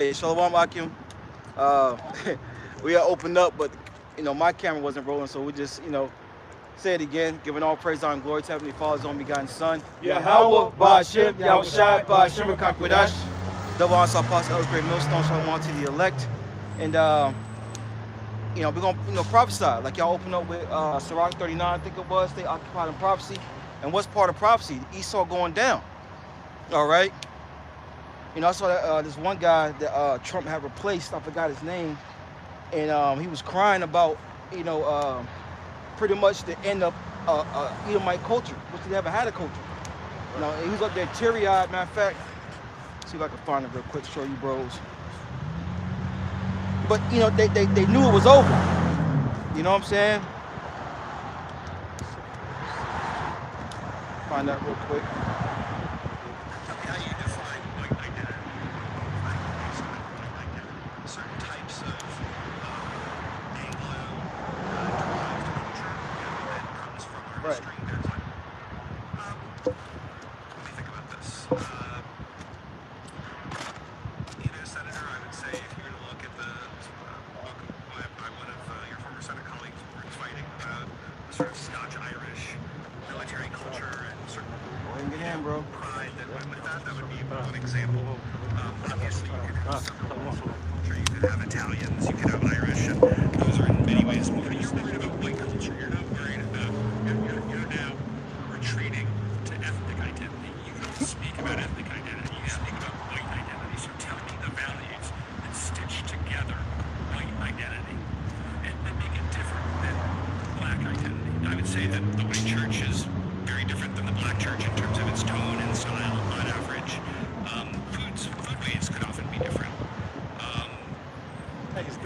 Hey, Shalom Akim. Uh, we are opened up, but my camera wasn't rolling, so we just say it again, giving all praise, honor, and glory to Heavenly Father's only begotten Son, Yahweh, Ba'Shem, Yahushai, Ba'Shem, Rakakwadash. Double honor to Apostle Elder Great Millstone, Shalom to the elect, and we're gonna prophesy like y'all opened up with Sirach 39, I think it was. They occupied in prophecy, and what's part of prophecy? Esau going down. All right. I saw that this one guy that Trump had replaced. I forgot his name, and he was crying about, pretty much the end of Edomite culture, which they never had a culture. He was up there teary-eyed. Matter of fact, see if I can find it real quick, show you bros. But they knew it was over. You know what I'm saying? Find that real quick. Right. Senator, I would say if you're going to look at the book by one of your former Senate colleagues, where it's fighting about the sort of Scotch-Irish military culture and sort of pride that went with that, that would be one example. Obviously, you could have some culture, you could have Italians, you could have Irish, and those are in many ways more. You're worried about white culture. You're not worried about. You're now retreating to ethnic identity. You don't speak about ethnic identity. You speak about white identity. So tell me the values that stitch together white identity and make it different than black identity. I would say that the white church is very different than the black church in terms of its tone and style on average. Foodways could often be different. He's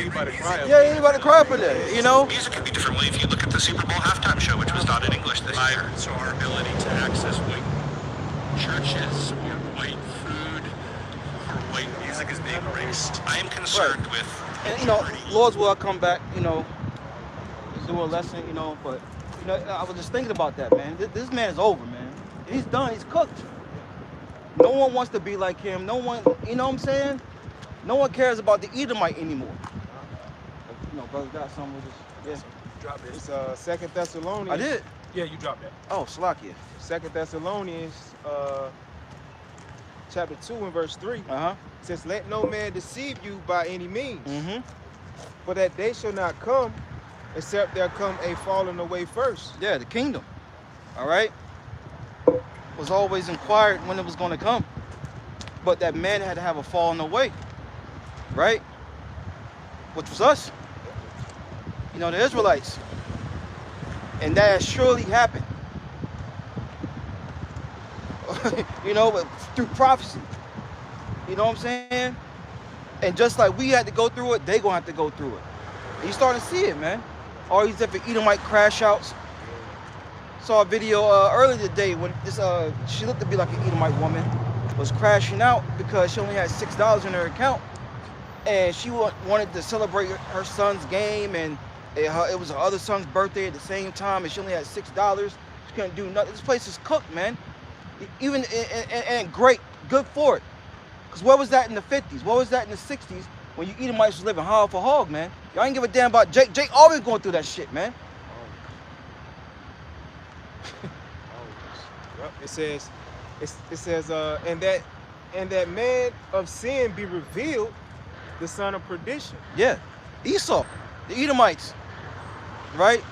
about to cry. Yeah, he's about to cry up in there, Music could be different if you look at the Super Bowl halftime show, which was not in English this year. So our ability to access white churches or white food or white music is being erased. I am concerned with And Lord's will, I come back, do a lesson, but I was just thinking about that, man. This man is over, man. He's done, he's cooked. No one wants to be like him. No one, you know what I'm saying? No one cares about the Edomite anymore. Brother got something with this. Yeah. Drop it. It's 2 Thessalonians. I did. Yeah, you dropped that. Oh, Salakia. 2 Thessalonians, chapter 2 and verse 3. Says, "Let no man deceive you by any means, for that day shall not come, except there come a falling away first." Yeah, the kingdom. All right. Was always inquired when it was going to come, but that man had to have a falling away, right? Which was us. The Israelites. And that has surely happened. But through prophecy. You know what I'm saying? And just like we had to go through it, they gonna have to go through it. And you starting to see it, man. All these different Edomite crash outs. Saw a video earlier today when this she looked to be like an Edomite woman, was crashing out because she only had $6 in her account, and she wanted to celebrate her son's game, and it was her other son's birthday at the same time, and she only had $6. She couldn't do nothing. This place is cooked, man. Even and great, good for it. Cause what was that in the 50s? What was that in the 60s when you Edomites was living hog for hog, man? Y'all ain't give a damn about Jake. Jake always going through that shit, man. It says, and that man of sin be revealed, the son of perdition. Yeah, Esau, the Edomites, right?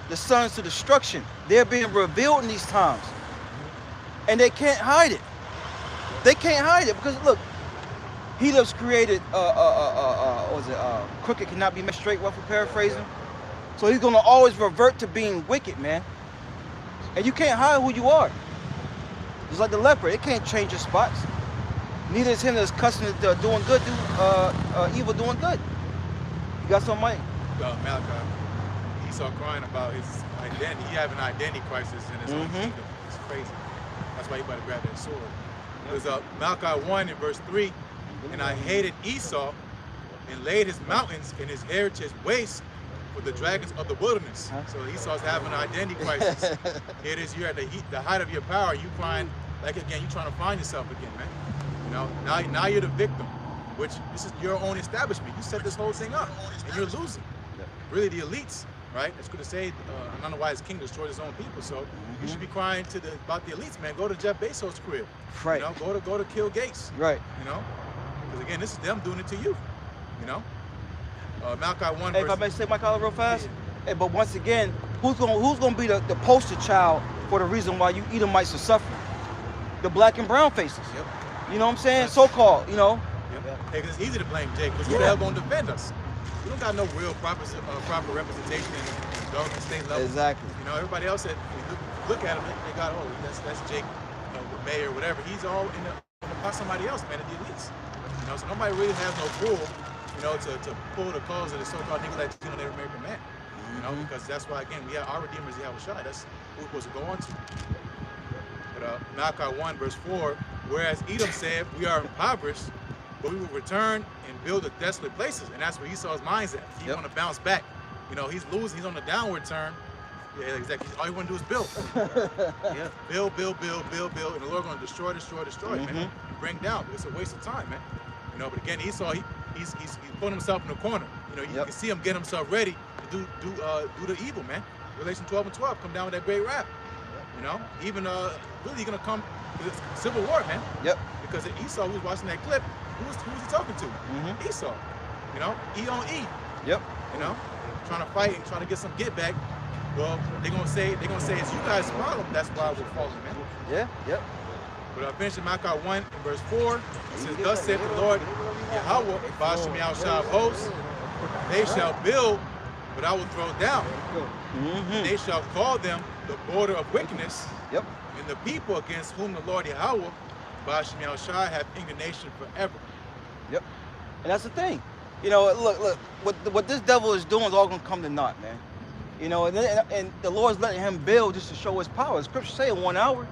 The sons to destruction. They're being revealed in these times, and they can't hide it. They can't hide it because look, he lives created. Crooked cannot be made straight. Roughly paraphrasing. So he's gonna always revert to being wicked, man. And you can't hide who you are. It's like the leper. It can't change your spots. Neither is him that's cussing doing good, evil doing good. You got something, Mike? Malachi. Esau crying about his identity. He having an identity crisis in his own kingdom. It's crazy. That's why he about to grab that sword. It was Malachi 1 in verse 3. "And I hated Esau and laid his mountains and his heritage waste for the dragons of the wilderness." So Esau's having an identity crisis. Here it is, you're at the height of your power. You crying like again, you trying to find yourself again, man. You know, now you're the victim, which this is your own establishment. You set this whole thing up, and you're losing. Really, the elites, right? That's good to say. I don't know why his king destroyed his own people. So you should be crying about the elites, man. Go to Jeff Bezos' crib. Right. You know, go to Bill Gates. Right. You know, because again, this is them doing it to you. You know. Malachi 1. Hey, if I may say my color real fast. Hey, but once again, who's gonna be the poster child for the reason why you Edomites are suffering? The black and brown faces. Yep. You know what I'm saying? So-called, you know. Yep. Hey, cause it's easy to blame Jake, because who the hell gonna defend us? We don't got no real proper representation in the government state level. Exactly. You know, everybody else that look at him, they got, oh, that's Jake, the mayor, whatever. He's all in the somebody else, man, at the elites. You know, so nobody really has no pull, you know, to pull the cause of the so-called Negro Latino Native American man. You know, because that's why, again, we have our Redeemers, Yahushua. That's who we're supposed to go on to. But Malachi 1, verse 4, whereas Edom said, we are impoverished, but we will return and build the desolate places. And that's where Esau's mind's at. He's going to bounce back. You know, he's losing. He's on the downward turn. Yeah, exactly. All you want to do is build. Build. And the Lord's going to destroy, man. Bring down. It's a waste of time, man. You know, but again, Esau, he's putting himself in the corner. You know, you can see him getting himself ready to do the evil, man. Revelation 12 and 12, come down with that great wrath. You know, even really going to come to this civil war, man. Because Esau, who was watching that clip, who was he talking to? Esau. You know, E on E. You know, trying to fight and trying to get some get back. Well, they're gonna say it's you guys' problem. That's why we're falling, man. But finishing Malachi 1 and verse 4, it says, thus saith the Lord Yahweh, Ba'ashem Yahushua of hosts, they shall build, but I will throw down. They shall call them the border of wickedness, and the people against whom the Lord Yahweh, Ba'ashem Yahushua, have indignation forever. And that's the thing. You know, look, what this devil is doing is all gonna come to naught, man. You know, and the Lord's letting him build just to show his power. The scriptures say in 1 hour.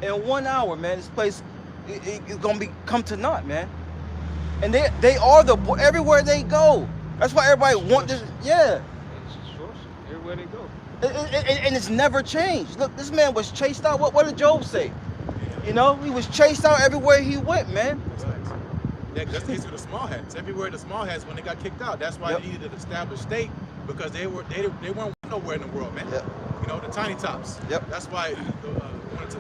In 1 hour, man, this place is gonna come to naught, man. And they are everywhere they go. That's why everybody want this. Everywhere they go. And it's never changed. Look, this man was chased out. What did Job say? You know, he was chased out everywhere he went, man. Yeah, that's the case with the small hats. Everywhere the small hats, when they got kicked out, that's why they needed an established state, because they weren't nowhere in the world, man. You know, the tiny tops. That's why going to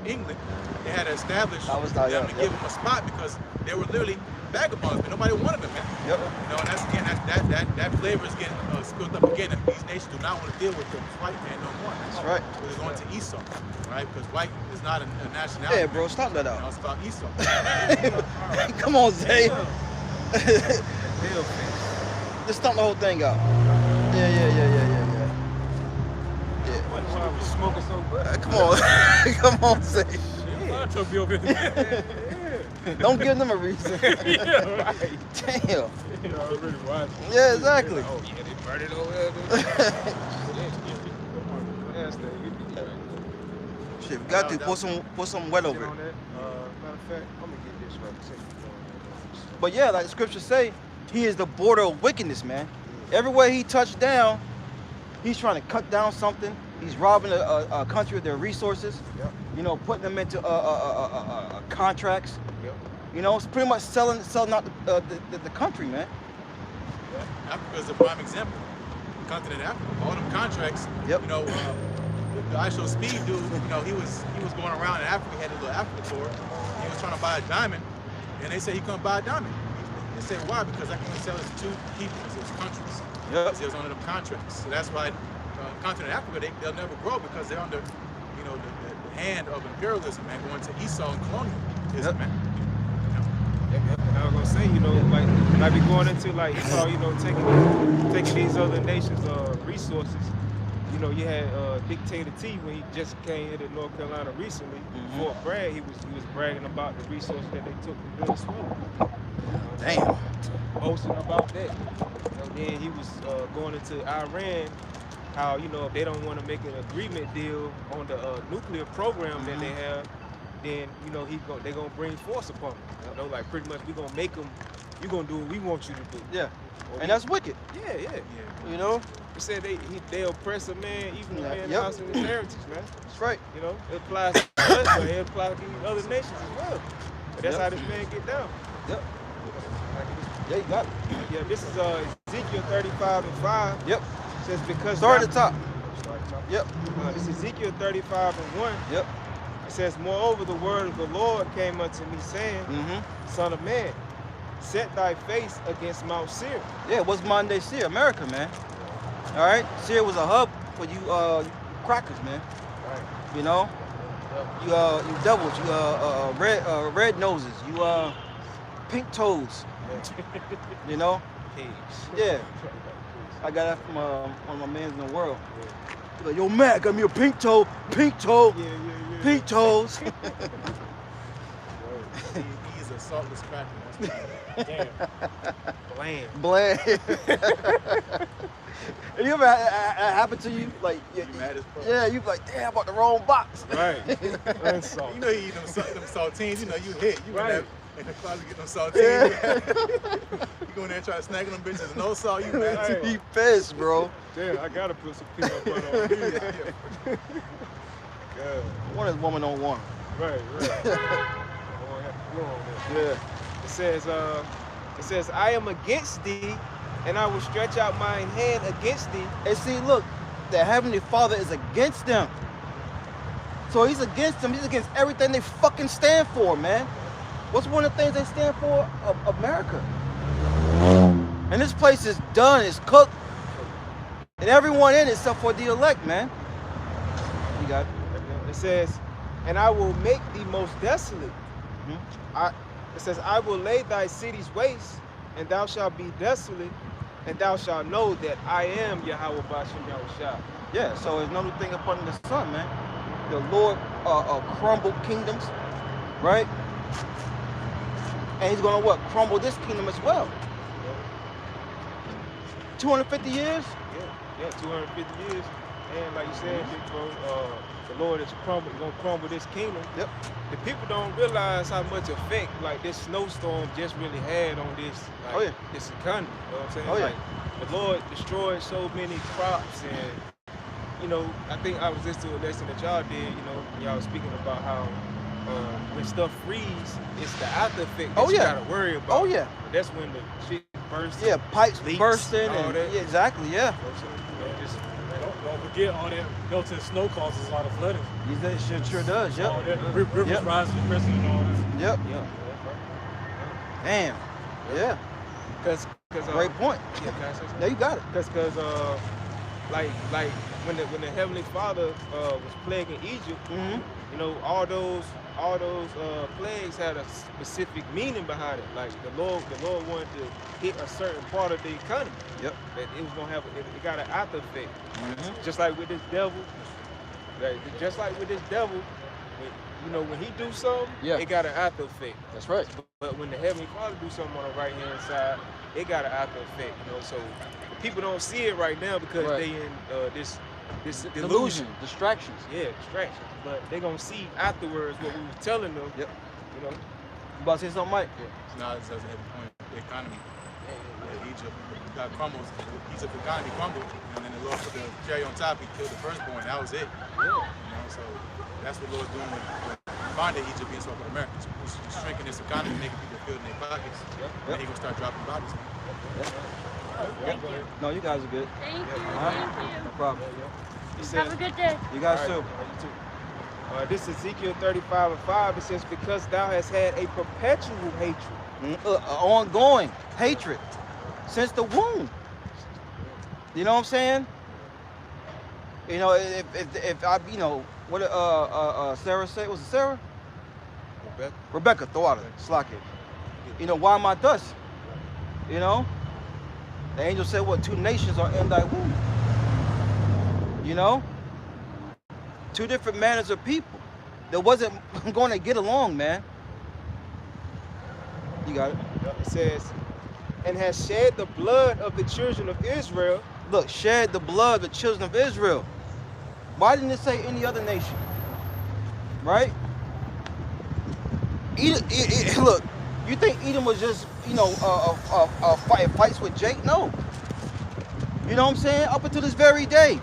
England, they had to establish them to give them a spot, because they were literally vagabonds, but nobody wanted them, man. You know, and that's again that flavor is getting spilled up again. And these nations do not want to deal with the white man no more. That's right. So they're going to Esau, right? Because white is not a nationality. Yeah, bro, stop that out. You know, it's about Esau. Come on, Zay. Just stomp the whole thing out. Yeah. Why was smoking so good? Come on. Come on, Zay. Took me over here. Don't give them a reason. Right. Damn. You know, really watching. Yeah, exactly. Oh, yeah, they burned it over there. Shit, we got to put some wet over it. Matter of fact, I'm gonna get this right. But yeah, like the scriptures say, he is the border of wickedness, man. Everywhere he touched down, he's trying to cut down something. He's robbing a country of their resources. You know, putting them into contracts. You know, it's pretty much selling out the country, man. Africa is a prime example. The continent of Africa, all them contracts. You know, the ISO Speed dude, you know, he was going around in Africa, he had a little Africa tour. He was trying to buy a diamond, and they said he couldn't buy a diamond. They said, why? Because I can only sell it to 2 people, it was countries. Because it was under them contracts. So that's why continent of Africa, they'll never grow, because they're under, you know, the hand of imperialism, man, going to Esau and colonialism, man. And I was gonna say, you know, like be going into like Esau, you know, taking these other nations' resources. You know, you had Dictator T when he just came into North Carolina recently. Fort Bragg, he was bragging about the resources that they took to build Swindle. Damn. Boasting about that. And then he was going into Iran, how, you know, if they don't want to make an agreement deal on the nuclear program that they have, then, you know, they're going to bring force upon them. You know, like pretty much we're going to make them, you're going to do what we want you to do. Yeah. And that's wicked. Yeah. You know? He said they oppress a man, even a man's house and his heritage, man. That's right. You know, it applies to us, but it applies to these other nations as well. But that's how this man get down. Yep. Yeah, you got it. Yeah, this is Ezekiel 35:5. Yep. It says because Start at the top. Start at the top. Yep. This is Ezekiel 35:1. Yep. It says, moreover, the word of the Lord came unto me, saying, Son of man, set thy face against Mount Seir. Yeah, what's modern day Seir? America, man. All right, Seir was a hub for you crackers, man. Right. You know, you devils, you red noses, you pink toes. You know. Yeah. I got that from one of my mans in the world. He's like, yo, Matt, got me a pink toe, pink toe, pink toes. He's a saltless cracker. Damn. Bland. And you ever happen to you? Like, yeah, you like, damn, I bought the wrong box. Right. You know you eat them saltines, you know you hit. You right. In the closet get them saltines. You go in there and try to snag them bitches, no salt, you mad too. He pissed, bro. Damn, I gotta put some peanut butter on here. One is woman on one. Right. Yeah. It says, I am against thee, and I will stretch out mine hand against thee. And see, look, the Heavenly Father is against them. So he's against them. He's against everything they fucking stand for, man. What's one of the things they stand for? America. And this place is done, it's cooked. And everyone in it except for the elect, man. You got it. It says, and I will make thee most desolate. It says, I will lay thy cities waste, and thou shalt be desolate, and thou shalt know that I am Yahweh Bashem Yahushua. Yeah, so there's no new thing upon the sun, man. The Lord crumbled kingdoms, right? And he's gonna what? Crumble this kingdom as well. 250 years? Yeah, 250 years. And like you said, bro, the Lord is gonna crumble this kingdom. Yep. The people don't realize how much effect like this snowstorm just really had on this, this economy. You know what I'm saying? Like, the Lord destroyed so many crops, and you know, I think I was listening to a lesson that y'all did. You know, y'all was speaking about how when stuff freeze, it's the after effect that you gotta worry about. Oh yeah. That's when the shit bursts. Yeah, pipes bursting and all that. Yeah, exactly. Yeah. Don't forget all that melted snow causes a lot of flooding. That shit sure does. Yep. All that rivers rising, depressing, and all that. Yep. Damn. Yeah. Cause great point. Yeah, can I say something? No, you got it. Cause like when the Heavenly Father was plaguing Egypt, you know, all those plagues had a specific meaning behind it. Like the Lord wanted to hit a certain part of the economy. Yep. That it was gonna have it got an after effect. Just like with this devil. Just like with this devil, you know, when he do something, it got an after effect. That's right. But when the Heavenly Father do something on the right hand side, it got an after effect. You know, so people don't see it right now because they in this delusion, distractions. Yeah, distractions. But they gonna see afterwards what we was telling them. Yep. You know. You about to say something, Mike? Yeah. Now it's a heavy point. The economy. Egypt got crumbles. Egypt's economy crumbled, and then the Lord put the cherry on top. He killed the firstborn. That was it. Yeah. You know, so that's what the Lord's doing with bonded Egypt being so-called Americans. He's shrinking this economy, making people feel in their pockets, and he's gonna start dropping bodies. Thank you. No, you guys are good. Thank you. No problem. Have a good day. You guys too. You too. This is Ezekiel 35:5. It says, because thou hast had a perpetual hatred. Ongoing hatred since the womb. You know what I'm saying? You know, if I, you know, what Sarah said, was it Sarah? Rebecca, throw out of it, slack it. You know, why am I thus? You know? The angel said, what, 2 nations are in thy womb. You know? 2 different manners of people that wasn't going to get along, man. You got it? It says, and has shed the blood of the children of Israel. Look, shed the blood of the children of Israel. Why didn't it say any other nation? Right? Look, you think Edom was just, you know, fights with Jake? No. You know what I'm saying? Up until this very day,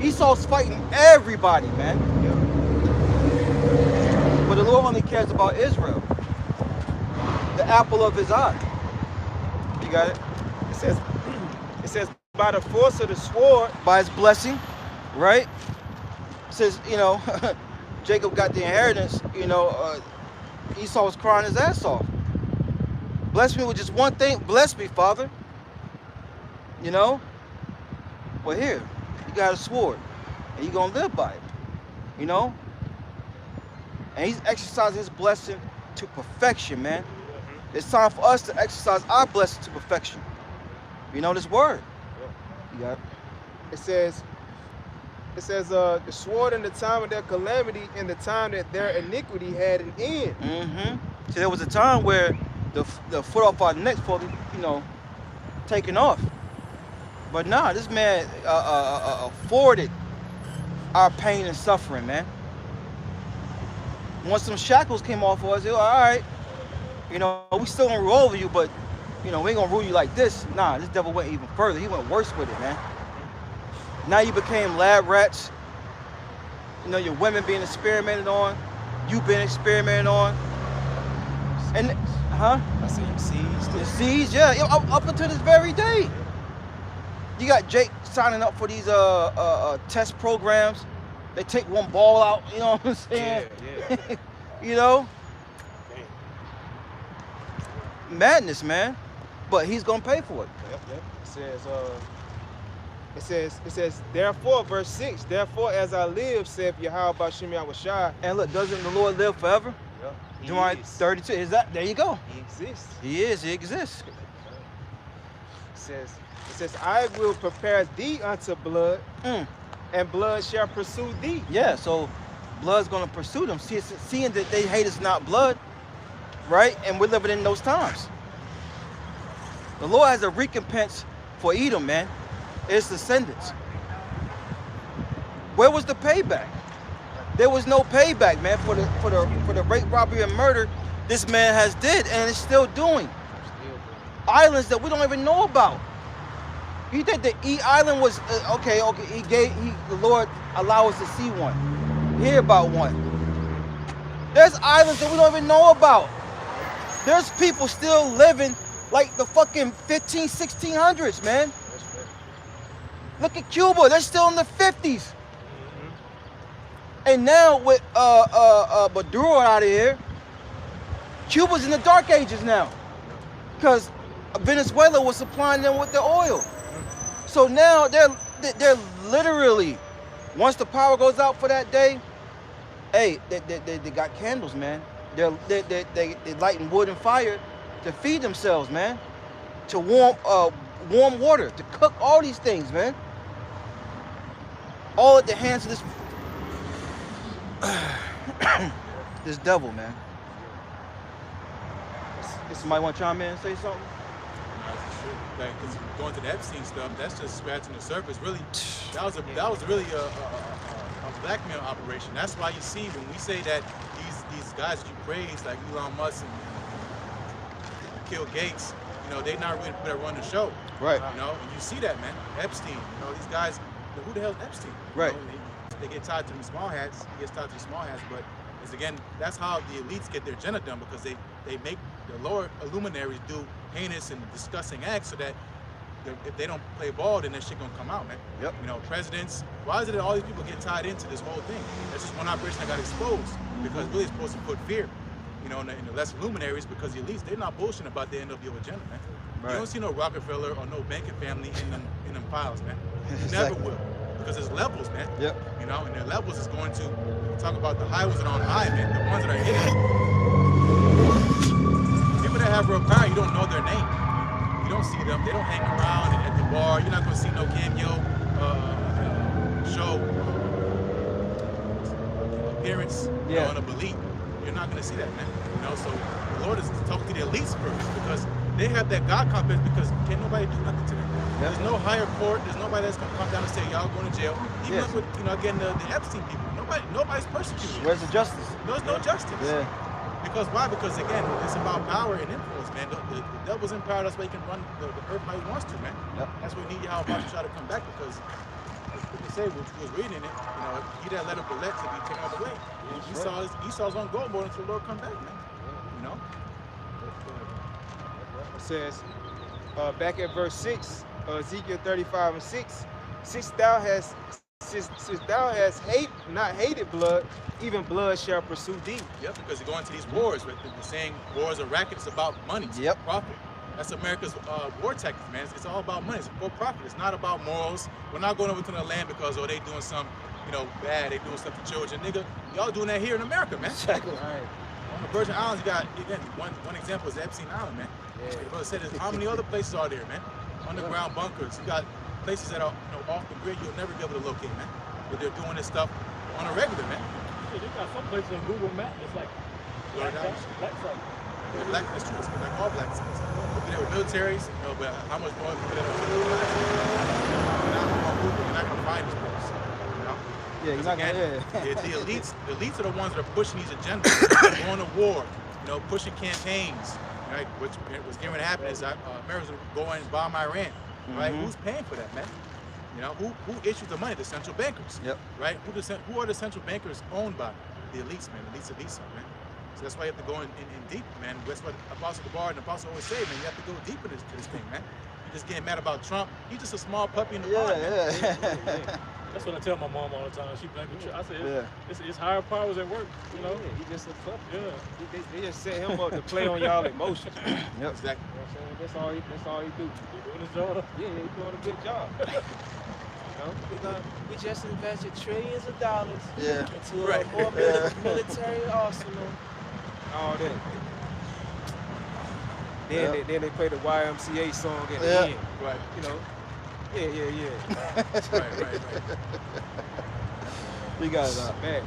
Esau's fighting everybody, man. But the Lord only cares about Israel. the apple of his eye. You got it? It says by the force of the sword, By his blessing, right? It says, Jacob got the inheritance, Esau was crying his ass off. Bless me with just one thing. Bless me, Father. Well, here, you got a sword, and you're going to live by it, And he's exercising his blessing to perfection, man. It's time for us to exercise our blessing to perfection. This word. You got it? it says the sword in the time of their calamity, in the time that their iniquity had an end. See, there was a time where the foot off our neck for taking off. But nah, this man afforded our pain and suffering, man. Once some shackles came off of us, all right, we still gonna rule over you, but we ain't gonna rule you like this. Nah, this devil went even further. He went worse with it, man. Now you became lab rats. Your women being experimented on, you being experimented on. And I see you seized. The seeds, yeah, up until this very day. You got Jake signing up for these test programs. They take one ball out, you know what I'm saying? Yeah. Madness, man. But he's gonna pay for it. Yep. It says, therefore, verse 6, therefore as I live, saith Yahweh Bashim Yahushai. And look, doesn't the Lord live forever? Yep. Deuteronomy 32. Is that? There you go. He exists. He is. He exists. It says, I will prepare thee unto blood, and blood shall pursue thee. Yeah. So blood's gonna pursue them. Seeing that they hate us not blood, right? And we're living in those times. The Lord has a recompense for Edom, man. It's descendants. Where was the payback? There was no payback, man, for the rape, robbery, and murder this man has did, and is still doing. Islands that we don't even know about. You think the E Island was okay? The Lord allow us to see one, hear about one. There's islands that we don't even know about. There's people still living like the fucking 1600s, man. Look at Cuba, they're still in the 50s. And now with Maduro out of here, Cuba's in the dark ages now. Because Venezuela was supplying them with the oil. So now they're literally, once the power goes out for that day, hey, they got candles, man. They're lighting wood and fire to feed themselves, man. To warm water, to cook all these things, man. All at the hands of this devil, man. Somebody want to chime in and say something? Because going to the Epstein stuff, that's just scratching the surface. Really, that was really a blackmail operation. That's why you see when we say that these guys that you praise, like Elon Musk and Bill Gates, they're not really gonna run the show. Right. And you see that, man. Epstein, these guys, who the hell is Epstein? Right. They get tied to the small hats. He gets tied to the small hats, but it's again, that's how the elites get their agenda done, because they make the lower luminaries do heinous and disgusting acts so that if they don't play ball, then that shit gonna come out, man. Yep. Presidents, why is it that all these people get tied into this whole thing? That's just one operation that got exposed, because really it's supposed to put fear, in the lesser luminaries, because the elites, they're not bullshitting about their NWO agenda, man. Right. You don't see no Rockefeller or no banking family in them files, man. You never will. Because there's levels, man. Yep. And their levels is going to talk about the high ones that are on high, man. The ones that are hidden. People that have real power, you don't know their name. You don't see them. They don't hang around at the bar. You're not going to see no cameo show appearance on a belief. You're not going to see that, man. So the Lord is talking to the elites first, because they have that God complex, because can't nobody do nothing to them. There's no higher court. There's nobody that's gonna come down and say y'all going to jail. Even with again the Epstein people, nobody's persecuted. Where's the justice? There's no justice. Yeah. Because why? Because again, it's about power and influence, man. The devil's in power. That's why he can run the earth how he wants to, man. Yep. That's what we need Yahweh to try to come back, because they say, which was reading it, he that let him collect to be taken away. Esau's on gold more until the Lord come back, man. says, back at verse 6, Ezekiel 35:6, since thou hast not hated blood, even blood shall pursue thee. Yep, because you're going to these wars, right? They're saying wars are rackets about money, profit. That's America's war tactics, man. It's all about money. It's for profit. It's not about morals. We're not going over to the land because they doing some, bad. They doing stuff to children, nigga. Y'all doing that here in America, man. Exactly. Right. On the Virgin Islands, you got again one example is Epstein Island, man. Yeah. The brother said, how many other places are there, man? Underground bunkers. You got places that are off the grid. You'll never be able to locate, man. But they're doing this stuff on a regular, man. Yeah, they got some places on Google Maps. It's like black site. Yeah, black. That's true. It's like all black sites. There were militaries, but how much more people that are you're not gonna find this place, Yeah, you're not gonna. The elites are the ones that are pushing these agendas, going to war, pushing campaigns. Right? What's going to happen is America's going and bomb Iran. Right? Who's paying for that, man? Who issues the money? The central bankers. Yep. Right? Who are the central bankers owned by? The elites, man. Elites, man. So that's why you have to go in deep, man. That's what Apostle Gabar and Apostle always say, man. You have to go deep into this thing, man. You're just getting mad about Trump. He's just a small puppy in the pond, man. Yeah. That's what I tell my mom all the time. She blames me. I said, it's higher powers at work, Yeah, he just a puppy. Yeah. They just set him up to play on y'all emotions. Yep. Exactly. That's all he do. He doing his job. Yeah, he's doing a good job. We just invested trillions of dollars into a more military arsenal. All that. Then they play the YMCA song at the end. Right. Yeah. Right. We got it. Man,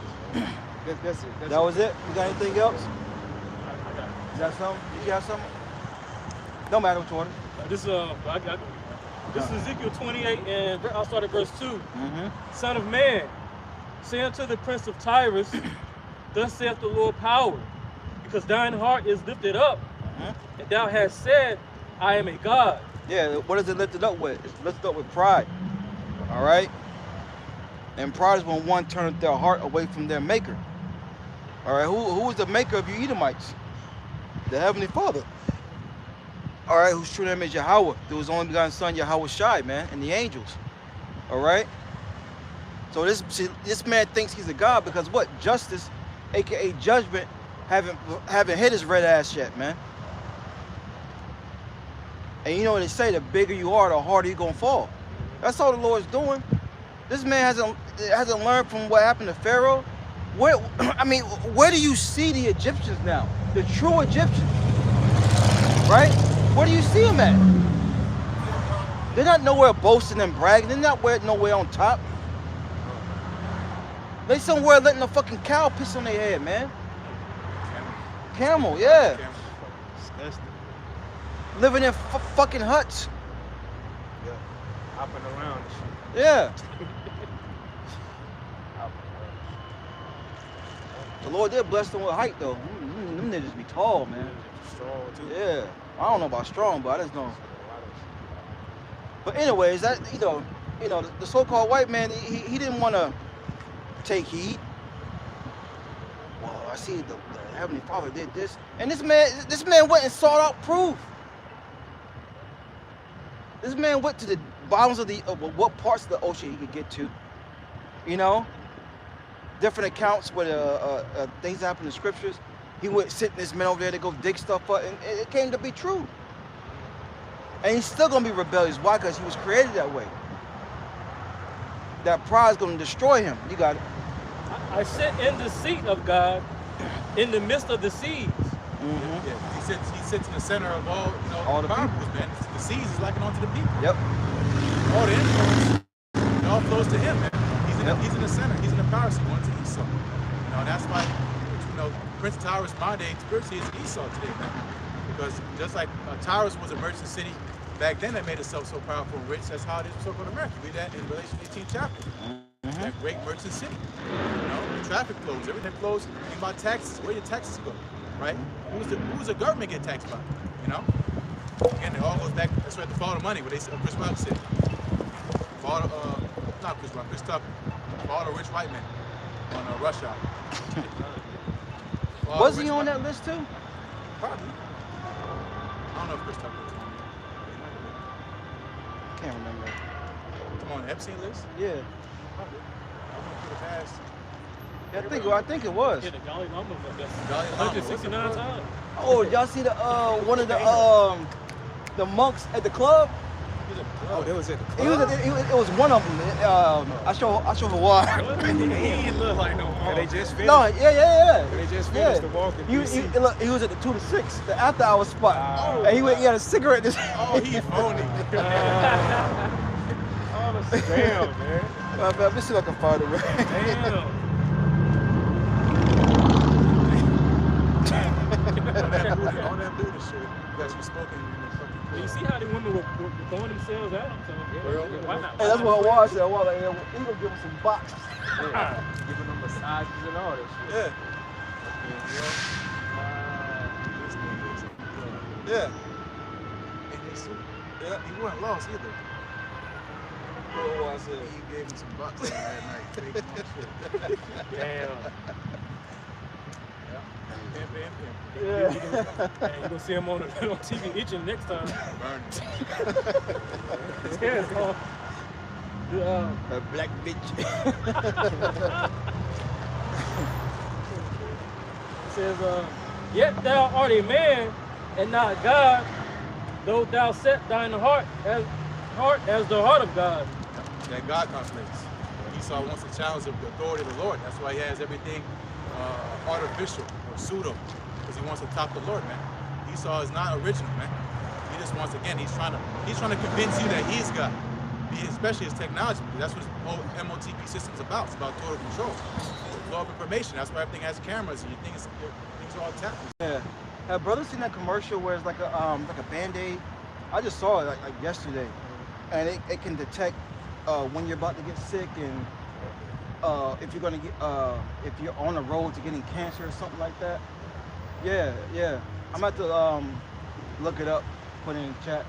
that's it. That was it? You got anything else? I got it. You got something? You got something? Don't matter which one. This is Ezekiel 28, and I'll start at verse 2. Son of man, say unto the prince of Tyrus, thus saith the Lord power, because thine heart is lifted up, and thou hast said, I am a God. Yeah, what is it lifted up with? It's lifted up with pride. All right? And pride is when one turneth their heart away from their maker. All right, who is the maker of you Edomites? The Heavenly Father. All right, whose true name is Yahweh, through his only begotten son, Yahweh Shai, man, and the angels. All right? So this man thinks he's a God because what? Justice, aka judgment, haven't hit his red ass yet, man. And you know what they say, the bigger you are, the harder you're gonna fall. That's all the Lord's doing. This man hasn't learned from what happened to Pharaoh. Where do you see the Egyptians now? The true Egyptians. Right? Where do you see them at? They're not nowhere boasting and bragging. They're not nowhere on top. They somewhere letting a fucking cow piss on their head, man. Camel, yeah. Disgusting. Living in fucking huts. Yeah. Hopping around and shit. Yeah. The Lord did bless them with height, though. Them niggas be tall, man. Strong, too. Yeah. I don't know about strong, but I just know. But anyways, that the so-called white man, he didn't want to take heed. Well, I see the Heavenly Father did this, and this man went and sought out proof. This man went to the bottoms of what parts of the ocean he could get to. Different accounts where things happen in scriptures. He went sitting this man over there to go dig stuff up, and it came to be true. And he's still gonna be rebellious. Why? Because he was created that way. That pride is gonna destroy him. You got it. I sit in the seat of God in the midst of the seas. Yeah, he sits in the center of all the boundaries, man. The seas is likened onto the people. Yep. All the influence, it all flows to him, man. He's in the center. He's in the power seat, going to Esau. That's why, Prince Tyrus, my day, spiritually, is Esau today, man. Because just like Tyrus was a merchant city, back then that made itself so powerful and rich. That's how it is for so-called America. Read that in Revelation 18th chapter. That great merchant city. The traffic flows, everything flows. Think about taxes. Where your taxes go, right? Who's the government get taxed by? Again, it all goes back. That's where the fall of money. What Chris Rock said. Not Chris Rock, Chris Tucker. Fall of rich white men on Rush Hour. Was he on that list too? Probably. I don't don't know if Chris Tucker was on there. He might have been. Can't remember. Come on, the Epstein list? Yeah. Probably. I went through the past. I think it was. Yeah, the Dalai Lama was up there. Dalai Lama, 169 times. Oh, y'all see the one of the monks at the club? Oh, that was at the It club. was one of them. I show her why. He didn't look like no And more. they just finished. No, yeah. They just finished the walk in He DC. look, he was at the 2 to 6, the after hour spot, and he had a cigarette in his hand. Oh, he phony. Oh, damn, man. Let me see if I can find it. Damn. All that Buddha shit that you spoken in the fucking You club. see how the women were throwing themselves out? So, why not? Hey, that's what I watched. I was like, he gonna give him some box. Giving them massages and all that shit. Yeah. Yeah. And they sued. Yeah. He wasn't lost either. What was it? He gave him some bucks that night. Fake him on shit. Damn. Pimp. Yeah. Hey, you gonna see him on TV itching next time. Burning. His hair is gone. A black bitch. It says, yet thou art a man and not God, though thou set thine heart as the heart of God. That God conflicts. Esau wants to challenge the authority of the Lord. That's why he has everything artificial or pseudo, because he wants to top the Lord, man. Esau is not original, man. He just wants, again, he's trying to convince you that he's God, especially his technology. That's what his whole MOTP system's about. It's about total control, flow of information. That's why everything has cameras, and you think things are all tapped. Yeah. Have brothers seen that commercial where it's like a Band-Aid? I just saw it like yesterday, and it can detect when you're about to get sick and if you're gonna get if you're on the road to getting cancer or something like that. Yeah. I'm about to look it up, put it in the chat.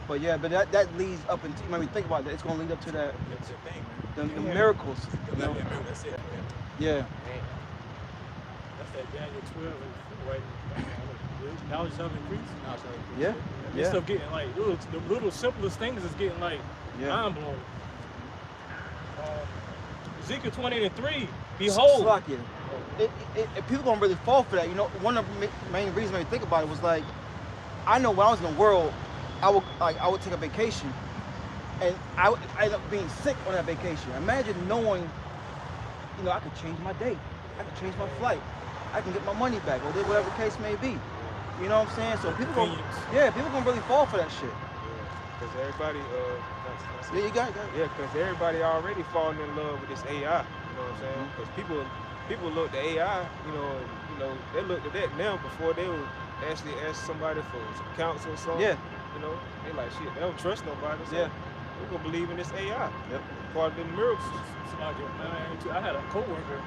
But yeah, but that leads up into, when we think about that, it's gonna lead up to that It's a thing, man. the miracles. You know? That's it. Yeah. That's that Daniel 12 and right. Knowledge shall increase. Yeah. This stuff getting like the little simplest things is getting like mind blowing. Ezekiel 20:3. Behold. Slack it. People gonna really fall for that. You know, one of the main reasons made me think about it was like, I know when I was in the world, I would take a vacation, and I end up being sick on that vacation. Imagine knowing, you know, I could change my date, I could change my flight, I can get my money back, or whatever the case may be. You know what I'm saying? So people gonna really fall for that shit. Because everybody, Yeah, you got it. yeah, because everybody already falling in love with this AI. You know what I'm saying? Because people look at AI, you know, they looked at that now before they would actually ask somebody for some counsel or something. Yeah. You know, they like shit. They don't trust nobody. So Yeah. we're gonna believe in this AI. Yep. Part of the miracles. I had a coworker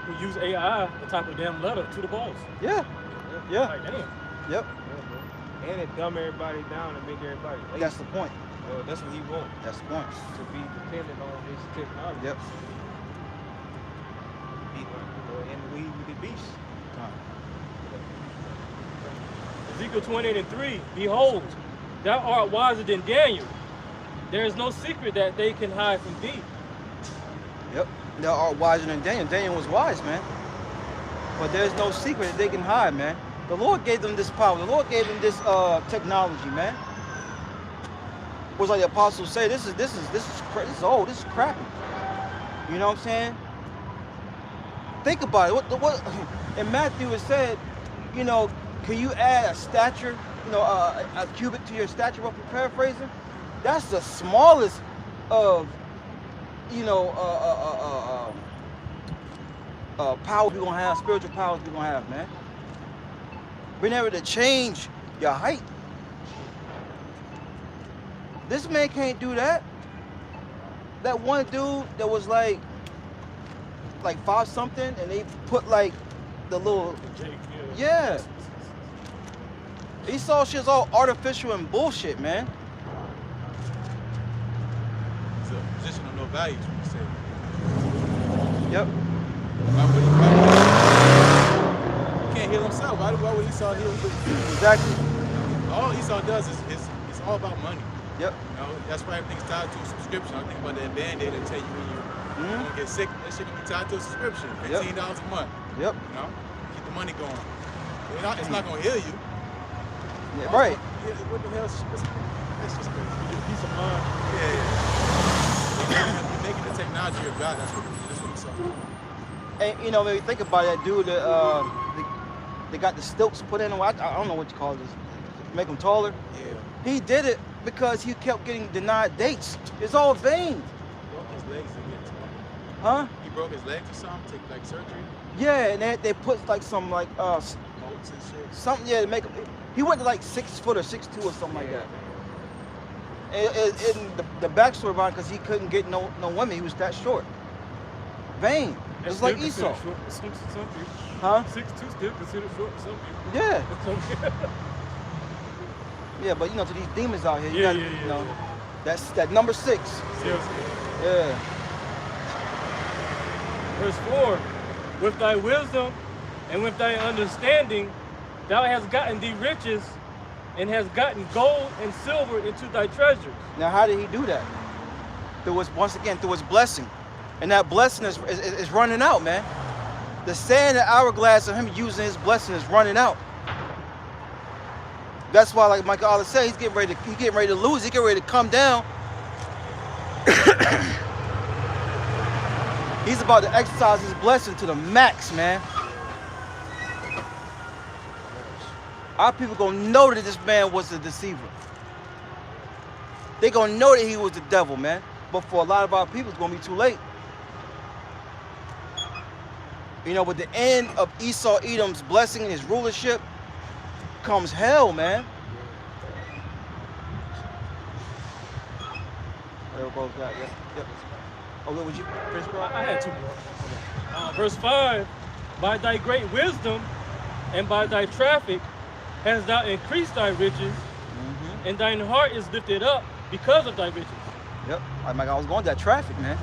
who used AI to type a damn letter to the boss. Yeah. Yeah. Like, damn. Yep. And it dumb everybody down and make everybody lazy. That's the point. That's what he wants. That's the point. To be dependent on this technology. Yep. Be like, in the weed with the beast. Ezekiel 20:3. Behold, thou art wiser than Daniel. There is no secret that they can hide from thee. Yep. Thou art wiser than Daniel. Daniel was wise, man. But there's no secret that they can hide, man. The Lord gave them this power. The Lord gave them this technology, man. Was like the apostles say, this is old. This is crappy. You know what I'm saying? Think about it. What in Matthew it said, you know, can you add a stature, you know, a cubit to your stature? If I'm paraphrasing, that's the smallest of, you know, power we're gonna have, spiritual powers we're gonna have, man. Being able to change your height. This man can't do that. That one dude that was like 5 something, and they put like the little, yeah. He saw shit's all artificial and bullshit, man. It's a position of no value, is what you say. Yep. He can't heal himself. Why would Esau heal himself? Exactly. All all Esau does is it's all about money. Yep. You know, that's why everything's tied to a subscription. I think about that Band-Aid that tell you when you're gonna get sick. That shit gonna be tied to a subscription. $15 a month. Yep. You know, keep the money going. It's not gonna heal you. Yeah, right. What the hell? That's just crazy. Peace of mind. Yeah. You're making the technology your God. That's what Esau. And you know, when you think about it, that dude, they got the stilts put in. I don't know what you call this. Make them taller. Yeah. He did it because he kept getting denied dates. It's all vain. He broke his legs again. Huh? He broke his legs or something, take like surgery. Yeah, and they put like some like Bolts and shit. something, yeah, to make him. He went to like 6 foot or 6'2" or something like that. And the backstory about it, because he couldn't get no women, he was that short. Vain. It's like Esau. Some people. Huh? 6'2" still considered short for some people. Yeah. Yeah, but you know, to these demons out here, you gotta, you know, that's that number 6. Yeah. Verse 4, with thy wisdom and with thy understanding, thou hast gotten thee riches and hast gotten gold and silver into thy treasures. Now, how did he do that? Once again, through his blessing. And that blessing is running out, man. The sand and hourglass of him using his blessing is running out. That's why, like Michael always said, he's getting ready to lose. He's getting ready to come down. He's about to exercise his blessing to the max, man. Our people gonna know that this man was a deceiver. They gonna know that he was the devil, man. But for a lot of our people, it's gonna be too late. You know, with the end of Esau Edom's blessing and his rulership comes hell, man. There goes that. Yep. Oh, would you finish, bro? I had 2 more. Verse 5, by thy great wisdom and by thy traffic hast thou increased thy riches, and thine heart is lifted up because of thy riches. Yep. Like I was going to that traffic, man.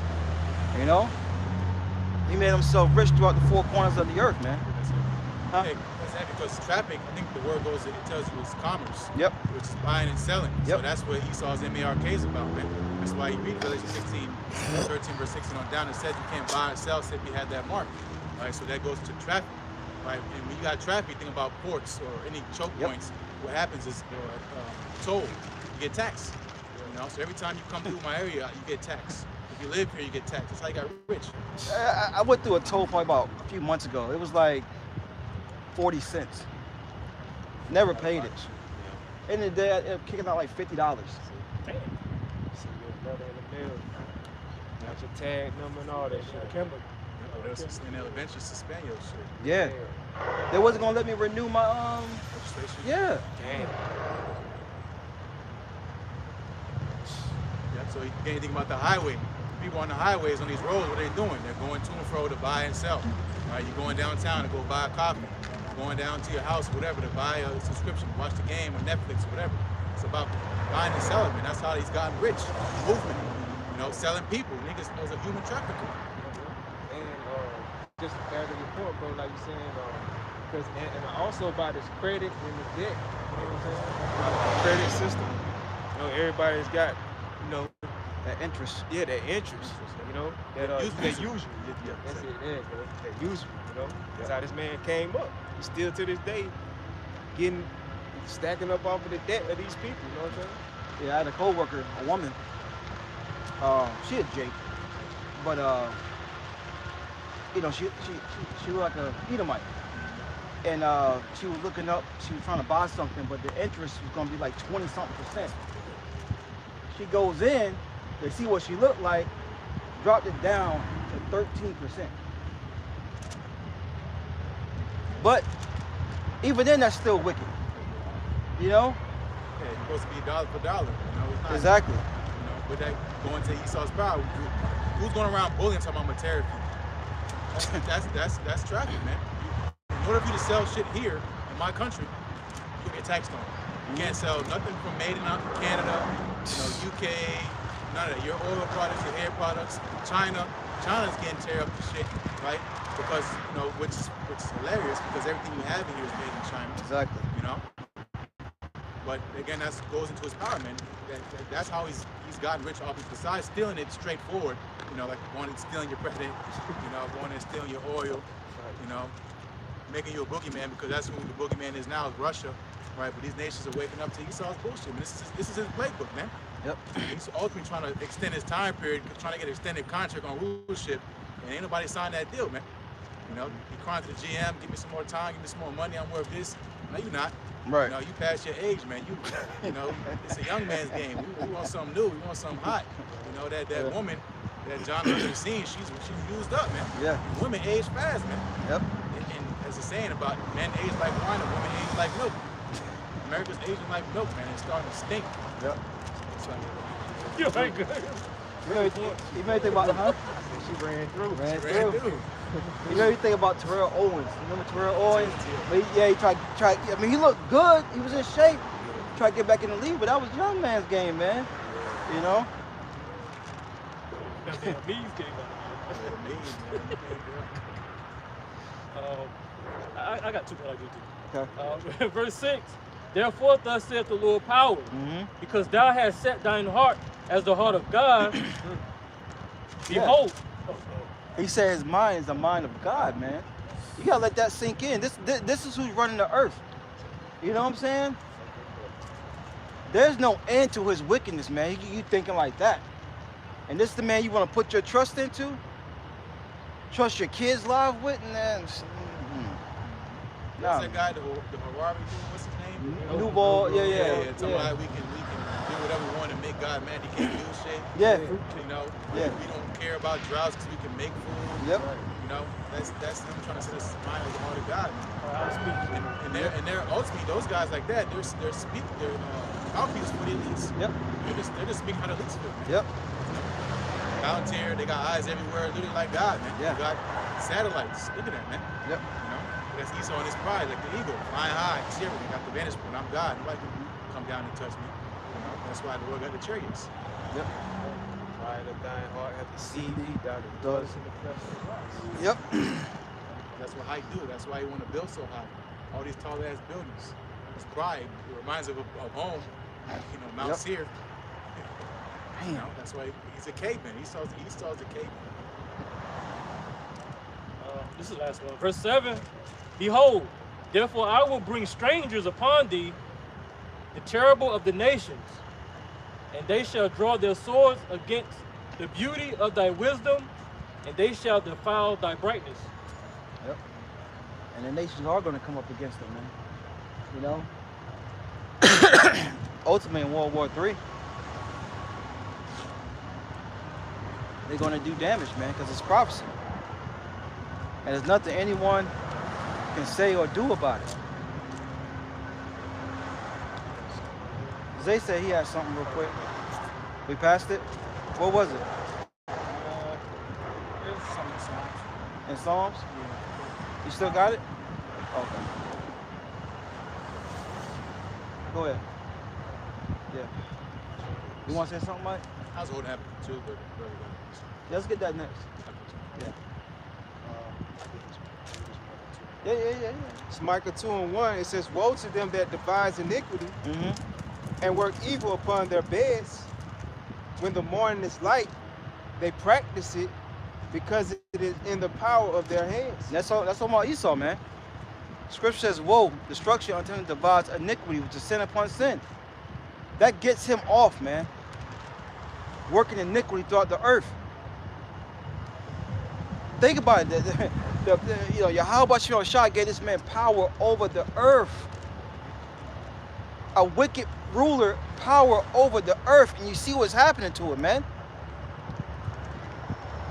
You know? He made himself rich throughout the 4 corners of the earth, man. Huh? Hey, because traffic, I think the word goes, it tells you it's commerce. Yep. Which is buying and selling. Yep. So that's what Esau's MARK is about, man. That's why you read Revelation 16, 13, verse 16 on down. It says you can't buy and sell if you have that mark. Right? So that goes to traffic. Right? And when you got traffic, you think about ports or any choke points. What happens is toll. You get taxed. You know? So every time you come through my area, you get taxed. If you live here, you get taxed. That's how you got rich. I went through a toll point about a few months ago. It was like 40 cents. Never paid it. In the day, I ended up kicking out like $50. Damn. See your brother in the mail. Got your tag number and all that shit. Kimber. And they'll eventually suspend your shit. Yeah. They wasn't gonna let me renew my Registration? Yeah. Damn. Yeah, so you can't think about the highway. People on the highways, on these roads, what are they doing? They're going to and fro to buy and sell. Right? You're going downtown to go buy a coffee. Going down to your house, whatever, to buy a subscription, watch the game or Netflix or whatever. It's about buying and selling, man. That's how he's gotten rich. Movement. You know, selling people. Niggas was a human trafficker. And just to add to your point, bro, like you're saying, because and also about his credit and the debt. You know what I'm saying? About the credit system. You know, everybody's got, you know, that interest. Yeah, that interest. You know, that usually. Yeah, that's it. Yeah, bro. That usually. You know, that's how this man came up. He's still to this day stacking up off of the debt of these people. You know what I'm saying? Yeah, I had a co-worker, a woman. She a Jake, but you know, she was like a Edomite, and she was looking up. She was trying to buy something, but the interest was gonna be like 20-something%. She goes in, they see what she looked like, dropped it down to 13%. But even then, that's still wicked. You know? Yeah, you're supposed to be dollar for dollar. You know, it's not, Exactly. You know, but that going to Esau's power. Who's going around bullying talking about material people? That's traffic, man. In order for you to sell shit here in my country, you get taxed on it. You can't sell nothing from made in Canada, you know, UK, none of that. Your oil products, your hair products, China's getting tear up the shit, right? Because, you know, which is hilarious because everything you have in here is made in China. Exactly. You know? But again, that goes into his power, man. That's how he's gotten rich off it. Besides stealing it straightforward, you know, like going and stealing your president, you know, going and stealing your oil, you know, making you a boogeyman, because that's who the boogeyman is now, is Russia, right? But these nations are waking up to Esau's bullshit. Man, this is his playbook, man. Yep. He's ultimately trying to extend his time period, trying to get an extended contract on rulership, and ain't nobody signed that deal, man. You know, he crying to the GM, give me some more time, give me some more money, I'm worth this. No, you're not. Right. You know, you past your age, man. You know, it's a young man's game. We want something new. We want something hot. You know, that woman that John has seen, she's used up, man. Yeah. Women age fast, man. Yep. And there's a saying about men age like wine and women age like milk. America's aging like milk, man. It's starting to stink. Yep. It's like, You ain't good. You may think about, huh? She ran through. Ran ran through. through. You know, you think about Terrell Owens. You remember Terrell Owens? But he tried. I mean, he looked good. He was in shape. Tried to get back in the league, but that was young man's game, man. You know. That damn knees came out. I got two that I get to. Okay. Verse 6. Therefore, thus saith the Lord power, because thou hast set thine heart as the heart of God. Behold. He said his mind is the mind of God, man. You gotta let that sink in. This is who's running the earth. You know what I'm saying? There's no end to his wickedness, man. You thinking like that. And this is the man you want to put your trust into? Trust your kids' lives with? And then, What's that guy, the Harari dude, what's his name? New ball, yeah. Somebody we can do whatever we want and make God mad. He can't do shit. Yeah. You know, Yeah. we don't care about droughts because we can make food. Yep. You know, that's him trying to set us mind as the heart of God. And they're ultimately those guys like that. They're mouthpieces for the elites. Yep. They're just speaking how the elites feel. Man. Yep. Volunteer, they got eyes everywhere, literally like God, man. Yeah. They got satellites. Look at that, man. Yep. You know, that's Esau and his pride, like the eagle, flying high, see everything. Got the vantage point. I'm God. Nobody can come down and touch me. You know, that's why the Lord got the chariots. Yep. Pride of thine heart hath deceived thee, thou dwellest in the flesh of rocks. Yep. That's what height do. That's why you want to build so high. All these tall ass buildings. It's pride. It reminds of home. You know, Mount Seir. You know, that's why he's a caveman. Esau's a caveman. This is the last one. Verse 7. Behold, therefore I will bring strangers upon thee, the terrible of the nations, and they shall draw their swords against the beauty of thy wisdom, and they shall defile thy brightness. Yep. And the nations are going to come up against them, man. You know? Ultimately in World War III, they're going to do damage, man, because it's prophecy. And there's nothing anyone can say or do about it. Zay said he had something real quick. We passed it? What was it? There's some in Psalms. In Psalms? Yeah. You still got it? Okay. Go ahead. Yeah. You want to say something, Mike? I was holding happen too, but Yeah, let's get that next. Yeah. Yeah. It's Micah 2:1. It says, woe to them that devise iniquity and work evil upon their beds. When the morning is light, they practice it because it is in the power of their hands. That's all about Esau, man. Scripture says, woe, destruction unto him that divides iniquity, which is sin upon sin. That gets him off, man. Working iniquity throughout the earth. Think about it. Yahweh Shah gave this man power over the earth. A wicked ruler, power over the earth, and you see what's happening to it, man.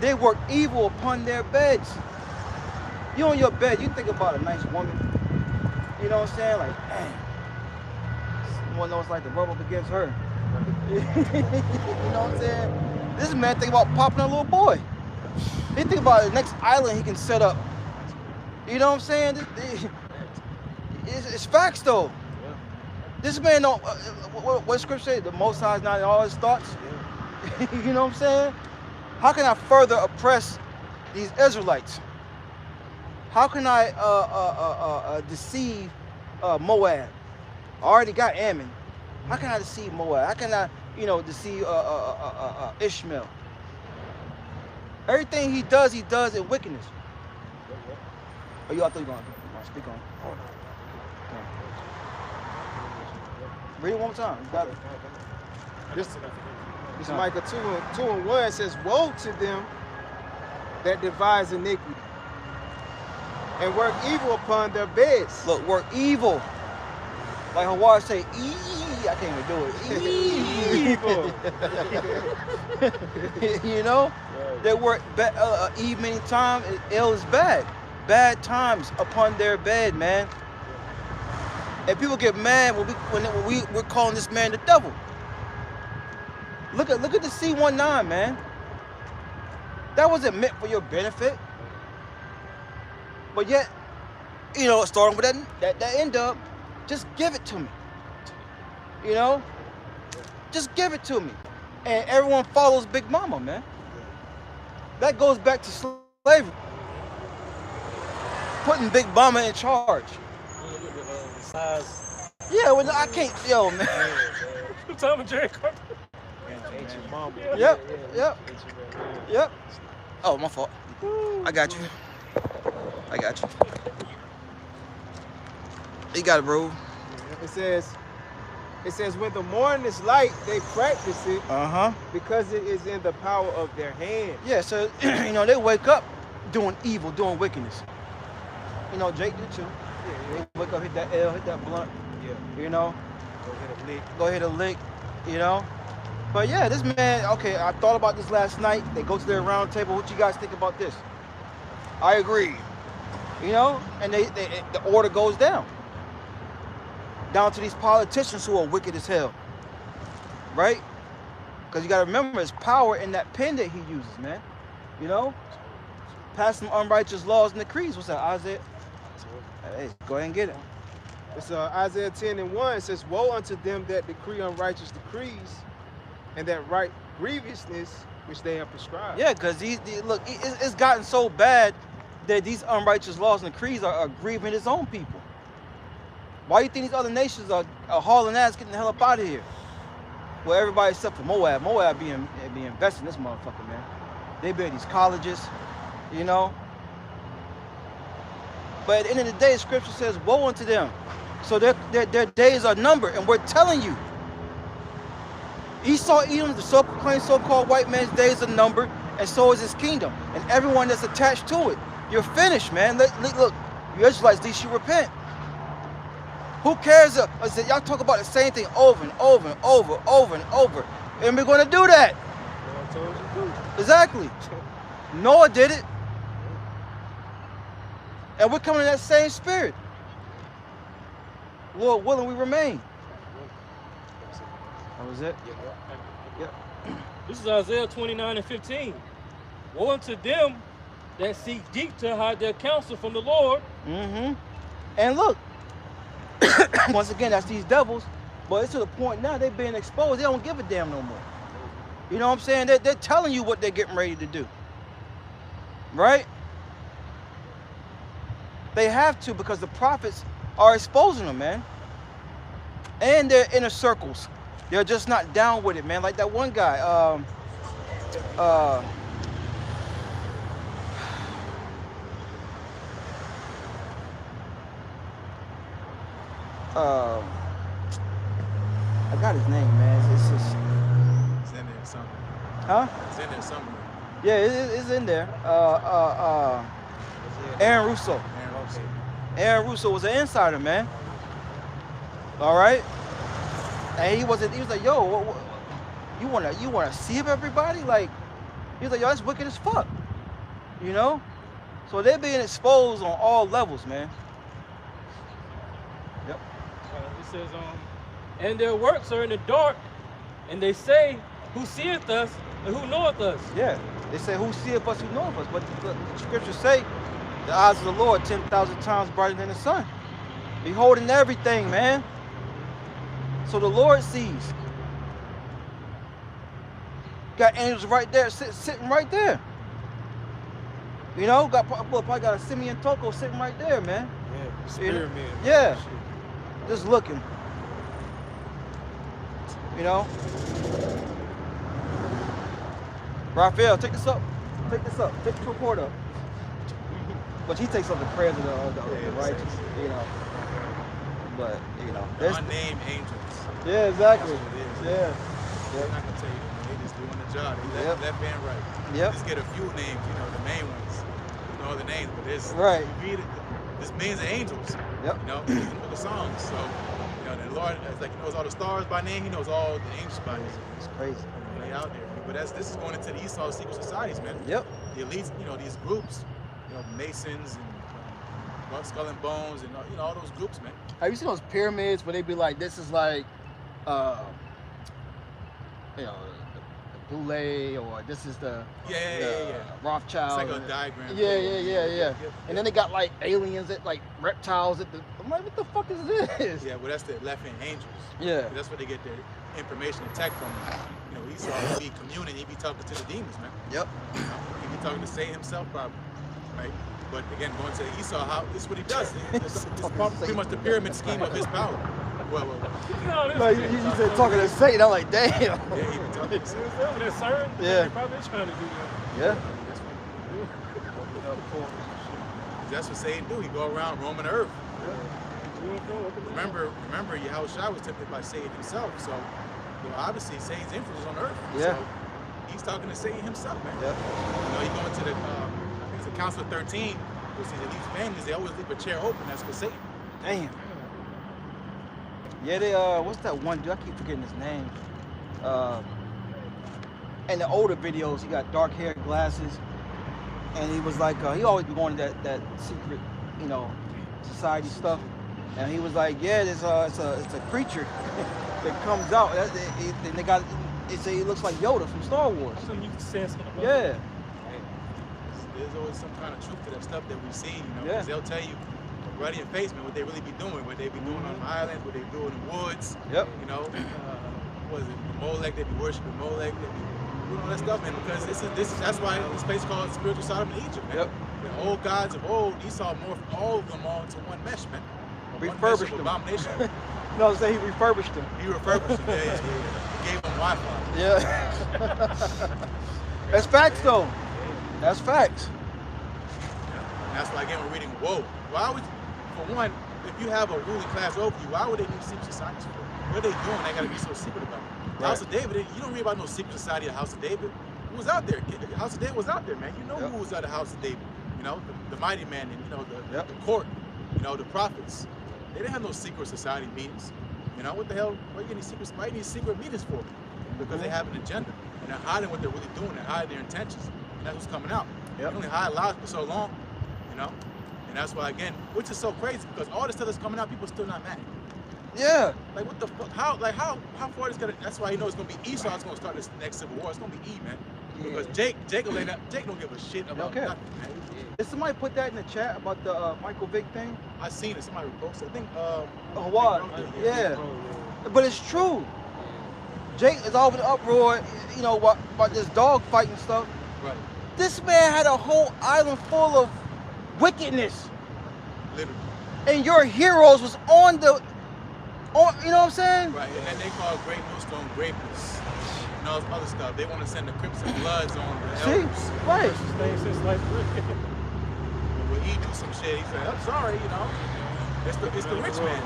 They work evil upon their beds. You on your bed, you think about a nice woman. You know what I'm saying? Like, dang. Someone knows like to rub up against her. You know what I'm saying? This man think about popping a little boy. He think about the next island he can set up. You know what I'm saying? It's facts though. Yeah. This man don't. What scripture say? The Most High is not in all his thoughts. Yeah. You know what I'm saying? How can I further oppress these Israelites? How can I deceive Moab? I already got Ammon. How can I deceive Moab? How can I, deceive Ishmael? Everything he does in wickedness. Oh, you all thought you going to speak on? Okay. Read it one more time. You got it. This Micah 2:1 says, "Woe to them that devise iniquity and work evil upon their beds." Look, work evil. Like Hawaii say, I can't even do it. Evil. They work eve many times. Ill is bad. Bad times upon their bed, man. And people get mad when we're calling this man the devil. Look at the C19, man. That wasn't meant for your benefit. But yet, starting with that end up, just give it to me. Just give it to me. And everyone follows Big Mama, man. That goes back to slavery. Putting Big Mama in charge. Size. Yeah, well, I can't, man. You talking about Jerry Carter? Ancient mama. Yep. Oh, my fault. I got you. You got it, bro. It says, when the morning is light, they practice it because it is in the power of their hand. Yeah, so, they wake up doing evil, doing wickedness. Jake did too. Yeah. They wake up, hit that L, hit that blunt. Yeah. Go hit a lick, But yeah, this man, okay, I thought about this last night. They go to their round table. What you guys think about this? I agree. And the order goes down to these politicians who are wicked as hell, right? Because you got to remember, it's power in that pen that he uses, man. Pass some unrighteous laws and decrees. What's that, Isaiah? Hey, go ahead and get it. It's Isaiah 10:1. It says, "Woe unto them that decree unrighteous decrees, and that write grievousness which they have prescribed." Yeah, because look, it's gotten so bad that these unrighteous laws and decrees are grieving his own people. Why do you think these other nations are hauling ass, getting the hell up out of here? Well, everybody except for Moab. Moab be investing in this motherfucker, man. They build these colleges, But at the end of the day, Scripture says, "Woe unto them." So their days are numbered, and we're telling you. Esau, Edom, the so-proclaimed so-called white man's days are numbered, and so is his kingdom, and everyone that's attached to it. You're finished, man. Look, you Israelites, at least you repent. Who cares? I said, y'all talk about the same thing over and over and over, and we're going to do that. I told you to. Exactly. Noah did it. And we're coming in that same spirit. Lord willing, we remain. That was it? Yep. This is Isaiah 29:15. Woe unto them that seek deep to hide their counsel from the Lord. And look, once again, that's these devils. But it's to the point now they're being exposed. They don't give a damn no more. You know what I'm saying? They're telling you what they're getting ready to do. Right? They have to, because the prophets are exposing them, man. And their inner circles. They're just not down with it, man. Like that one guy, I got his name, man. It's just... It's in there somewhere. Huh? It's in there somewhere. Yeah, it's in there. Aaron Russo. Aaron Russo was an insider, man. All right? And he was like, yo, you wanna deceive everybody? Like, he was like, yo, that's wicked as fuck. You know? So they're being exposed on all levels, man. Yep. It says, and their works are in the dark, and they say, who seeth us and who knoweth us? Yeah. They say, who seeth us, who knoweth us? But the scriptures say, the eyes of the Lord 10,000 times brighter than the sun. Beholding everything, man. So the Lord sees. Got angels right there, sitting right there. You know, probably got a Simeon Toko sitting right there, man. Yeah, spirit man. Yeah. Just looking. You know? Raphael, take this up. Take this up. Take this report up. But he takes up the prayers of the righteous, you know. But, you know. Unnamed angels. Yeah, exactly. That's what it is. Yeah. They're not gonna tell you, they just doing the job. They left and right. Yep. Just get a few names, you know, the main ones. You know the names, but there's right. You read it, there's millions of angels. Yep. You know, in the book of Songs. So, you know, the Lord, it's like he knows all the stars by name, he knows all the angels by name. It's crazy. They out there. But this is going into the Esau secret societies, man. Yep. The elites, you know, these groups, you know, Masons and Skull and Bones and you know all those groups, man. Have you seen those pyramids where they be like, this is like, you know, the Boule, or this is the Rothschild. It's like a diagram. Yeah. And then they got like aliens, like reptiles. I'm like, what the fuck is this? Yeah, well that's the left-hand angels. Yeah. That's where they get their information and tech from. You know, Esau be communing, he be talking to the demons, man. Yep. You know, he be talking to Satan himself, probably, right? But again, going to Esau, this is what he does. It's pretty much the pyramid scheme of his power. Well. No, you said talking to Satan. I'm like, damn. Yeah, he be talking to Satan. Yeah. They're probably trying to do that. Yeah. That's what Satan do. He go around roaming the earth. Remember, Yahushua was tempted by Satan himself. So, you know, obviously, Satan's influence is on earth. Yeah. So he's talking to Satan himself, man. Yeah. You know, he going to the, I think it's the Council of 13, which is these families, they always leave a chair open. That's for Satan. Damn. Yeah, they what's that one dude? I keep forgetting his name. In the older videos, he got dark hair, glasses, and he was like, he always be going to that secret, you know, society stuff. And he was like, yeah, it's a creature that comes out. They got, they say it looks like Yoda from Star Wars. So you can sense it. Yeah. There's always some kind of truth to that stuff that we've seen, you know, Yeah. because they'll tell you right in your face, man, what they really be doing, what they be doing on the islands, what they do in the woods. Yep. You know, what is it, Molech, they be worshiping Molech, they be doing all that stuff, man, because that's why this place is called spiritual Sodom in Egypt, man. Yep. The old gods of old, Esau morphed all of them all into one mesh, man. Refurbished them. Abomination. No, say he refurbished them. He refurbished them, yeah. He gave them Wi-Fi. Yeah. That's facts, though. That's facts. And that's why, again, we're reading, whoa. Why would, for one, if you have a ruling class over you, why would they need secret societies for? What are they doing? They gotta be so secret about it. The House of David, you don't read about no secret society of the House of David. Who was out there? The House of David was out there, man. You know who was at the House of David. You know, the mighty man and, you know, the court, you know, the prophets. They didn't have no secret society meetings. You know, what the hell? Why you need secret meetings for? Because they have an agenda. And they're hiding what they're really doing. They're hiding their intentions. And that's what's coming out. They only hide lies for so long, you know? And that's why, again, which is so crazy, because all this stuff that's coming out, people are still not mad. Yeah. Like, what the fuck? How far is gonna, that's why you know it's gonna be Esau that's gonna start this next civil war. It's gonna be E, man. Yeah. Because Jake don't give a shit about nothing, man. Did somebody put that in the chat about the Michael Vick thing? I seen it. Somebody posted. I think. What? Yeah. But it's true. Jake is all in the uproar, you know, about this dog fight and stuff. Right. This man had a whole island full of wickedness. Literally. And your heroes was on, you know what I'm saying? Right. And then they call Great Millstone Grapists. And all this other stuff. They want to send the Crips and Bloods on the elders. Right. When he do some shit, he said, I'm sorry, you know. It's the rich man.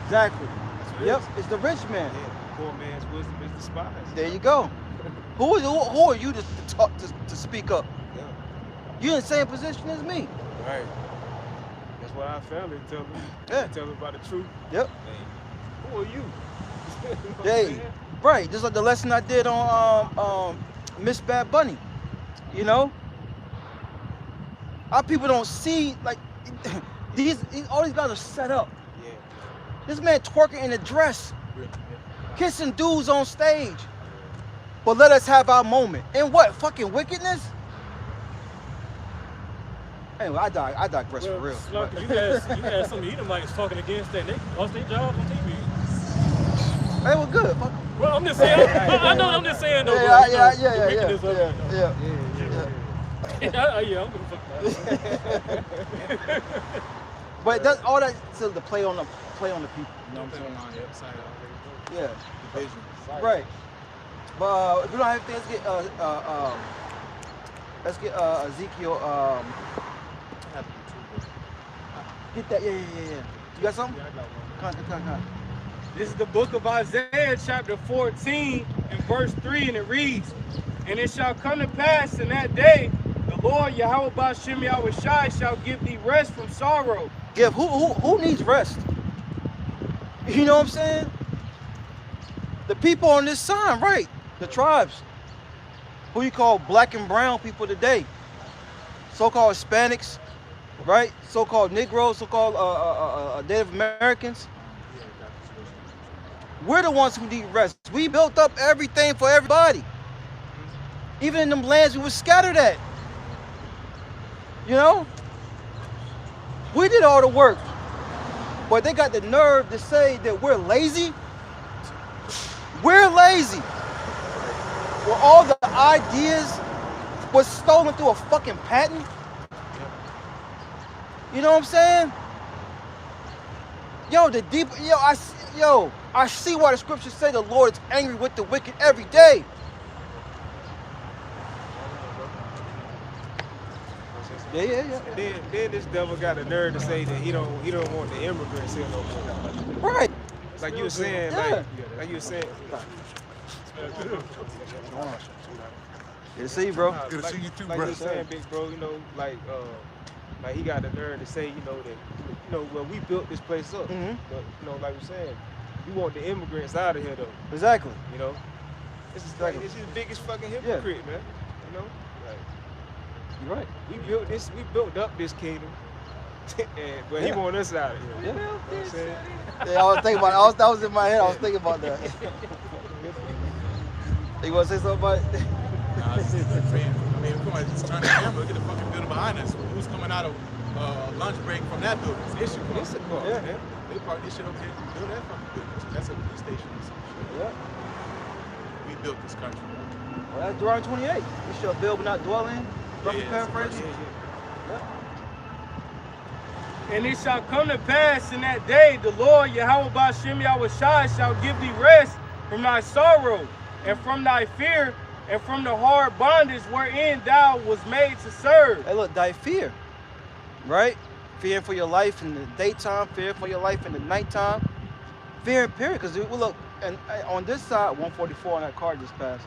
Exactly. Yep, it's the rich man. Yeah, poor man's wisdom is despised. There you go. Who are you to speak up? Yeah. You're in the same position as me. Right. That's what our family tell me. Yeah. Tell them about the truth. Yep. Hey, who are you? Hey, right. Just like the lesson I did on Miss Bad Bunny. You know? Our people don't see, like, all these guys are set up. Yeah. This man twerking in a dress, kissing dudes on stage. But let us have our moment. And what? Fucking wickedness? Anyway, I digress for real. Slunker, you had some Edomites talking against that. They lost their jobs on TV. They were good. Fuck. Well, I'm just saying. I know. I'm just saying though. Yeah. Yeah, I'm gonna fuck that. But that's all that to play on the people. You know what I'm saying? Yeah. vision. Right. But if we don't have anything, let's get Ezekiel. Get that. Yeah. You got something? Yeah, I got one. Come on. This is the book of Isaiah, chapter 14, and verse 3, and it reads, "And it shall come to pass in that day, the Lord Yahweh Ba'Shem Yahweh Shai shall give thee rest from sorrow." Give who needs rest? You know what I'm saying? The people on this sign, right? The tribes. Who you call black and brown people today? So-called Hispanics, right? So-called Negroes, so-called Native Americans. We're the ones who need rest. We built up everything for everybody. Even in them lands we were scattered at. You know? We did all the work. But they got the nerve to say that we're lazy. We're lazy. Well, all the ideas was stolen through a fucking patent. You know what I'm saying? Yo, I see why the scriptures say the Lord is angry with the wicked every day. Yeah. Then this devil got the nerve to say that he don't want the immigrants here no more. Right. Like you were saying, Yeah. like you were saying. Good to see you, bro. Good to see you too, Like bro. you were saying, big bro, you know, like he got the nerve to say, you know, that, you know, well, we built this place up. Mhm. But, you know, like we're saying, we want the immigrants out of here though. Exactly. You know? This is like this is the biggest fucking hypocrite, man. You know? Like You're right. we built up this kingdom. But he want us out of here. Yeah. You know what I'm saying? Yeah, I was thinking about it. That was in my head. I was thinking about that. You want to say something about it? Nah, it's saying, I mean, come on, just turn the camera, look at the fucking building behind us. Who's coming out of lunch break from that building? It's Issachar. Issachar, Yeah. man. They parked this shit over here and build that fucking building. That's a police station or some shit. Yeah. We built this country. Well, that's Deuteronomy 28. We shall build but not dwell in. Roughly Yeah, paraphrase. "And it shall come to pass in that day, the Lord Yahweh Ba'Shem Yahweh Shai shall give thee rest from thy sorrow, and from thy fear, and from the hard bondage wherein thou was made to serve." Hey, look, thy fear, right? Fear for your life in the daytime, fear for your life in the nighttime. Fear, period. Because look, and on this side, 144 on that car just passed,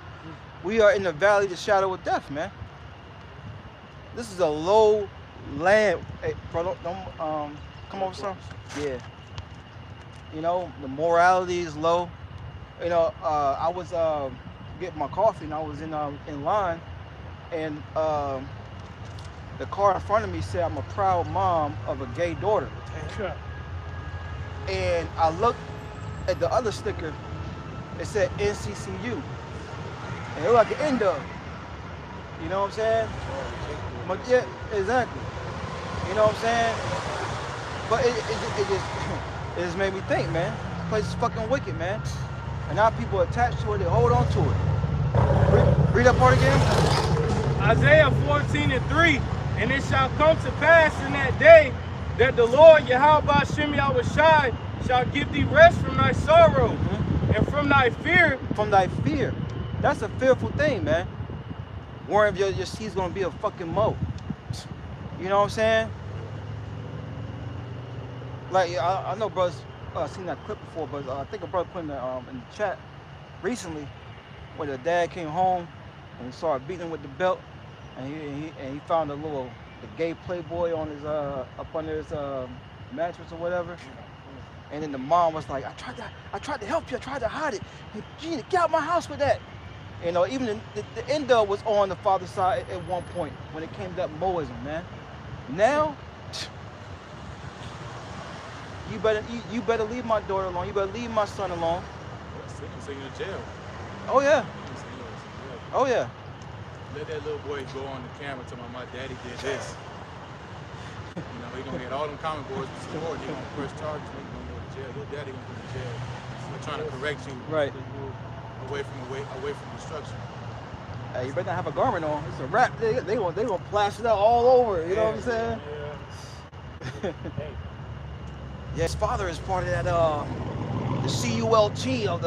we are in the valley of the shadow of death, man. This is a low land. Hey, bro, don't come over, son. Yeah. You know, the morality is low. You know, I was getting my coffee and I was in line, and the car in front of me said, "I'm a proud mom of a gay daughter." And I looked at the other sticker, it said NCCU. And it looked like an N-dub. You know what I'm saying? But yeah, exactly. You know what I'm saying? But it just made me think, man. This place is fucking wicked, man. And now people attached to it, they hold on to it. Read that part again. Isaiah 14:3, "And it shall come to pass in that day that the Lord Yahweh Ba'Shem Yahweh Shai shall give thee rest from thy sorrow, and from thy fear." From thy fear. That's a fearful thing, man. Worrying if your seed's gonna be a fucking moat. You know what I'm saying? Like, I know brothers seen that clip before, but I think a brother put in the chat recently where the dad came home and he started beating him with the belt, and he found the gay playboy on his up under his mattress or whatever. And then the mom was like, I tried to help you, I tried to hide it. You need to get out of my house with that. You know, even the Indo was on the father's side at one point when it came to that Moism, man. Now, you better leave my daughter alone. You better leave my son alone. Send you to jail. Oh yeah. Oh yeah. Let that little boy go on the camera tell my daddy did this. You know, he gonna get all them comment boards with support. He gonna press charges. He gonna go to jail. Little daddy gonna go to jail. We're trying to correct you. Right. Away from destruction. Hey, you better not have a garment on. It's a wrap. They gonna plaster that all over. You know what I'm saying? Yeah. Yeah, his father is part of that CULT or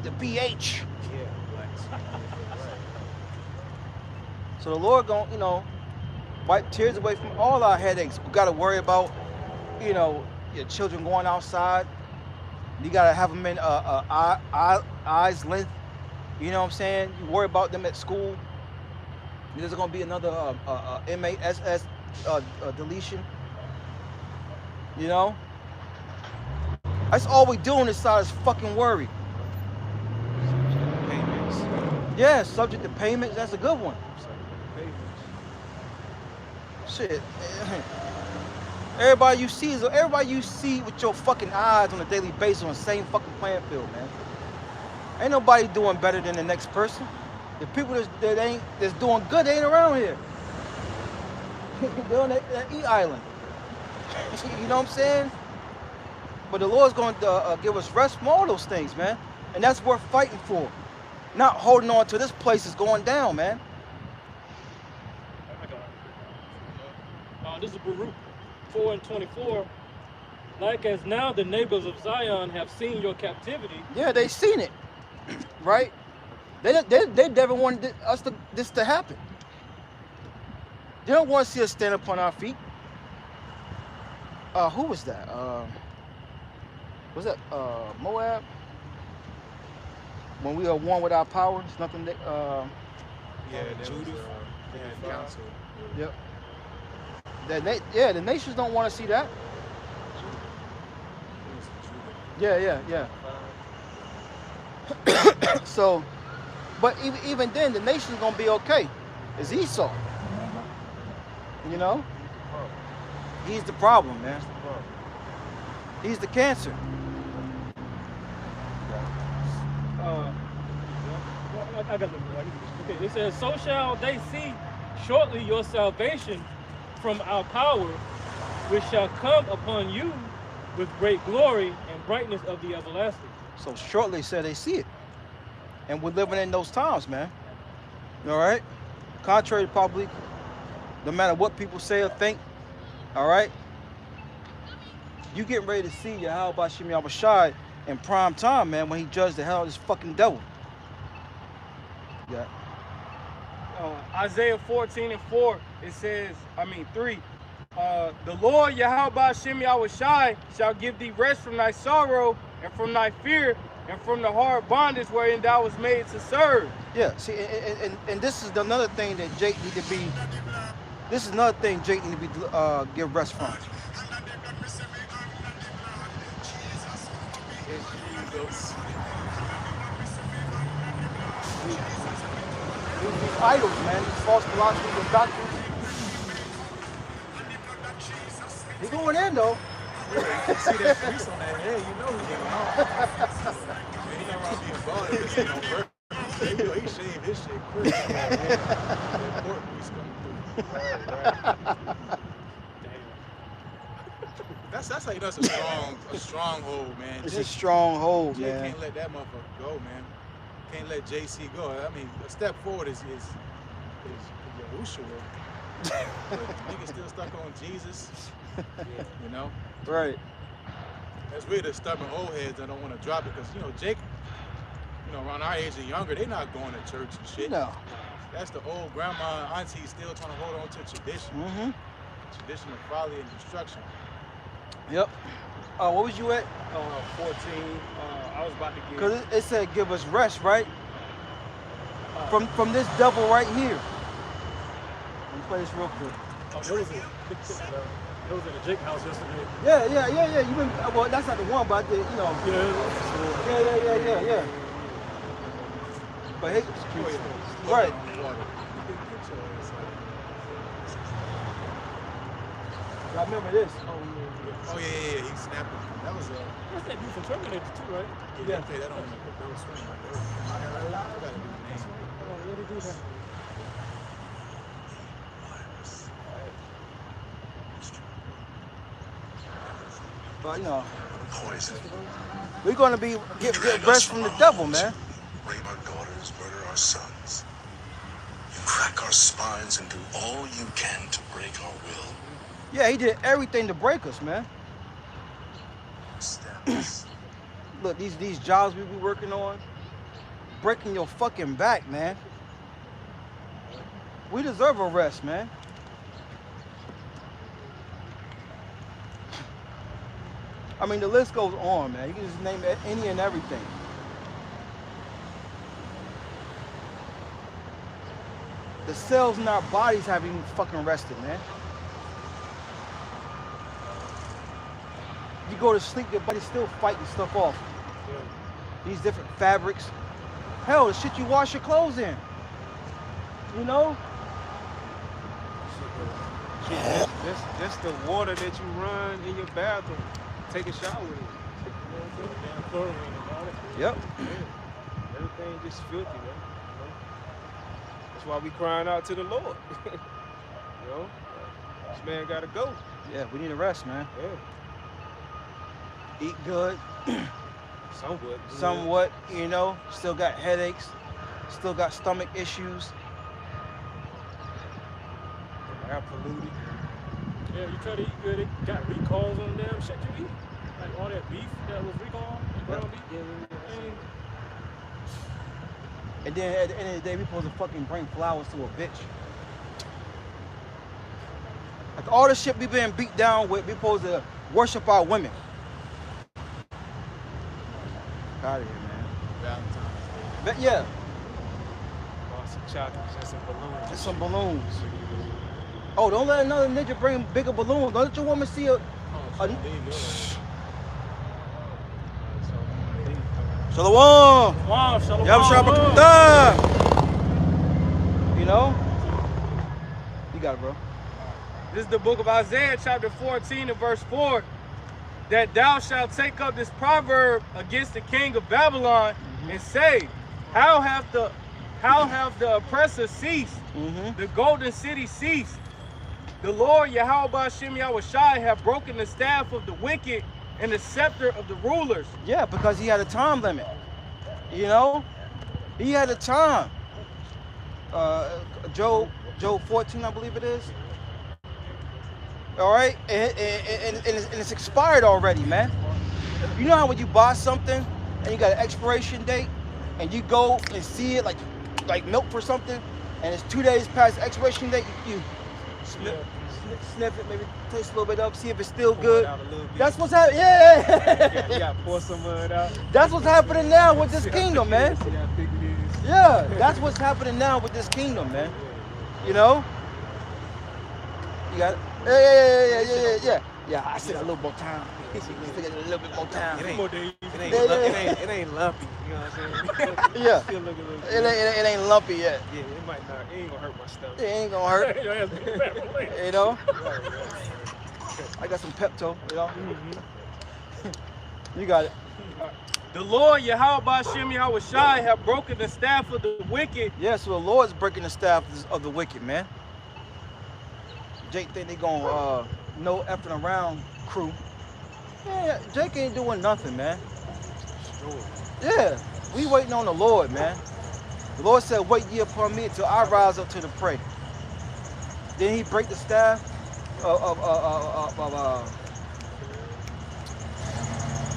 the PH. Yeah, blacks. So the Lord gonna, wipe tears away from all our headaches. We gotta worry about, your children going outside. You gotta have them in eyes length. You know what I'm saying? You worry about them at school. There's gonna be another MASS deletion. That's all we doing this side is fucking worry. Payments. Yeah, subject to payments. That's a good one. Shit. Everybody you see with your fucking eyes on a daily basis on the same fucking playing field, man. Ain't nobody doing better than the next person. The people that's doing good, they ain't around here. They're on that E island. You know what I'm saying? But the Lord's going to give us rest from all those things, man. And that's worth fighting for. Not holding on to this place is going down, man. This is Baruch 4:24. Like as now the neighbors of Zion have seen your captivity. Yeah, they seen it, right? They never wanted this to happen. They don't want to see us stand upon our feet. Who was that? Was that Moab? When we are one with our power, it's nothing that. Yeah, Judith. Council. Yep. The nations don't want to see that. Yeah. So, but even then, the nation's gonna be okay. It's Esau. He's the problem, man. He's the cancer. I got them. Okay, it says, so shall they see shortly your salvation from our power, which shall come upon you with great glory and brightness of the everlasting. So shortly said they see it. And we're living in those times, man. All right? Contrary to probably, no matter what people say or think, all right? You getting ready to see Yahweh Bashim Yahushai in prime time, man, when he judged the hell out of this fucking devil. Yeah. Isaiah 14:4, it says, 3. The Lord Yahweh Bashim Yahushai shall give thee rest from thy sorrow and from thy fear and from the hard bondage wherein thou was made to serve. Yeah, see, and this is another thing that Jake need to be. This is another thing Jake need to be give rest from. These idols, man, these false philosophies and doctrines. He's going in though. You see that grease on that head, you know he's getting home. Man, he not around being bald, this ain't on purpose. He shaved his shit quick. That pork grease coming through. That's how you know it's a stronghold, man. It's a stronghold, Jay man. can't let that motherfucker go, man. Can't let JC go. I mean, a step forward is Yahusha. But niggas still stuck on Jesus. You know? Right. That's really the stubborn old heads that don't want to drop it because, Jake, around our age and younger, they not going to church and shit. No. That's the old grandma and auntie still trying to hold on to tradition. Mm-hmm. Tradition of folly and destruction. Yep. What was you at? 14. I was about to get. Because it said give us rest, right? From this devil right here. Let me play this real quick. It was at the Jake house yesterday. Yeah. You been well? That's not the one, but I did. Yeah. But his right. I remember this. Oh yeah, he snapped it. That was What's that dude from Terminator 2, right? yeah. Okay, that don't make a bill swing like that. I gotta do the name. What did he do that? But Poison. we're gonna be get rest from the devil, man. Rape our daughters, murder our sons. You crack our spines and do all you can to break our will. Yeah, he did everything to break us, man. Stab us. look, these jobs we be working on, breaking your fucking back, man. We deserve a rest, man. I mean, the list goes on, man. You can just name any and everything. The cells in our bodies haven't even fucking rested, man. You go to sleep, your body's still fighting stuff off. These different fabrics. Hell, the shit you wash your clothes in. You know? Just the water that you run in your bathroom. Take a shower with it. You know what I'm saying? Yep. Yeah. Everything just filthy, man. You know? That's why we crying out to the Lord. You know? This man gotta go. Yeah, we need a rest, man. Yeah. Eat good. Somewhat. Somewhat, you know. Still got headaches. Still got stomach issues. Air polluted. Yeah, you try to eat good, it got recalls on damn shit you eat. Like all that beef that was recalled, ground beef. And then at the end of the day, we supposed to fucking bring flowers to a bitch. Like all the shit we been beat down with, we supposed to worship our women. Out of here, man. Valentine's But yeah, Bought some chocolates and some balloons. and some balloons. Oh, don't let another nigga bring bigger balloons. Don't let your woman see a Shalom. Wow, shalom. Yam Shabbat. You know? You got it, bro. This is the book of Isaiah, chapter 14 and verse 4. That thou shalt take up this proverb against the king of Babylon and say, how have the oppressor ceased? The golden city ceased. The Lord Yahweh Shem Yahushai have broken the staff of the wicked and the scepter of the rulers. Yeah, because he had a time limit. You know? He had a time. Job 14, I believe it is. All right? And it's expired already, man. You know how when you buy something and you got an expiration date and you go and see it like milk for something and it's 2 days past the expiration date, you sniff it, maybe taste a little bit up, see if it's still good. That's what's happening. Yeah. You gotta pour some of it out. That's what's happening now with this kingdom, man. Yeah, that's what's happening now with this kingdom, man. You know? You got it? Yeah, I said a little more time. I said a little bit more time. It ain't lumpy. You know what I'm saying? Yeah. Still looking a little It good. ain't lumpy yet. Yeah, it might not. It ain't gonna hurt my stomach. It ain't gonna hurt. You know? I got some Pepto, you know? You got it. The Lord Yahweh Shem Yahushai have broken the staff of the wicked. Yeah, so the Lord's breaking the staff of the wicked, man. Jake think they gonna no effing around crew. Yeah, Jake ain't doing nothing, man. Yeah, we waiting on the Lord, man. The Lord said, wait ye upon me until I rise up to the prey. Then he break the staff of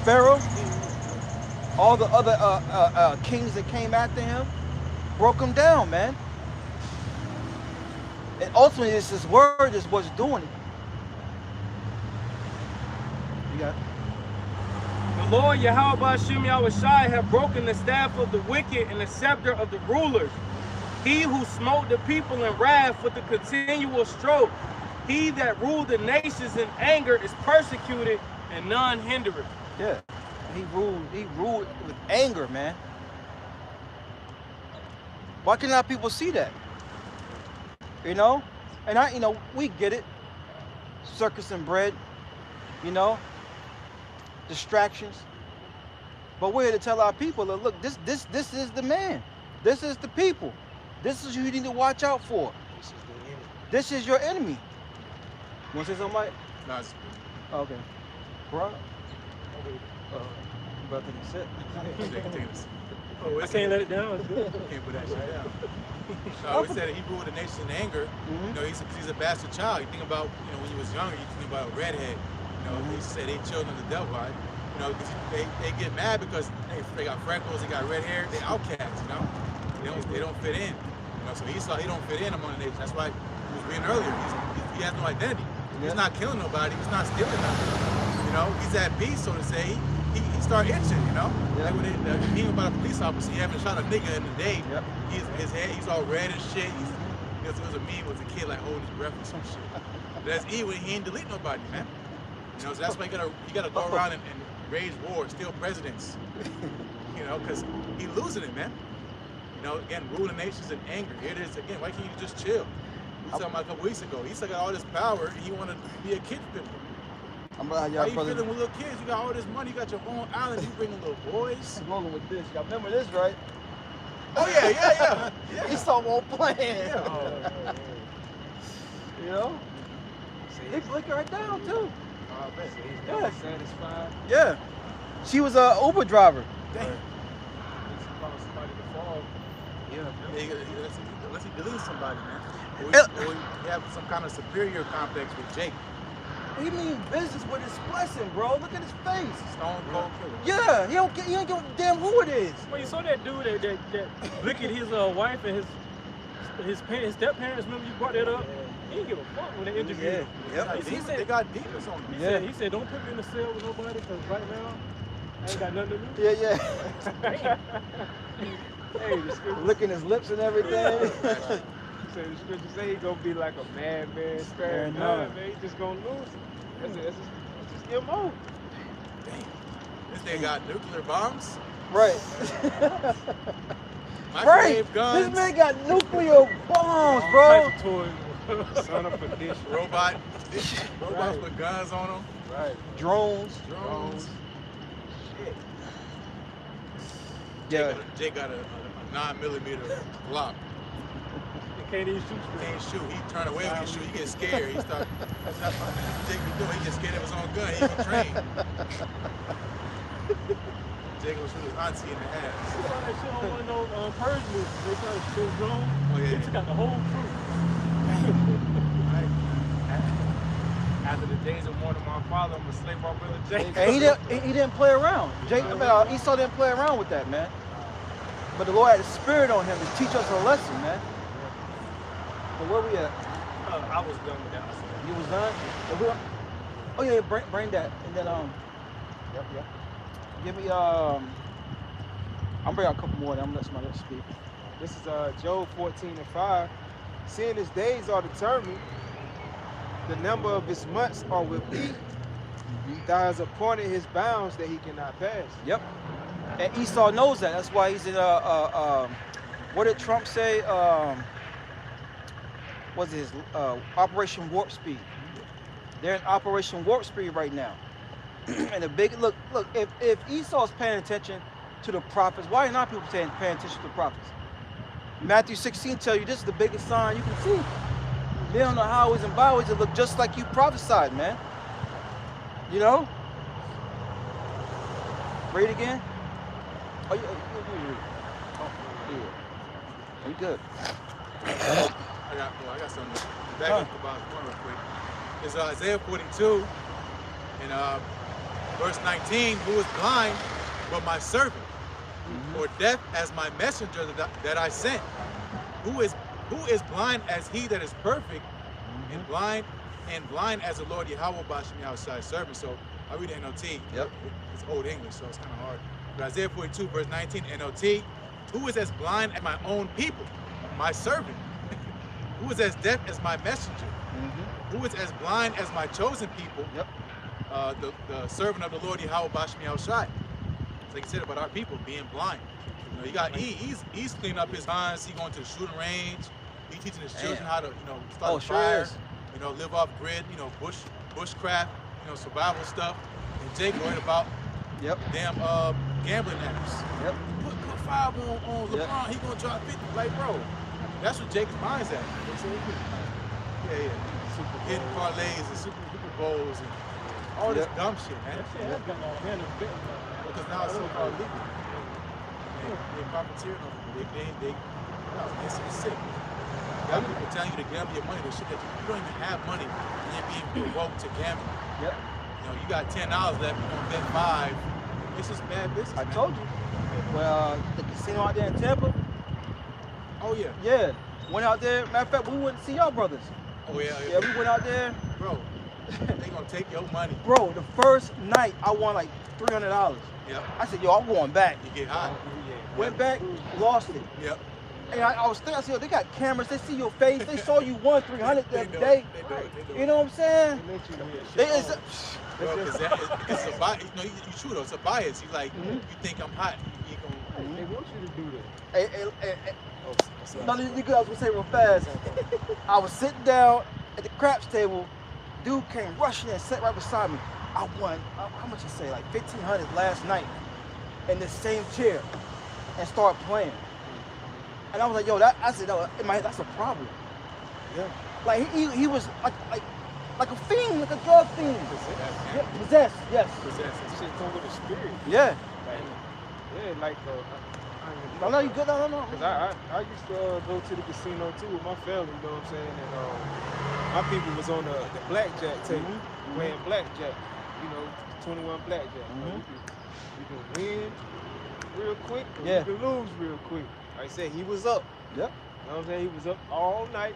Pharaoh. All the other kings that came after him, broke him down, man. And ultimately, it's his word is what's doing it. You got it? The Lord Yahweh Shem Yahushai have broken the staff of the wicked and the scepter of the rulers. He who smote the people in wrath with a continual stroke. He that ruled the nations in anger is persecuted and none hindereth. Yeah. He ruled with anger, man. Why cannot people see that? You know? And we get it. Circus and bread, you know, distractions. But we're here to tell our people that look, this is the man. This is the people. This is who you need to watch out for. This is your enemy. You want to say something, Mike? No, it's Oh, okay. Bro? You about to take a sip? I can't let it down. It's good. Can't put that shit down. So I always said that he ruled the nation in anger. You know, he's a bastard child. You think about, when you was younger, you think about a redhead. They used to say they children of the devil. You know, 'cause they get mad because they got freckles, they got red hair, they outcasts, you know? They don't fit in. You know, so Esau, he don't fit in among the nations. That's why he was being earlier. He has no identity. He's not killing nobody, he's not stealing nothing. You know, he's at peace, so to say. He start itching, you know? Like when the meme about a police officer, he haven't shot a nigga in the day. His head, he's all red and shit. There was a meme with a kid like holding his breath or some shit. But that's when he ain't delete nobody, man. You know, so that's why you gotta go around and rage war, steal presidents. You know, because he losing it, man. You know, again, ruling nations in anger. Here it is again. Why can't you just chill? We talking about a couple weeks ago. He still got all this power and he want to be a kid flipper. Why you feeling with little kids? You got all this money, you got your own island, you bringing little boys. I'm rolling with this. Y'all remember this, right? Oh yeah. Esau won't play. Yeah. You know? They blick her right down too. Yeah. Satisfied. Yeah. She was a Uber driver. Damn. It's about somebody to fall. Unless he deletes somebody, man. Or he have some kind of superior complex with Jake. He mean business with his blessing, bro. Look at his face. Stone cold killer. Yeah, he don't give a damn who it is. Well, you saw that dude that looked at his wife and his step parents. Remember you brought that up? He didn't give a fuck when they interviewed him. Yep. He said, They got demons on him. He said, don't put me in a cell with nobody because right now I ain't got nothing to do. Yeah. Hey, the scripture Licking his lips and everything. say the scripture say he gonna be like a madman, sparing none, man. He just gonna lose it. That's just MO. This thing got nuclear bombs. Right. Microwave guns. This man got nuclear bombs, bro. Son of a dish. Robots with guns on them. Right. Drones. Shit. Yeah. Jake got a 9mm Glock. He can't even shoot. He can't shoot. He turn away when he shoot. He gets scared. He start. That's what Jake was doing. He gets scared of his own gun. He even trained. Jake will shoot his auntie in the ass. You saw that shit on one of those purge movies. They try to shoot drones. Oh yeah. He took out the whole crew. Right. After the days of mourning my father, I'm gonna slay my brother Jake. And he didn't play around. Esau didn't play around with that, man. But the Lord had a spirit on him to teach us a lesson, man. But where we at? I was done with that. You was done? Oh yeah, bring that. And then Yep. give me I'm bringing out a couple more, then I'm gonna let somebody else speak. This is Job 14:5. Seeing his days are determined, the number of his months are with thee. Thou hast appointed his bounds that he cannot pass. Yep. And Esau knows that. That's why he's in what did Trump say? What's his Operation Warp Speed? They're in Operation Warp Speed right now. And the big look, if Esau's paying attention to the prophets, why are not people paying attention to the prophets? Matthew 16 tells you this is the biggest sign you can see. They don't know highways and byways that look just like you prophesied, man. You know? Read again. Oh, you read. Oh, yeah. You good. I got something to back up about one real quick. It's Isaiah 42 and verse 19. Who is blind but my servant, or deaf as my messenger that I sent? Who is blind as he that is perfect, and blind as the Lord Yahweh Bashim Yahushai servant. So I read the NLT. Yep. It's Old English, so it's kind of hard. But Isaiah 42, verse 19, NLT. Who is as blind as my own people, my servant? Who is as deaf as my messenger? Who is as blind as my chosen people? Yep. The servant of the Lord Yahweh Bashim Yahushai. It's like he said about our people being blind. You know, you got he's cleaning up his minds. He going to the shooting range. He teaching his children how to, start a fire. Live off grid. Bushcraft. Survival stuff. And Jake worried about damn gambling apps. Yep. Put 5 on LeBron. He gonna drop 50. Like, bro, that's what Jake's mind's at. Yeah. Hitting parlays and Super Bowls and all this dumb shit, man. Because now it's so-called legal. They profiteering off of it. They sick. You got people telling you to gamble your money, the shit that you don't even have money, and you're being provoked to gamble. Yep. You got $10 left, you're gonna bet 5. It's just bad business. I man. told you. Well, the casino out there in Tampa, Oh yeah. yeah, went out there. Matter of fact, we went to see y'all brothers. Oh yeah. Yeah, we went out there. Bro, they gonna take your money. Bro, the first night I won like $300. Yep. I said, yo, I'm going back. You get hot. Went back, lost it. Yep. And I was thinking, I said, yo, they got cameras. They see your face. They saw you won 300 the They other know day. it. They know it. They know You it. know what I'm saying? They let you hear shit. They is, Bro, it's a bias. You true though. It's a bias. You like, you think I'm hot. You gonna. They want you to do that. none of these girls would say real fast. I was sitting down at the craps table. Dude came rushing and sat right beside me. I won, how much you say, like 1,500 last night in the same chair and started playing. And I was like, yo, I said, no, in my head, that's a problem. Yeah. Like he was like a fiend, like a drug fiend. Yeah, possessed, yes. This shit come with a spirit. Yeah. Like No, you good, no. Cause I used to go to the casino too with my family, you know what I'm saying? And my people was on the blackjack table, playing blackjack, you know, 21 blackjack. You can win real quick, or you can lose real quick. Like I said, he was up. Yep. You know what I'm saying? He was up all night.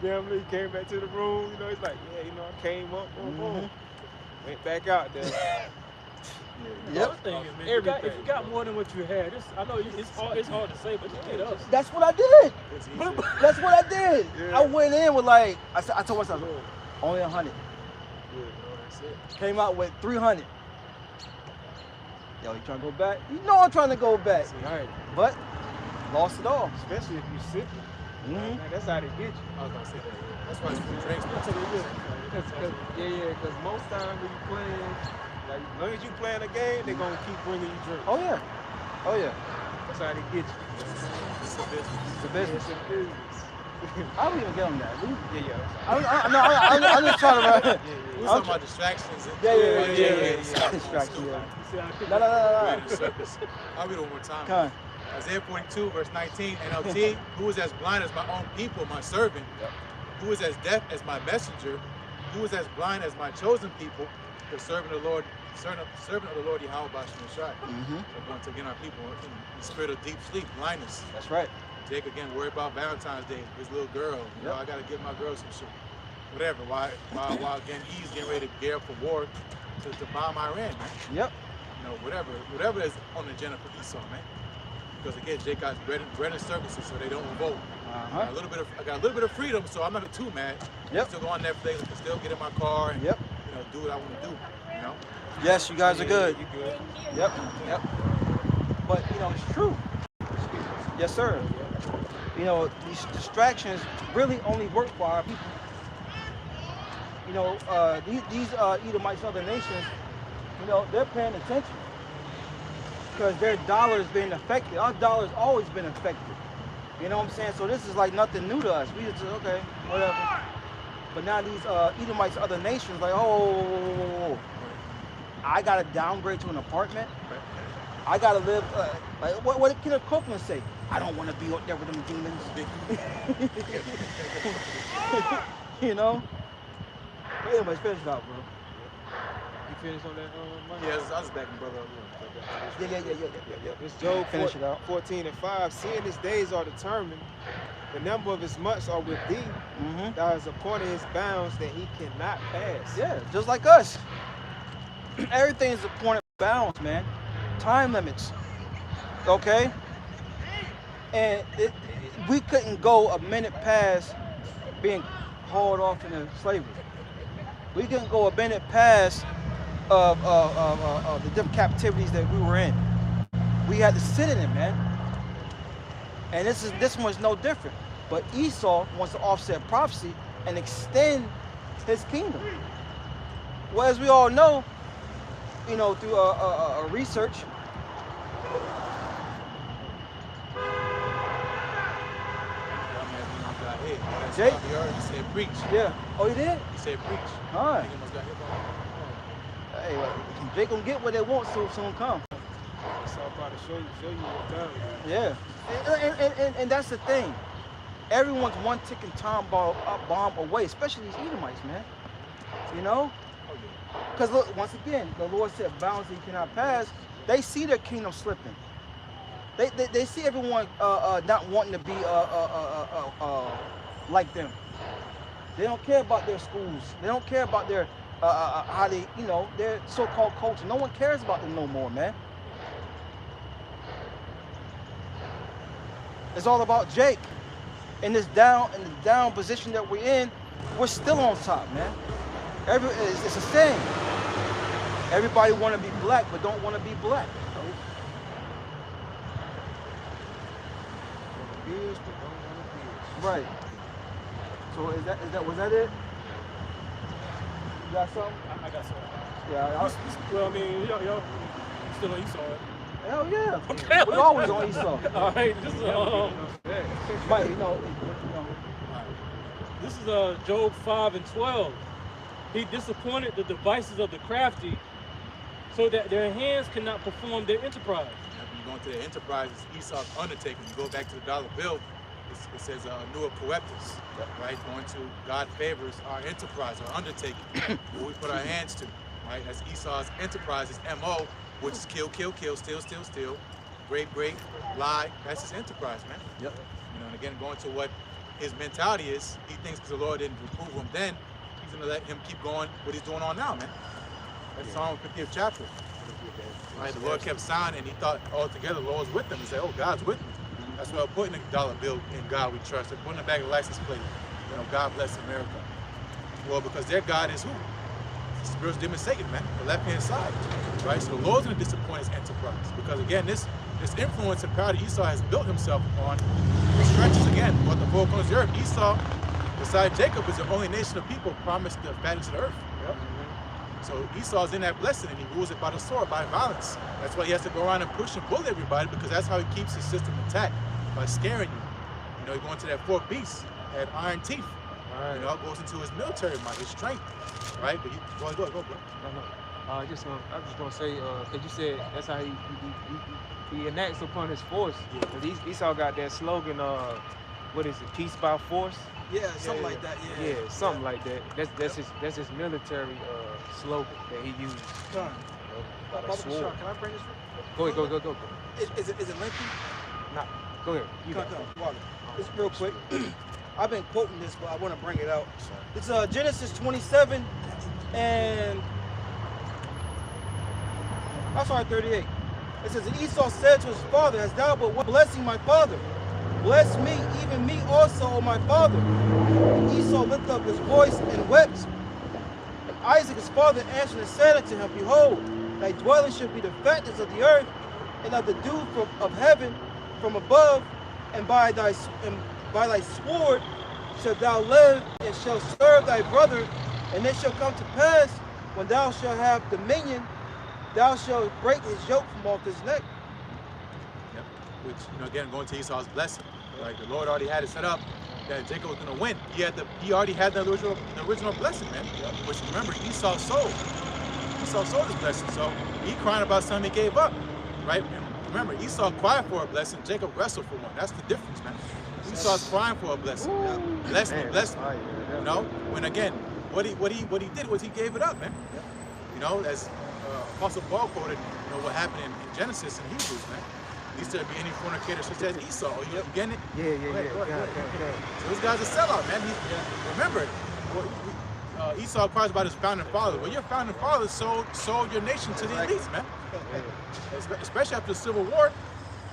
Family came back to the room, you know, he's like, yeah, you know, I came up, boom. Went back out there. The other thing is, man, if you got more than what you had, I know it's hard to say, but you did us. That's what I did. It's easy. That's what I did. Yeah. I went in with like, I told myself, only 100. Yeah, that's it. Came out with 300. Yo, you trying to go back? You know I'm trying to go back. Right. But lost it all. Especially if you sick. Man, that's how they get you. I was gonna say that. That's why it's free drinks. Because most times when you playing, like as long as you playing a game, they're gonna keep bringing you drinks. Oh yeah. That's how they get you. It's a business. It's a business. It's a business. I don't even get on that. Yeah. I'm just trying to. We're talking about distractions. Yeah. Distraction. No. Creating a circus. I'll read it one more time. Come on. Isaiah 42, verse 19, NLT, who is as blind as my own people, my servant, who is as deaf as my messenger, who is as blind as my chosen people, the servant of the Lord Yahweh Bashem Shai. So once again, our people in the spirit of deep sleep, blindness. That's right. Jake again worried about Valentine's Day, his little girl. You know, I gotta give my girl some shit. Whatever. While again he's getting ready to gear up for war to bomb Iran, man. Yep. You know, whatever is on the agenda for Esau, man. Because again, Jake got bread and services, so they don't revolt. I got a little bit of freedom, so I'm not too mad. I can still go on Netflix, I can still get in my car and do what I want to do. You know. Yes, you guys are good. You good. Yep. But it's true. Yes, sir. These distractions really only work for our people. These Edomites, other nations, they're paying attention because their dollar is being affected. Our dollar's always been affected. You know what I'm saying? So this is like nothing new to us. We just okay, whatever. But now these Edomites, other nations, like, oh, I gotta downgrade to an apartment. I gotta live. Like, what did Kenneth Copeland say? I don't want to be out there with them demons. But anyways, finish it out, bro. You finished on that money? Yeah, I was backing brother up. Yeah. It's Job Finish it out. 14:5. Seeing his days are determined, the number of his months are with thee. Thou hast appointed his bounds that he cannot pass. Yeah, just like us. Everything is appointed bounds, man. Time limits. Okay? And we couldn't go a minute past being hauled off into slavery. We couldn't go a minute past of the different captivities that we were in. We had to sit in it, man. And this one's no different. But Esau wants to offset prophecy and extend his kingdom. Well, as we all know, through research, Jake? He said preach. Yeah. Oh, you did? He said preach. All right. He almost got hit by Hey, well, Jake gonna get what they want soon come. So I'm about to show you what time it is. Yeah. And that's the thing. Everyone's one ticking time bomb away, especially these Edomites, man. Because look, once again, the Lord said bounds that you cannot pass. They see their kingdom slipping. They see everyone not wanting to be like them. They don't care about their schools. They don't care about their how they, their so-called culture. No one cares about them no more, man. It's all about Jake. In the down position that we're in, we're still on top, man. It's a saying. Everybody want to be black, but don't want to be black. Right. So was that it? You got something? I got something. Yeah. Well, I mean, y'all still on Esau, right? Hell yeah. Okay. We always on Esau. All right. This is Right, This is Job 5:12. He disappointed the devices of the crafty, so that their hands cannot perform their enterprise. When you go into the enterprise, it's Esau's undertaking. You go back to the dollar bill, it says nua coeptus, right? Going to God favors our enterprise, our undertaking, what we put our hands to, right? That's Esau's enterprise, his MO, which is kill, steal, rape, lie. That's his enterprise, man. Yep. And again, going to what his mentality is, he thinks because the Lord didn't reprove him then, he's going to let him keep going what he's doing on now, man. That's Psalm 50th chapter. Right? The Lord kept signing, and he thought altogether the Lord was with him. He said, oh, God's with me. That's why we're putting the dollar bill in God we trust. They're putting it back in the license plate. God bless America. Well, because their God is who? It's the spiritual demon Satan, man. The left-hand side. Right? So the Lord's going to disappoint his enterprise. Because again, this influence and power that Esau has built himself upon stretches again what the four corners of the earth. Esau, besides Jacob, is the only nation of people promised the fatness of the earth. Yep. So Esau's in that blessing, and he rules it by the sword, by violence. That's why he has to go around and push and bully everybody, because that's how he keeps his system intact, by scaring you. You go into that fourth beast, had iron teeth. Right. It goes into his military might, his strength. Right? But go, bro. No. I was just gonna say, cause you said that's how he enacts upon his force. Yeah. Cause Esau got that slogan, what is it? Peace by force. Yeah, something like that. Yeah. Yeah, something like that. That's his military slogan that he used. Can I bring this? Go ahead. Is it lengthy? Nah, go ahead. Come. It's real quick. I've been quoting this, but I want to bring it out. It's Genesis 27 and 38. It says, and Esau said to his father, hast thou but one blessing, my father? Bless me, even me also, O my father. And Esau lifted up his voice and wept. And Isaac his father answered and said unto him, behold, thy dwelling shall be the fatness of the earth, and of the dew of heaven from above, and by thy sword shalt thou live, and shalt serve thy brother. And it shall come to pass, when thou shalt have dominion, thou shalt break his yoke from off his neck. Yep. Which, again, going to Esau's blessing. Right? The Lord already had it set up that Jacob was going to win. He already had the original blessing, man. Yep. Which, remember, Esau sold his blessing. So he crying about something he gave up, right? And remember, Esau cried for a blessing. Jacob wrestled for one. That's the difference, man. Esau's crying for a blessing. Bless me. When again, what he did was he gave it up, man. As Apostle Paul quoted, what happened in Genesis and Hebrews, man. Least there be any fornicator such as Esau. You getting it? Yeah. So this guy's a sellout, man. Remember, Esau cries about his founding father. Well, your founding father sold your nation to the elites, man. Especially after the Civil War,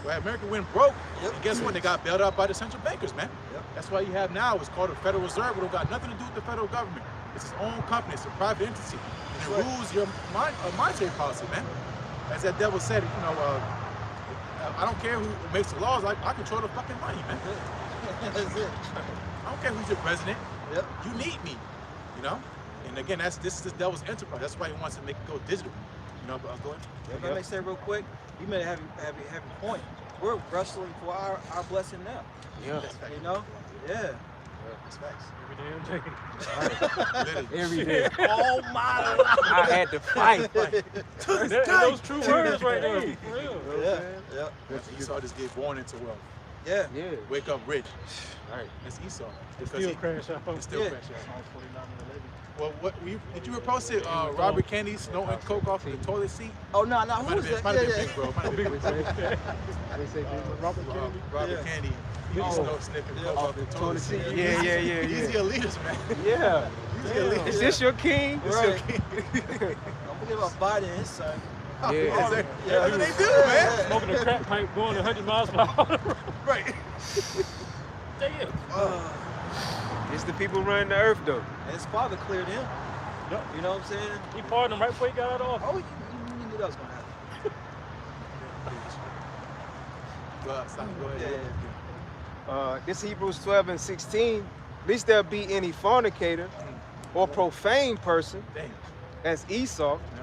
where America went broke. And guess what? They got bailed out by the central bankers, man. That's why you have now what's called a Federal Reserve. It don't got nothing to do with the federal government. It's its own company. It's a private entity. And it rules your monetary policy, man. As that devil said, I don't care who makes the laws. I control the fucking money, man. That's it. I don't care who's your president. You need me, And again, this is the devil's enterprise. That's why he wants to make it go digital. But go ahead. If I may say real quick, you made a heavy point. We're wrestling for our blessing now. Yeah. Yeah. That's facts. Every damn day. Every day. Oh my life. I had to fight. Those true words right there. For real. Yeah. Esau just gave warning to wealth. Yeah. Yeah. Wake up rich. Right. That's Esau. Still crash out. It's still Yeah. crash out. Psalms 49 and 11. Well, did you ever post it? Robert Kennedy snorting coke off the toilet seat? Oh no, no, who Might was have been, that? might have Yeah, been yeah. Big Bro. Might have been Big Bro. They say Robert Kennedy. Robert Yeah. Kennedy. He was sniffing coke off the toilet seat. Yeah. He's the elitist, man. Yeah. He's the elitist. Is this your king? This Right. your king. Don't forget about Biden and his son. Yeah, Yeah. that's what they do, man. Smoking a crack pipe going 100 miles per hour. Right. Damn. It's the people running the earth, though. And his father cleared him. Yep. You know what I'm saying? He pardoned him right before he got out of office. Oh, you knew that was gonna happen. Go ahead. Yeah. This Hebrews 12 and 16. Lest there be any fornicator or profane person, Dang. as Esau, Yeah.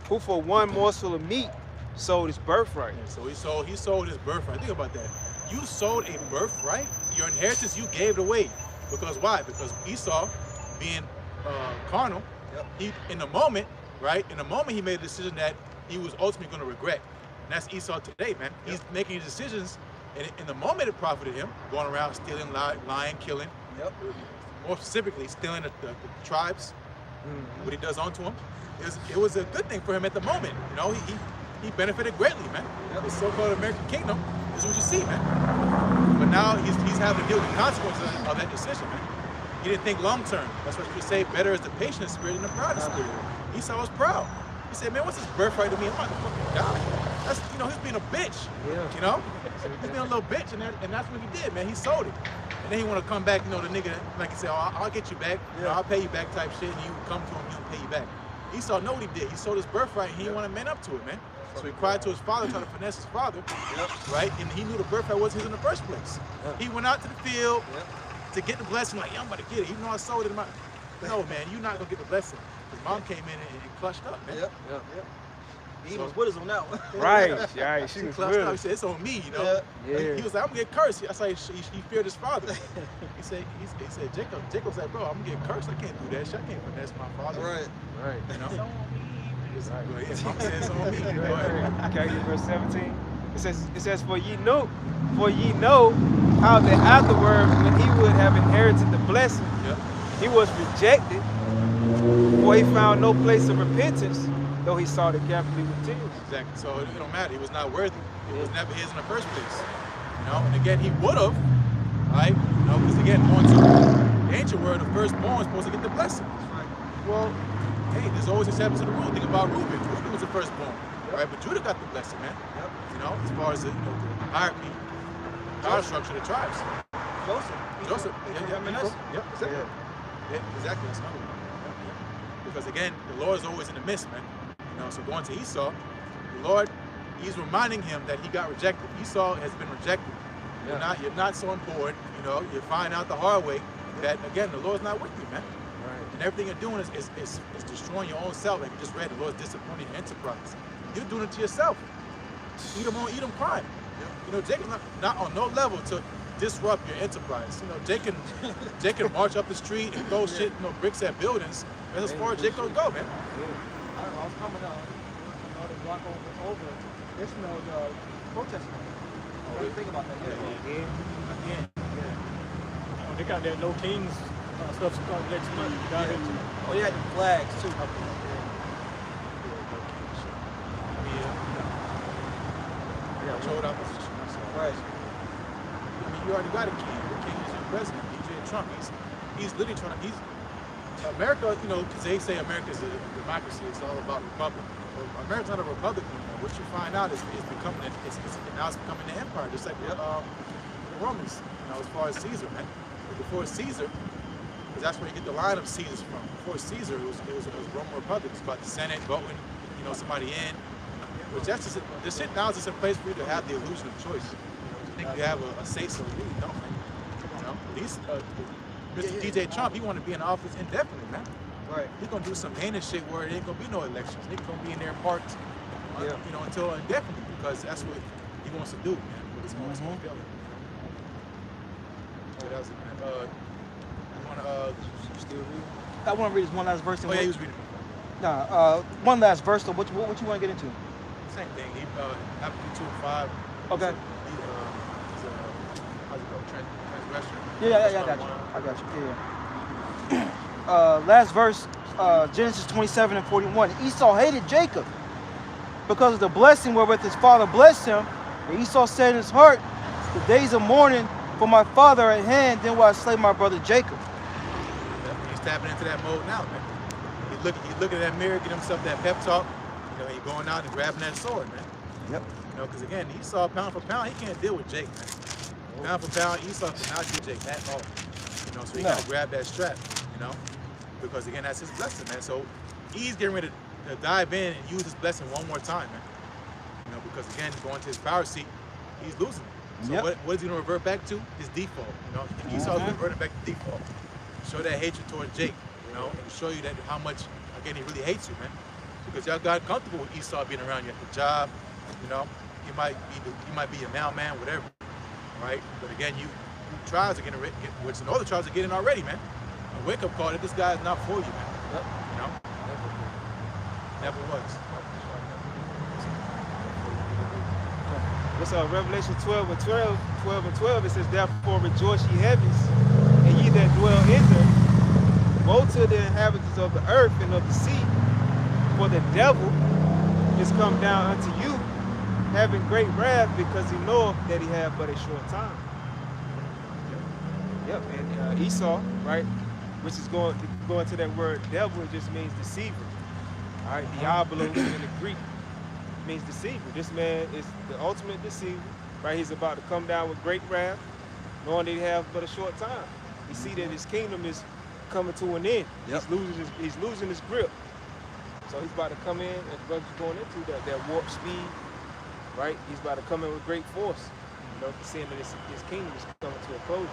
who for one morsel of meat sold his birthright. Yeah, so he sold his birthright. Think about that. You sold a birthright, your inheritance, you gave it away. Because why? Because Esau, being carnal, Yep. he in the moment, right? In the moment, he made a decision that he was ultimately going to regret. And that's Esau today, man. He's making decisions, and in the moment it profited him, going around stealing, lying, killing. Yep. More specifically, stealing the tribes, what he does onto them. It was a good thing for him at the moment. You know, he benefited greatly, man. Yep. The so-called American kingdom is what you see, man. But now he's having to deal with the consequences of that decision, man. He didn't think long term. That's what you say. Better is the patient spirit than the proud spirit. Esau was proud. He said, "Man, what's this birthright to me? I'm about to fucking die." That's, you know, he's being a bitch. Yeah. You know, he's being a little bitch, and that's what he did, man. He sold it, and then he want to come back. You know, the nigga, like he said, "Oh, I'll get you back. You know, I'll pay you back," type shit. And you come to him, he'll pay you back. Esau know what he did. He sold his birthright, and he didn't want to man up to it, man. So he cried to his father, trying to finesse his father, right? And he knew the birthright wasn't his in the first place. He went out to the field to get the blessing, like, yeah, I'm about to get it. Even though I sold it, no, man, you're not gonna get the blessing. His mom came in and clutched up, man. Yep. He was with us on that one. Right. She She was clutched up. He with said, "It's on me," you know. Yeah. He was like, "I'm gonna get cursed." I said, he feared his father. He said, Jacob's like, "Bro, I'm gonna get cursed. I can't do that shit. I can't finesse my father." Right. Right. You know. Right. Go ahead. Mama said it's on me. Go ahead. Can I get verse 17? It says, for ye know how that afterward, when he would have inherited the blessing, Yeah. he was rejected, for he found no place of repentance, though he sought it carefully with tears. Exactly. So it don't matter. He was not worthy. It was never his in the first place. You know. And again, he would have, right? You know, because again, going to the ancient word, the firstborn is supposed to get the blessing. Well, hey, there's always exceptions to the rule. Think about Reuben. Reuben was the firstborn, right? But Judah got the blessing, man. You know, as far as the hierarchy, power structure of the tribes. Joseph. Yep, exactly. Yeah, exactly. That's another one. Yeah. Because again, the Lord is always in the midst, man. You know, so going to Esau, the Lord, he's reminding him that he got rejected. Esau has been rejected. You're not so important. You know, you find out the hard way that again, the Lord's not with you, man. And everything you're doing is destroying your own self. Like you just read, the Lord's disappointing your enterprise. You're doing it to yourself. Edom crime. You know, Jacob's not on no level to disrupt your enterprise. You know, Jake can march up the street and throw shit, you know, bricks at buildings. That's as far as Jake don't go, man. I was coming out, another block over. They smelled protesting. What do you think about that? Again. They got that No Kings stuff starting next month. Down here too. Oh, they had the flags too. Controlled opposition. That's all. Right. I mean, you already got a king. The king is your president, Trump. He's literally trying to. America, you know, because they say America is a democracy. It's all about republic. Well, America's not a republic anymore. What you find out is becoming now it's becoming an empire, just like the Romans. You know, as far as Caesar, man. But before Caesar, because that's where you get the line of Caesars from. Before Caesar, it was Roman Republic. It's about the Senate voting, you know, somebody in. But that's just this shit now is just a place for you to have the illusion of choice. You think you have a say so, you really don't, man. You know, these Mr. DJ Trump, he want to be in office indefinitely, man. Right. He's gonna do some heinous shit where there ain't gonna be no elections. He's gonna be in there parked, you know, until indefinitely, because that's what he wants to do, man. With his own failure. So that was it, man. You wanna still read? I want to read this one last verse. Oh yeah, he was reading. Nah, one last verse. So what you want to get into? Same thing. He Habakkuk 2:5. Okay. Yeah, I got you. I got you. Yeah. Last verse, Genesis 27 and 41. Esau hated Jacob because of the blessing wherewith his father blessed him. And Esau said in his heart, the days of mourning for my father are at hand, then will I slay my brother Jacob. He's tapping into that mode now, man. He's looking at that mirror, getting himself that pep talk. You know, he's going out and grabbing that sword, man. Yep. You know, because again, Esau, pound for pound, he can't deal with Jake, man. Pound for pound, Esau cannot do Jake at all. You know, so he got to grab that strap, you know, because again, that's his blessing, man. So he's getting ready to dive in and use his blessing one more time, man. You know, because again, going to his power seat, he's losing it. So what is he going to revert back to? His default, you know. Esau's reverting back to default. Show that hatred towards Jake, you know, and show you that how much, again, he really hates you, man. Because y'all got comfortable with Esau being around you at the job, you know. He might be your mailman, whatever, right? But again, you trials are getting, which some other trials are getting already, man. A wake-up call that this guy is not for you, man. You know? Never was. What's Revelation 12 and 12, 12 and 12, it says, therefore rejoice ye heavens, and ye that dwell in them. Woe to the inhabitants of the earth and of the sea, for the devil is come down unto you, having great wrath, because he knoweth that he hath but a short time. Yep, and Esau, right, which is going to that word devil, it just means deceiver. All right, diabolos in the Greek means deceiver. This man is the ultimate deceiver, right? He's about to come down with great wrath, knowing that he have but a short time. You see that his kingdom is coming to an end. He's losing his grip. So he's about to come in, as the brother's going into that warp speed, right? He's about to come in with great force. You know, seeing that his kingdom is coming to a closure.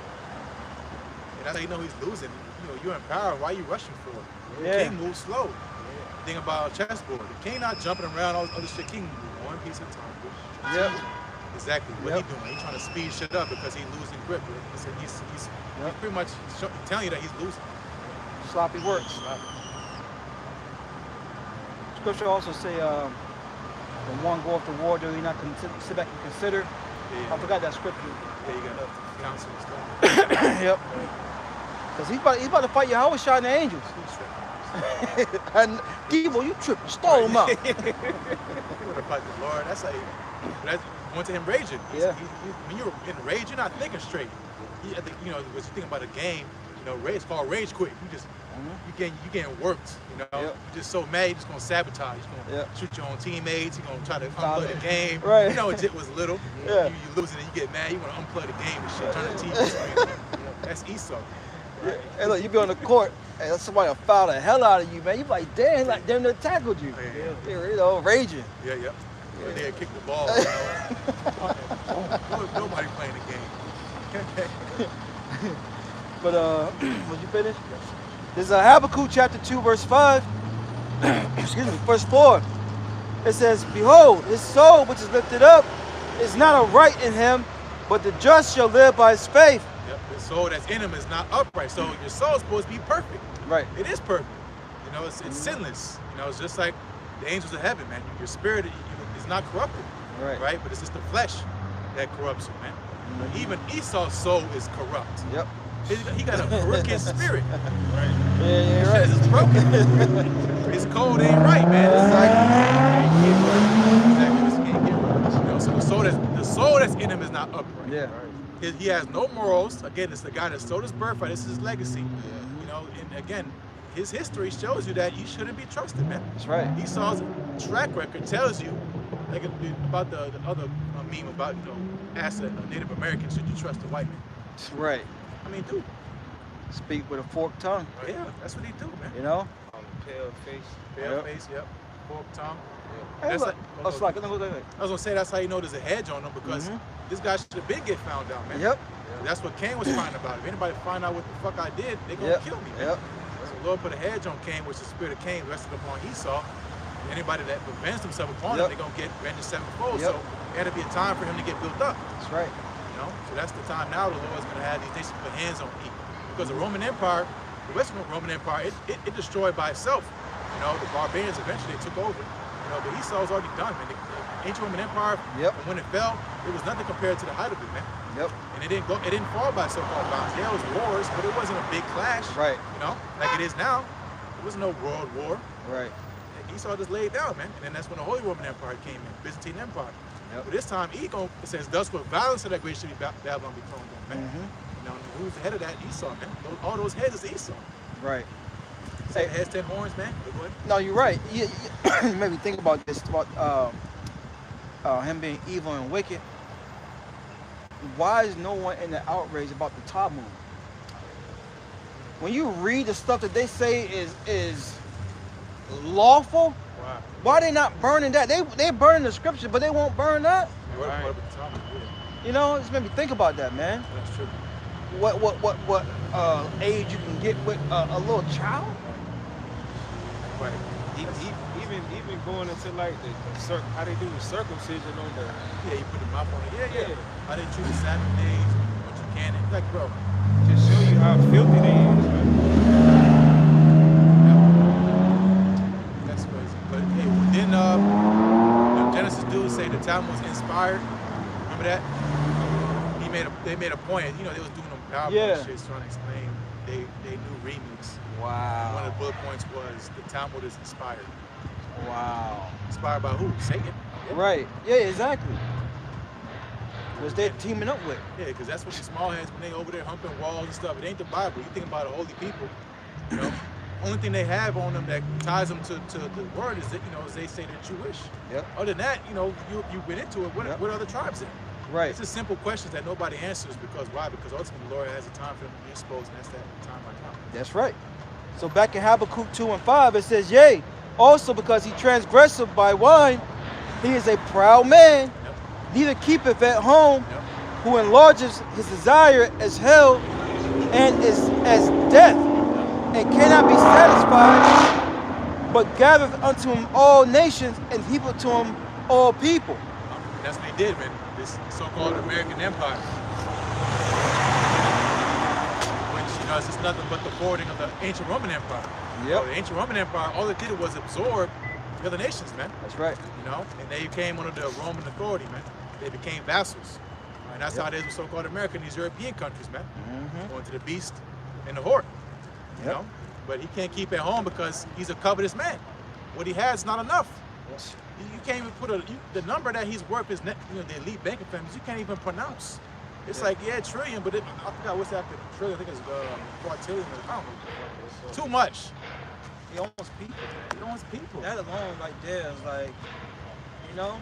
And that's how you know he's losing. You know, you're in power. Why are you rushing for it? The king moves slow. Think about a chessboard. The king not jumping around all this other shit. King move one piece at a time. Exactly. What he doing? He's trying to speed shit up because he's losing grip. He's pretty much telling you that he's losing. Sloppy works. Scripture also say, when one go off to war, do he not sit back and consider? I forgot that scripture. Yeah, you got counsel and stuff. Yep. Because he's about to fight Yahweh Shai and the angels. And Debo, you tripping, stole him out. You want to fight the Lord? That's like, that's going to him raging. When you're in rage, you're not thinking straight. I think, you know, when you think about a game, you know, it's called rage quit. You just, you getting worked, you know. You're just so mad, you're just going to sabotage. You're going to shoot your own teammates. You're going to try to unplug the game. Right. You know, it was little. You losing and you get mad. You want to unplug the game and shit, turn the TV screen. That's Esau. Right. Hey, look, you be on the court, and somebody will foul the hell out of you, man. You like, damn, like damn near tackled you. You know, raging. They kick the ball. You know? Nobody playing the game. But was you finished? This is Habakkuk chapter 2, verse 5. Excuse me, verse 4. It says, behold, his soul which is lifted up is not a right in him, but the just shall live by his faith. The soul that's in him is not upright. So your soul is supposed to be perfect. Right. It is perfect. You know, it's sinless. You know, it's just like the angels of heaven, man. Your spirit is not corrupted. Right. But it's just the flesh that corrupts you, man. But even Esau's soul is corrupt. Yep. He got a crooked spirit. Right. Yeah, right. Shit is broken. His code ain't right, man. It's like, exactly. You know, so the soul that's in him is not upright. Yeah. He has no morals. Again, it's the guy that sold his birthright. This is his legacy. You know, and again, his history shows you that you shouldn't be trusted, man. That's right. Esau's track record tells you, like about the other meme about, you know, ask a Native American, should you trust a white man? That's right. I mean, dude. Speak with a forked tongue. Yeah, that's what he do, man. You know? Pale face. Pale face, forked tongue. Hey, That's look, I was like, gonna say that's how you know there's a hedge on him, because this guy should have been get found out, man. Yep. That's what Cain was crying about. If anybody find out what the fuck I did, they gonna kill me, man. So the Lord put a hedge on Cain, which the spirit of Cain rested upon Esau. Anybody that revenged himself upon him, they're gonna get revenge sevenfold. So it had to be a time for him to get built up. That's right. You know, so that's the time now the Lord's gonna have these nations put hands on people. Because the Roman Empire, the Western Roman Empire, it destroyed by itself. You know, the barbarians eventually took over. You know, but Esau's already done, man. The ancient Roman Empire, when it fell, it was nothing compared to the height of it, man. Yep. And it didn't fall by so-called violence. There was wars, but it wasn't a big clash. Right. You know, like it is now. There was no world war. Right. Esau just laid down, man. And then that's when the Holy Roman Empire came in, Byzantine Empire. Yep. But this time, it says, thus with violence of that great city Babylon be thrown down, man. Mm-hmm. You know, who's the head of that? Esau, man. All those heads is Esau. Right. Say heads, 10 horns, man. Go ahead. No, you're right. You made me think about this, about him being evil and wicked. Why is no one in the outrage about the Talmud? When you read the stuff that they say is lawful, Wow. why they not burning that? They burning the scripture, but they won't burn that. What Right. about the Talmud? Yeah, You know, it's made me think about that, man. that's true. What age you can get with a little child? Right. Even going into like how they do the circumcision on the. Yeah, you put the mouth on it. Yeah. Yeah. How they treat the Sabbath days, what you can. Like, bro, Just show you how filthy they is, right? that's crazy. But hey, then Genesis dudes say the Talmud was inspired. Remember that? They made a point. You know, they was doing them PowerPoint Yeah. shits trying to explain they new remix. Wow. One of the bullet points was the Talmud is inspired. Wow. Inspired by who? Satan. Yeah. Right. Yeah, exactly. Was they teaming up with? Yeah, because that's what the small heads, when they over there humping walls and stuff, it ain't the Bible. You think about the holy people, you know. Only thing they have on them that ties them to the word is that, you know, is they say they're Jewish. Yep. Other than that, you know, you've been into it. Yep. What other tribes in? Right. It's just simple questions that nobody answers because why? Because ultimately the Lord has a time for them to be exposed, and that's that time by time. That's right. So back in Habakkuk 2 and 5, it says, yea, also because he transgresseth by wine, he is a proud man, Yep. neither keepeth at home, Yep. who enlarges his desire as hell and is as death, and cannot be satisfied, but gathereth unto him all nations and heapeth to him all people. And that's what they did, man. This so-called American empire. Which, you know, it's just nothing but the forwarding of the ancient Roman Empire. Yep. So the ancient Roman Empire, all it did was absorb the other nations, man. That's right. You know, and they became under the Roman authority, man. They became vassals. And that's how it is with so-called America and these European countries, man. Going to the beast and the whore. You Yep. know? But he can't keep it home because he's a covetous man. What he has is not enough. You can't even put the number that he's worth is, you know, the elite banking families, you can't even pronounce. It's like, yeah, trillion, but I forgot what's after trillion. I think it's quadrillion. I don't know. Too much. He owns people. He owns people. That alone right there is like, you know,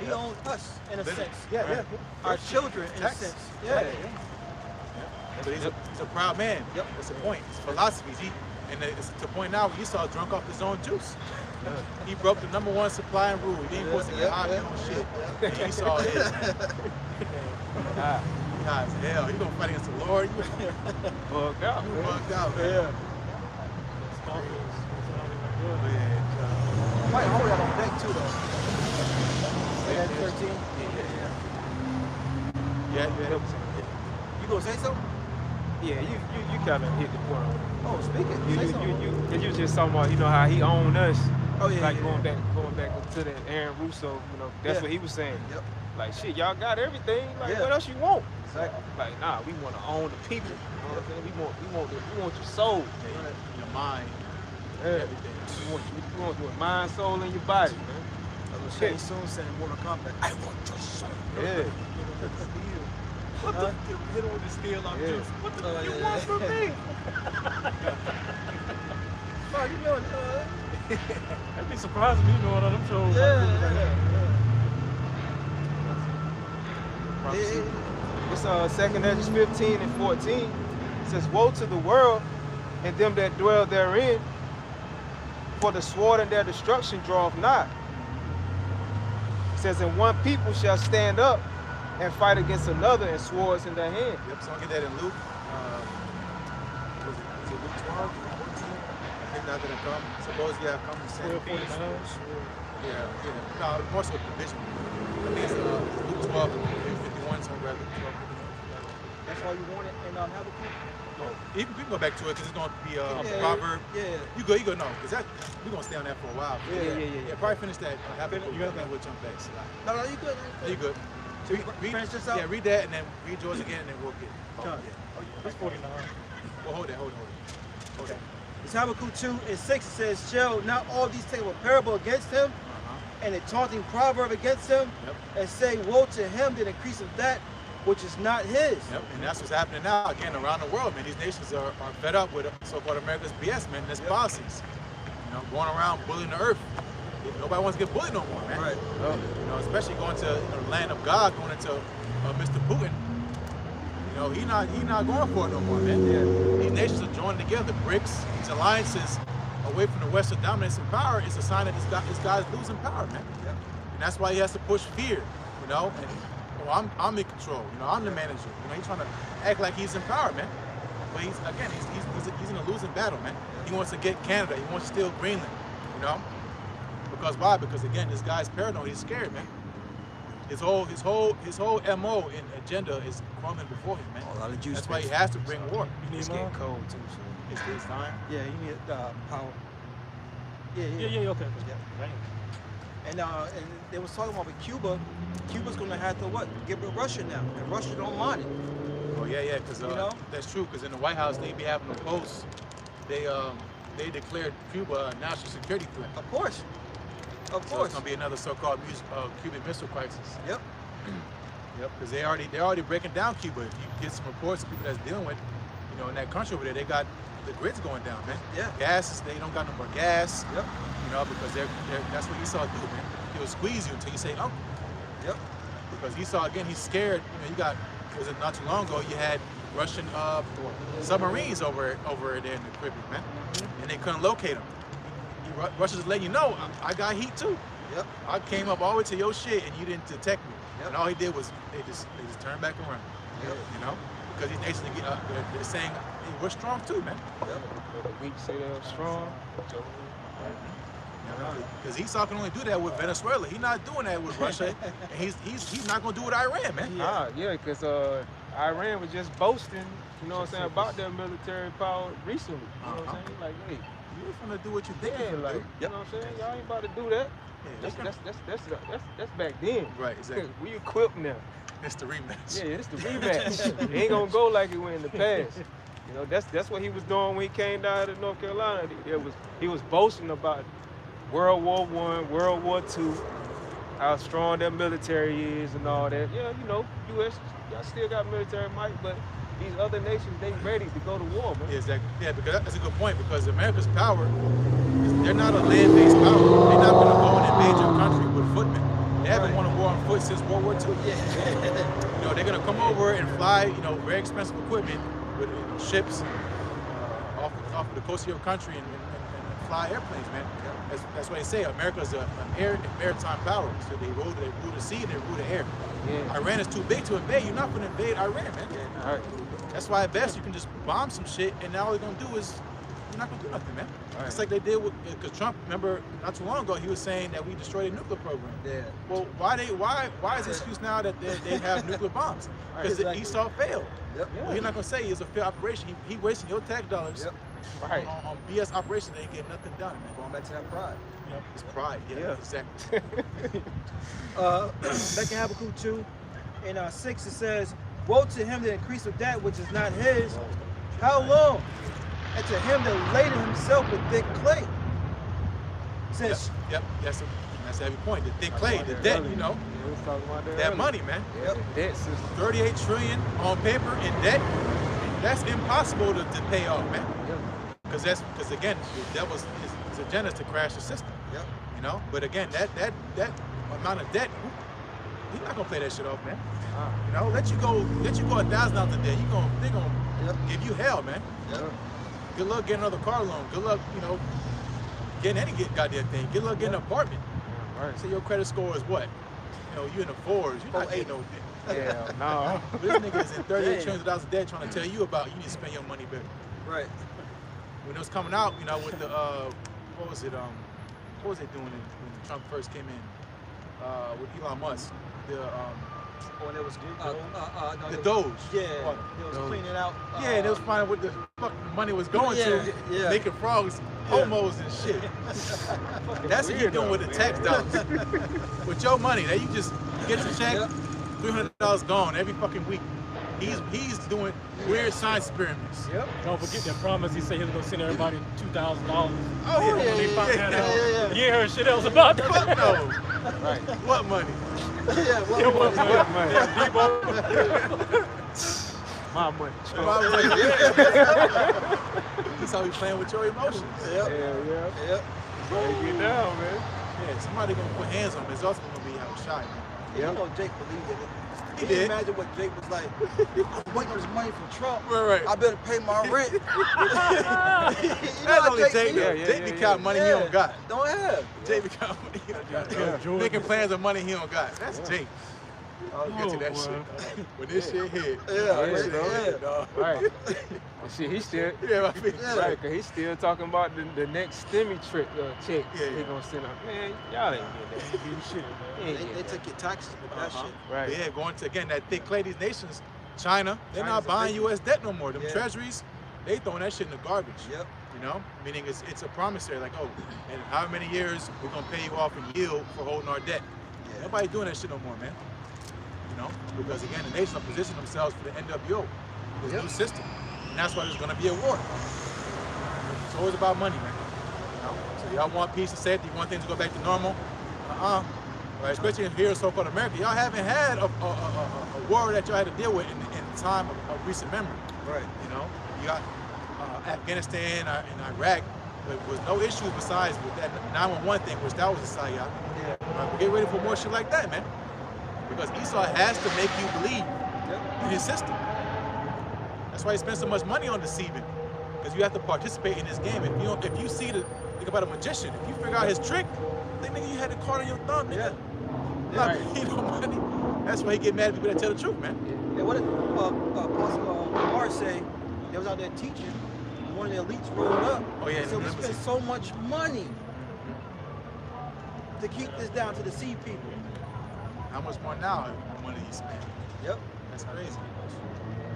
he owns us in a sense. Yeah, Right. Our children in a Tax. sense. Yeah. Yeah. But he's a proud man. Yep. That's the point. His philosophies. It's to the point now where Esau drunk off his own juice. He broke the #1 supply and rule. He didn't supposed to get high on shit. And Esau is, man. High as hell. He gonna fight against the Lord. You Bugged out. bugged out, man. Yeah. Might hold that on deck too though. Yeah. 13. Yeah. You gonna say something? Yeah, you kind of hit the point on it. Oh, speak it. Say something. You was just talking about, you know, how he owned us. Oh yeah. Like yeah, going yeah. back to that Aaron Russo, you know, that's Yeah. what he was saying. Yep. Like, shit, y'all got everything. Like, Yeah. what else you want? Exactly. Like, nah, we want to own the people. You know what I'm saying? We want your soul. Your mind. Yeah. Everything. We want your mind, soul, and your body, man. Shane soon said in Mortal Kombat, I want your soul. Yeah. What the hit him with the steel on Yeah. juice? What the Oh, you yeah, want yeah. from me? Oh, you know, That'd be surprising me, you know, one of them shows. It's 2nd Ezra 15 and 14. It says, woe to the world and them that dwell therein, for the sword and their destruction draweth nigh. It says, and one people shall stand up and fight against another, and swords in their hand. Yep, so I'll get that in Luke. Was it Luke 12? 14? I think that's gonna come. Supposedly I've come to send peace. Yeah. No, more so division. I think it's Luke 12 and 51, somewhere around Luke 12. that's all you wanted in Habakkuk? No, we can go back to it because it's going to be a Yeah, proverb. Yeah. You go, no, because we're going to stay on that for a while. Yeah. Probably finish that. Habakkuk. You got that, we'll jump back. No, you good. You good. finish this out? Yeah, read that and then read yours again and then we'll get. Done. That's 49. Well, hold that. It's Habakkuk 2 and 6. It says, shall not all these take up a parable against him and a taunting proverb against him and say, woe to him that increaseth that which is not his. Yep, and that's what's happening now, again, around the world, man. These nations are fed up with so-called America's BS, man, and its policies. You know, going around bullying the earth. Nobody wants to get bullied no more, man. Right. You know, especially going to the land of God, going into Mr. Putin. You know, he not going for it no more, man. Yeah. These nations are joining together. BRICS, these alliances away from the Western dominance and power is a sign that this guy's losing power, man. Yep. And that's why he has to push fear, you know. And I'm in control, you know. I'm the manager. You know, he's trying to act like he's in power, man. But he's in a losing battle, man. He wants to get Canada. He wants to steal Greenland, you know. Because why? Because again, this guy's paranoid. He's scared, man. His whole MO and agenda is crumbling before him, man. A lot of juice. That's why he has to bring war. It's getting cold too, so. It's time. Yeah, he needed power. Yeah, okay. And they was talking about with Cuba. Cuba's gonna have to get with Russia now, and Russia don't mind it. Oh yeah, because that's true. Because in the White House, they be having a post. They declared Cuba a national security threat. Of course. So it's gonna be another so-called Cuban Missile Crisis. Yep. Because they're already breaking down Cuba. If you get some reports of people that's dealing with, you know, in that country over there, they got the grid's going down, man. Yeah. Gas, they don't got no more gas. Yep. You know, because that's what Esau do, man. He will squeeze you until you say no. Yep. Because Esau, again, he's scared. You know, was it not too long ago, you had Russian submarines over there in the Caribbean, man. And they couldn't locate them. Russia's letting you know, I got heat too. Yep. I came up all the way to your shit and you didn't detect me. Yep. And all he did was they just turned back around. Yep. You know, because these nations they're saying, hey, we're strong too, man. Yep. The weak say they're strong. Because Esau can only do that with Venezuela. He's not doing that with Russia, and he's not gonna do it with Iran, man. Yeah, because Iran was just boasting, you know what I'm saying, about their military power recently. You know what I'm saying? Like, hey, you're gonna do what you think. Yeah, like, you know what I'm saying? Y'all ain't about to do that. Yeah, that's back then. Right, exactly. We equipped now. It's the rematch. Yeah, it's the rematch. It ain't gonna go like it went in the past. You know, that's what he was doing when he came down to North Carolina. He was boasting about World War I, World War II, how strong their military is and all that. Yeah, you know, U.S. y'all still got military might, but these other nations, they ready to go to war, man. Yeah, exactly. Yeah, because that's a good point, because America's power, they're not a land-based power. They're not going to go and invade your country with footmen. They haven't won a war on foot since World War II. Yeah. You know, they're going to come over and fly, you know, very expensive equipment with ships off of the coast of your country and fly airplanes, man. That's why they say America's an air and maritime power. So they rule the sea and they rule the air. Yeah. Iran is too big to invade. You're not going to invade Iran, man. Yeah. All right. That's why at best you can just bomb some shit, and now all you're gonna do is you're not gonna do nothing, man. Right. It's like they did with, because Trump, remember not too long ago, he was saying that we destroyed a nuclear program. Yeah. Well, why is the excuse now that they have nuclear bombs? Because the Esau failed. Yep. Well, you're not gonna say it's a failed operation. He wasting your tax dollars on BS operation. They ain't get nothing done, man. Going back to that pride. Yep. It's pride. Yeah. Exactly. Back in Habakkuk 2, in 6 it says, woe to him that increaseth that which is not his. How long? And to him that laded himself with thick clay. It says, Yep. That's a heavy point. The thick clay, the debt, you know. That money, man. Yep. Debt system. 38 trillion on paper in debt. That's impossible to pay off, man. Because again, that was his agenda to crash the system. Yep. You know. But again, that amount of debt, he's not gonna pay that shit off, man. You know, let you go $1,000 a day. They're gonna give you hell, man. Yep. Good luck getting another car loan. Good luck, you know, getting any goddamn thing. Good luck getting an apartment. Right. So your credit score is what? You know, you in the fours. You're not getting no debt. Yeah, no. But this nigga is in $38 trillion of debt trying to tell you about you need to spend your money better. Right. When it was coming out, you know, with the what was they doing when Trump first came in with Elon Musk? When it was the Doge. Yeah, it was cleaning out. Yeah, they was finding what the fuck money was going to, making frogs, homos and shit. That's what you're doing with the tax dollars. With your money, that you get your check, $300 gone every fucking week. He's doing weird science experiments. Yep. Don't forget that promise. He said he was gonna send everybody $2,000. Oh When they found that out, you ain't heard shit else about that. Fuck no. Right. What money? Yeah, Yeah, what money? money. My money. That's how we playing with your emotions. Yep. Yeah. Yep. Get down, man. Yeah, somebody gonna put hands on him. It's also gonna be out shy. You know Jake believed in it. He Can you did. imagine what Jake was like? I'm waiting on this money from Trump. Right. I better pay my rent. You know That's how only Jake. is? Jake be counting money he don't got. Don't have. Jake be counting money he don't got. Yeah. Making plans of money he don't got. That's Jake. I'll get to that boy. shit. Dog. When this shit hit. Yeah, when this shit yeah. hit, dog. Right. And shit, he still. Yeah, my feet. Yeah. Right, cause he's still talking about the next stimmy check Yeah, he yeah. gonna send out. Man, y'all ain't getting that. Getting shit, man. He ain't They getting that. took your taxes with that shit. Right. Yeah, going to, again, that thick clay, these nations, China, they're China's not buying a big- U.S. debt no more. Them Yeah. treasuries, they throwing that shit in the garbage. Yep. You know, meaning it's a promissory, like, oh, in how many years we're gonna pay you off in yield for holding our debt. Yeah. Nobody doing that shit no more, man. You know, because again, the nations are positioning themselves for the NWO, this Yep. new system, and that's why there's gonna be a war. It's always about money, man. You know? So y'all want peace and safety, you want things to go back to normal. Right, especially here in so-called America, y'all haven't had a war that y'all had to deal with in time of recent memory. Right. You know, you got Afghanistan and Iraq, but was no issues besides with that 911 thing, which that was a psyop. Yeah. But get ready for more shit like that, man. Because Esau has to make you believe Yep. in his system. That's why he spends so much money on deceiving, because you have to participate in this game. If you see think about a magician, if you figure out his trick, then nigga, you had the card on your thumb, nigga. Yeah. You know, money. That's why he get mad at people that tell the truth, man. Yeah, what did Apostle Lamar say? They was out there teaching. One of the elites rolled up. Oh, yeah, He said, we remember spent this. so much money to keep this down, to deceive people. How much more now the money he spent? Yep. That's crazy.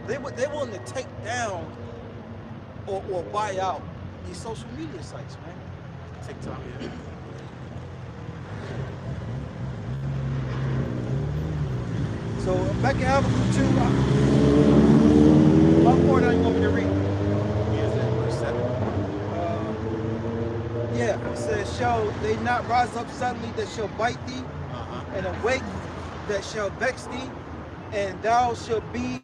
They're willing to take down or buy out these social media sites, man. TikTok, yeah. So back in Habakkuk 2, my point I want me to read. Is that verse 7? Yeah, it says, shall they not rise up suddenly that shall bite thee, and awake that shall vex thee, and thou shalt be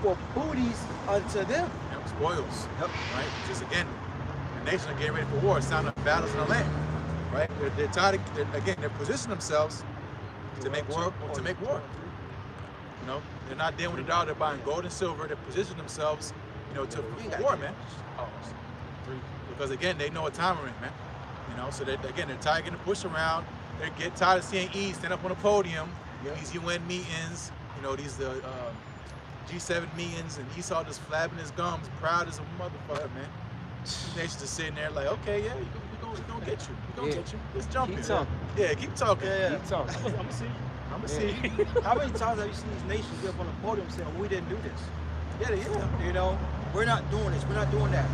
for booties unto them. That was spoils. Yep. Right? Just again, the nation are getting ready for war. It's time to battles in the land. Right? They're tired of, they're positioning themselves to make war. You know, they're not dealing with the dollar. They're buying gold and silver. They're positioning themselves, you know, to for war, man. Because again, they know what time we're in, man. You know, so they're tired of getting pushed around. They get tired of seeing E stand up on a podium, these UN meetings, you know, these G7 meetings, and Esau just flapping his gums, proud as a motherfucker, man. These nations are sitting there like, okay, yeah, we gonna get you. We gonna get you. Let's jump Keep in. talking. Yeah, keep talking. Yeah. Keep talking. I'm gonna see. I'm gonna see. How many times have you seen these nations get up on the podium saying, we didn't do this? Yeah. You know, we're not doing this, we're not doing that.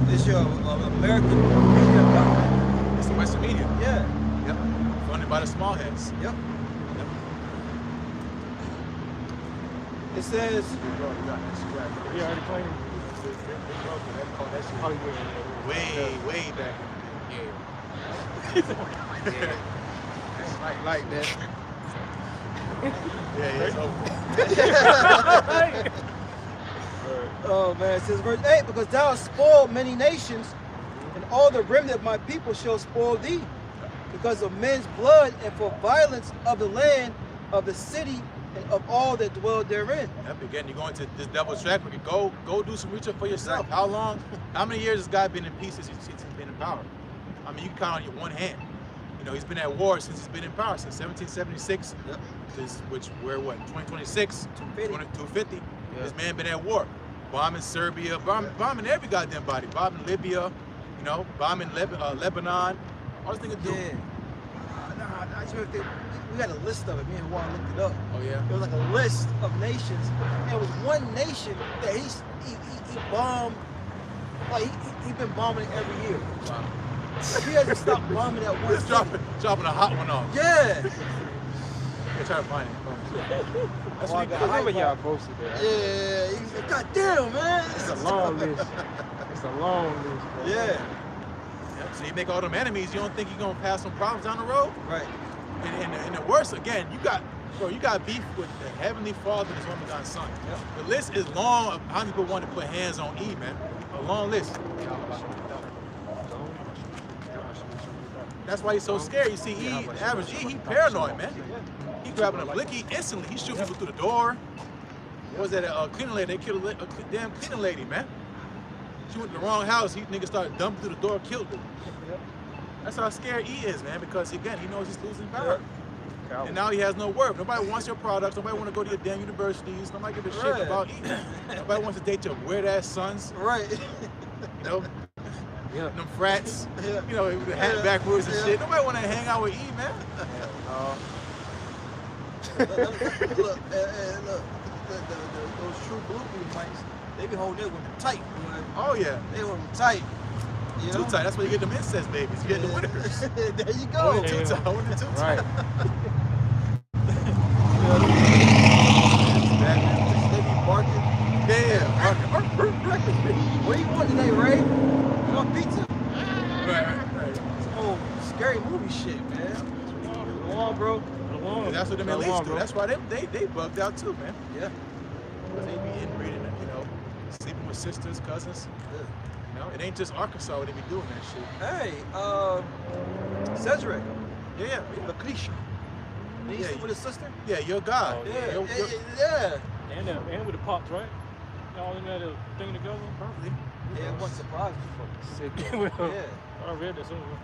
It's your American media government. It's the Western media. Yeah. Yep. Funded by the small heads. Yep. It says, He already claimed. Way back. Yeah. Like that. Yeah, it's over. oh man, it says verse 8, because thou hast spoiled many nations, and all the remnant of my people shall spoil thee, because of men's blood and for violence of the land, of the city, and of all that dwell therein. Yep, again, you're going to this devil's track record. Go do some research for yourself. How many years has God been in peace since he's been in power? I mean, you can count on your one hand. You know, he's been at war since he's been in power, since 1776, we're what, 2026, 250. Yeah. This man been at war. Bombing Serbia, bombing every goddamn body. Bombing Libya, you know, bombing Lebanon. All this nigga do. Yeah. I just remember we got a list of it. Me and Juan looked it up. Oh yeah? It was like a list of nations. And it was one nation that he bombed, like he been bombing it every year. Wow. He hasn't stopped bombing that one Just city. dropping a hot one off. Yeah. Yeah, try to find it. That's Oh, I what he got did. I remember y'all posted that. Yeah, he's like, God damn, man. It's a long list. It's a long list, bro. Yeah. Yep, so you make all them enemies, you don't think you're gonna pass some problems down the road? Right. And the worst, again, you got beef with the Heavenly Father and His only begotten Son. Yep. The list is long of how many people want to put hands on Eve, man. A long list. That's why he's so scared. You see, Eve, average Eve, he paranoid, man. He grabbing a blicky instantly. He shooting people through the door. What was that? A cleaning lady. They killed a damn cleaning lady, man. She went to the wrong house. He nigga started dumping through the door, killed her. That's how scared he is, man. Because again, he knows he's losing power. And now he has no worth. Nobody wants your products. Nobody want to go to your damn universities. Nobody give a shit about Eve. Nobody wants to date your weird ass sons. Right. You know. Yeah. Them frats, Yeah. you know, with the hat backwards and shit. Nobody want to hang out with Eve, man. Look, those true blue mics, they be holding their women tight. Oh yeah, They hold them tight. You know? too tight. That's why you get them incest babies. You get the winners. There you go. Hold it too tight. Hold it too tight. Right. They be barking. Yeah. What do you want today, Ray? You want pizza? Right. Some old scary movie shit, man. Come on, bro. And that's what them elites do. That's why they bugged out too, man. Yeah. Because they be inbreeding and, you know, sleeping with sisters, cousins. You know, it ain't just Arkansas where they be doing that shit. Hey, Cedric. Yeah. The cliche. He Yeah. sleep with his sister? Yeah, your God. Oh, Yeah. Your- And with the pops, right? All in that thing together. Probably. Yeah, it wasn't surprising. Well, Yeah. I read that somewhere.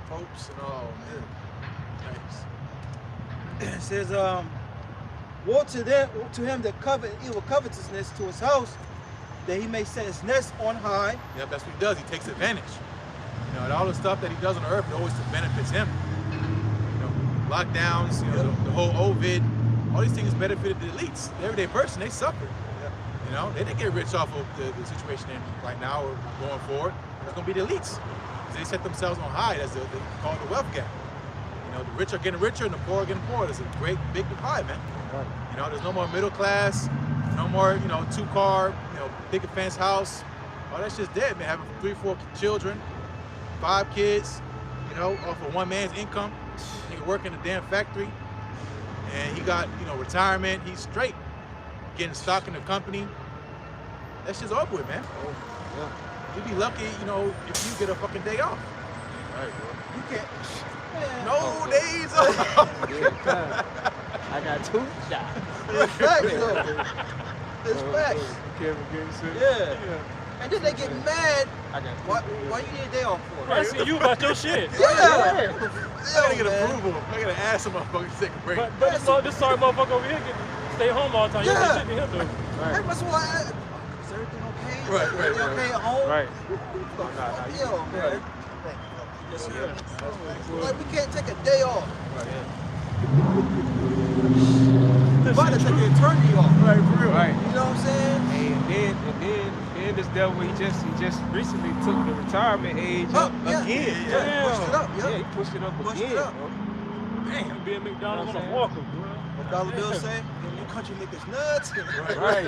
Popes and all, man. Nice. It says, woe to him that covet evil covetousness to his house, that he may set his nest on high. Yep, that's what he does. He takes advantage. You know, and all the stuff that he does on earth, it always benefits him. You know, lockdowns, you know, the whole Ovid, all these things benefited the elites. The everyday person, they suffered. You know, they didn't get rich off of the situation in right now or going forward. It's going to be the elites. They set themselves on high. That's they call it the wealth gap. You know, the rich are getting richer and the poor are getting poorer. There's a great big divide, man. You know, there's no more middle class, no more, you know, 2-car, you know, big fence house. All that shit's dead, man. Having 3-4 children, 5 kids, you know, off of one man's income. Nigga work in a damn factory. And he got, you know, retirement. He's straight. Getting stock in the company. That shit's over with, man. You'd be lucky, you know, if you get a fucking day off. Right, bro. You can't. No days off. I got 2 shots. It's facts, though. It's facts. Kevin Gibson. Yeah. And then they get mad. I got Why you need a day off for? I see you about your shit. Yeah. I gotta get approval. I gotta ask some motherfuckers to take a break. But this sorry motherfucker over here get to stay home all the time. You Yeah. got shit to him though. Hey, what's why? Is everything okay? Right, Is everything right. okay at home? Right. Yo, man. Like we can't take a day off. We're about to take an eternity off. Right, for real. Right. You know what I'm saying? And this devil, he just recently took the retirement age up yeah. again. Yeah. Pushed it up, Yeah, he pushed it up Pushed again. it up. Bro. Damn, you being McDonald's You know on what a I'm walker, bro. What Dollar Bill say? Your country niggas nuts. Right.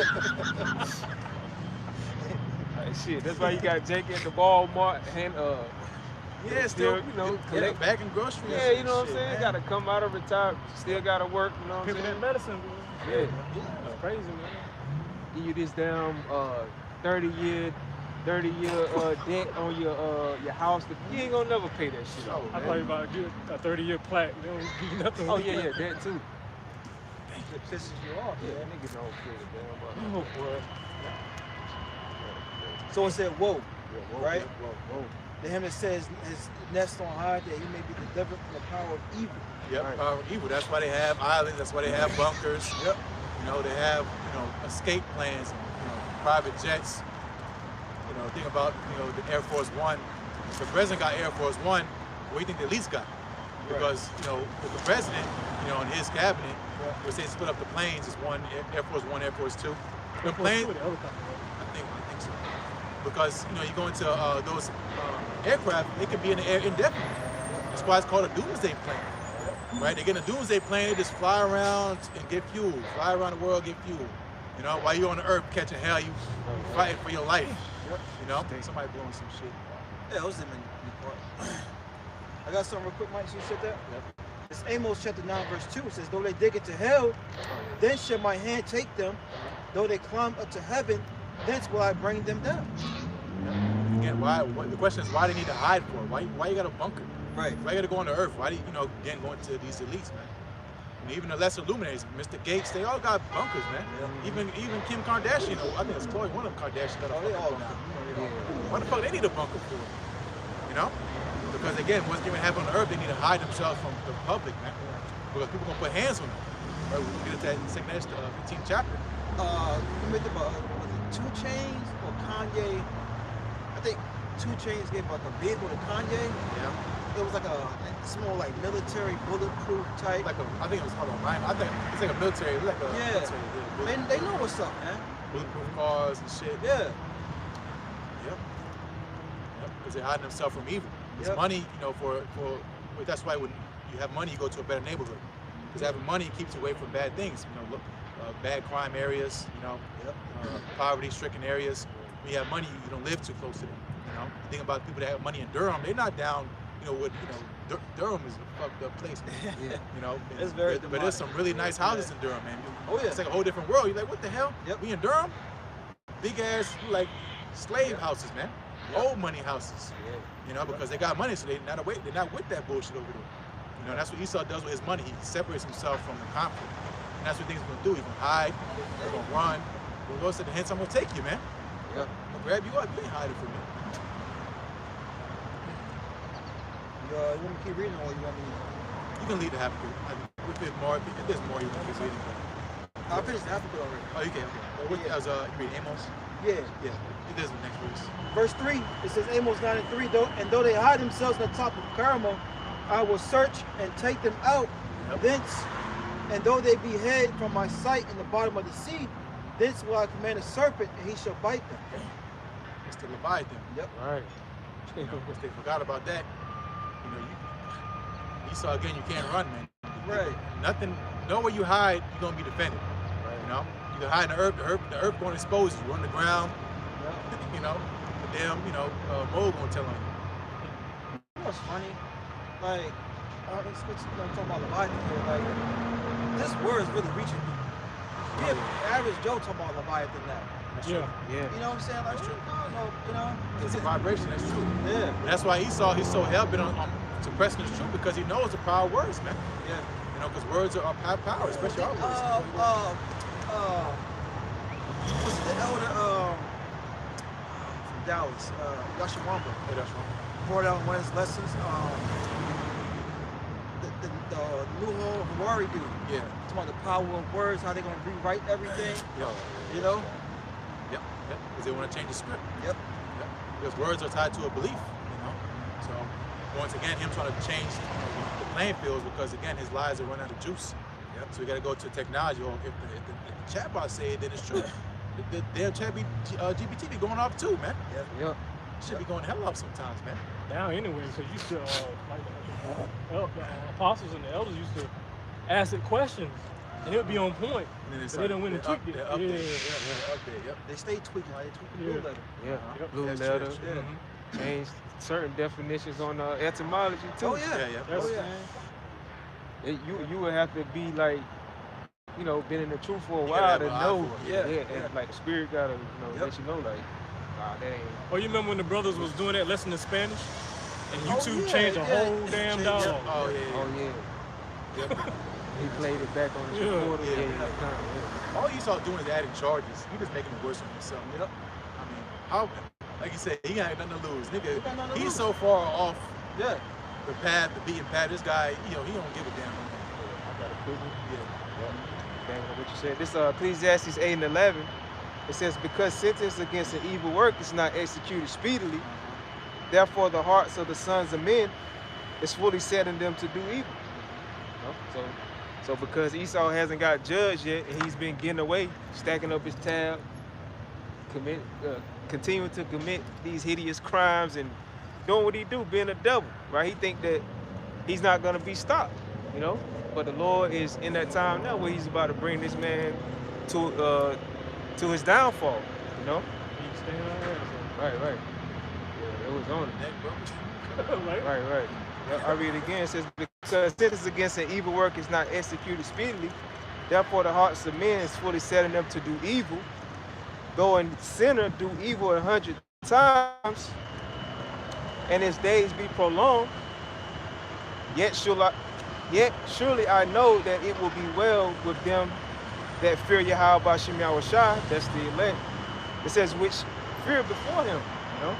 Like, shit, that's why you got Jake at the Walmart and Yeah, still, you know, collect back in groceries. Yeah, you know what I'm shit, saying? man. Gotta come out of retirement, still gotta work, you know what I'm People saying? that medicine, bro. Yeah. That's crazy, man. Give you this damn 30-year debt on your house. You ain't gonna never pay that shit off. I thought you about to get a 30-year plaque. They don't give you nothing. Oh yeah, that too. It pisses you off. Yeah, niggas don't pay the damn Oh, boy. So it said, whoa, right? Whoa. To him that says his nest on high, that he may be delivered from the power of evil. Yep, Right. power of evil. That's why they have islands. That's why they have bunkers. Yep. You know, they have, you know, escape plans, you know, private jets. You know, think about, you know, the Air Force One. If the president got Air Force One, what do you think the elites got? Because, you know, with the president, you know, in his cabinet, we say split up the planes is one, Air Force One, Air Force Two. The plane, I think so. Because, you know, you go into those aircraft, they can be in the air indefinitely. That's why it's called a doomsday plane. right? They get in a doomsday plane, they just fly around and get fuel, fly around the world, get fuel. You know, while you're on the earth catching hell, you fighting for your life. You know, somebody blowing some shit. Yeah, it was in the I got something real quick, Mike. You said that? Yep. It's Amos chapter 9, verse 2. It says, though they dig into hell, then shall my hand take them. Though they climb up to heaven, thence will I bring them down. Again, the question is why they need to hide for? Why you got a bunker? Right. Why you got to go on the earth? Why do you, again, going to these elites, man? And even the lesser luminaries, Mr. Gates, they all got bunkers, man. Yeah. Even Kim Kardashian, I think it's Chloe, one of them Kardashians got a bunker. What the fuck they need a bunker for? You know? Because again, what's going to happen on the earth, they need to hide themselves from the public, man. Because people going to put hands on them. Right? We'll get to that in the second 15th chapter. You mentioned about, was it 2 Chainz or Kanye? I think 2 Chainz gave like a vehicle to Kanye. Yeah. It was like a small, like military bulletproof type. I think it was called a Rhino. I think it's like a military, military. They know what's up, man. Bulletproof cars and shit. Yeah. Yep. Because they're hiding themselves from evil. It's money, that's why when you have money, you go to a better neighborhood. Because having money keeps you away from bad things. Bad crime areas, poverty-stricken areas. When you have money, you don't live too close to them. You know, you think about people that have money in Durham, they're not down. Durham is a fucked up place, man. Yeah. You know, it's very but there's some really nice houses in Durham, man. Oh yeah. It's like a whole different world. You're like, what the hell? Yep. We in Durham? Big ass, like slave houses, man. Old money houses. Yeah. You know, because they got money, so they're not with that bullshit over there. You know, that's what Esau does with his money. He separates himself from the conflict. And that's what things gonna do. He's gonna hide, he's gonna run. The Lord said, hence I'm gonna take you, man. Yep. I'm gonna grab you up. You ain't hiding from me. You want me to keep reading or you want me? You can lead the Habakkuk. If there's more, you can keep reading. I finished the Habakkuk already. Oh, you can. Okay. You read Amos? Yeah. It does the next verse. Verse 3, it says Amos 9 and 3, though they hide themselves in the top of Carmel, I will search and take them out thence, and though they be hid from my sight in the bottom of the sea, thence will I command a serpent, and he shall bite them. It's the Leviathan. Yep. Right. Because they forgot about that. Esau, again, you can't run, man. Right. Nothing, nowhere you hide, you're going to be defended. Right. You know? You can hide in the earth going to expose you. On the ground, the damn, mole going to tell on you. You know what's funny? Like, I'm talking about Leviathan here, like, this word is really reaching me. Yeah, average Joe talking about Leviathan now. That's true. Yeah. You know what I'm saying? Like, That's true. I don't know, It's a vibration, that's true. Yeah. And that's why Esau, he's so hell-bent on suppressing his truth, because he knows the power of words, man. Yeah. Because words have power, especially our words. What's the elder from Dallas, Yashawamba? Yeah, that's wrong. Brought out one of his lessons. The Nuho Hawari dude. Yeah. Talking about the power of words, how they're gonna rewrite everything. Yo. You know? Yep. Because they want to change the script. Yep. Because words are tied to a belief, So once again, him trying to change the playing fields, because again, his lies are running out of juice. Yep. So we got to go to technology. Or if the chatbot say it, then it's true. The damn GPT be going off too, man. Yep. Should be going hell off sometimes, man. Now anyway, because used to the apostles and the elders used to ask it questions, and it would be on point. And then But they don't win the tweak it. Yep. They stay tweaking, like they tweak the blue letter. Yeah. Blue That's letter. true. Yeah. Changed certain definitions on etymology too. Oh yeah. That's- Oh yeah. You would have to be like, been in the truth for a You while gotta to have an eye know. for it. Yeah. And like the spirit gotta, let you know, like, nah, that ain't. Oh, you remember when the brothers was doing that lesson in Spanish? And Oh, YouTube yeah, changed a yeah. whole damn Changed- dog. Oh yeah. Oh yeah. Yep. He played it back on his Yeah. recorder. Yeah. Yeah. All Esau doing is adding charges. He just making it worse on himself. Yep. I mean, how? Like you said, he ain't nothing to lose. He Nigga, got nothing to he's lose. so far off Yeah. the path, the beaten path. This guy, he don't give a damn. I got a quick one. Yeah. Bang on what you said. This Ecclesiastes 8 and 11. It says, because sentence against an evil work is not executed speedily, therefore the hearts of the sons of men is fully set in them to do evil. So because Esau hasn't got judged yet, and he's been getting away, stacking up his tab, continuing to commit these hideous crimes and doing what he do, being a devil, right? He think that he's not gonna be stopped. you know. But the Lord is in that time now where He's about to bring this man to his downfall, you know. He's staying on that. Right, right. Yeah, it was on it. Right? Right. Yep, I read it again. It says, because sentence against an evil work is not executed speedily, therefore the hearts of men is fully set in them to do evil. Though a sinner do evil 100 times, and his days be prolonged, yet surely I know that it will be well with them that fear Yahweh Bashim Yahushai, that's the elect. It says, which fear before him, you know.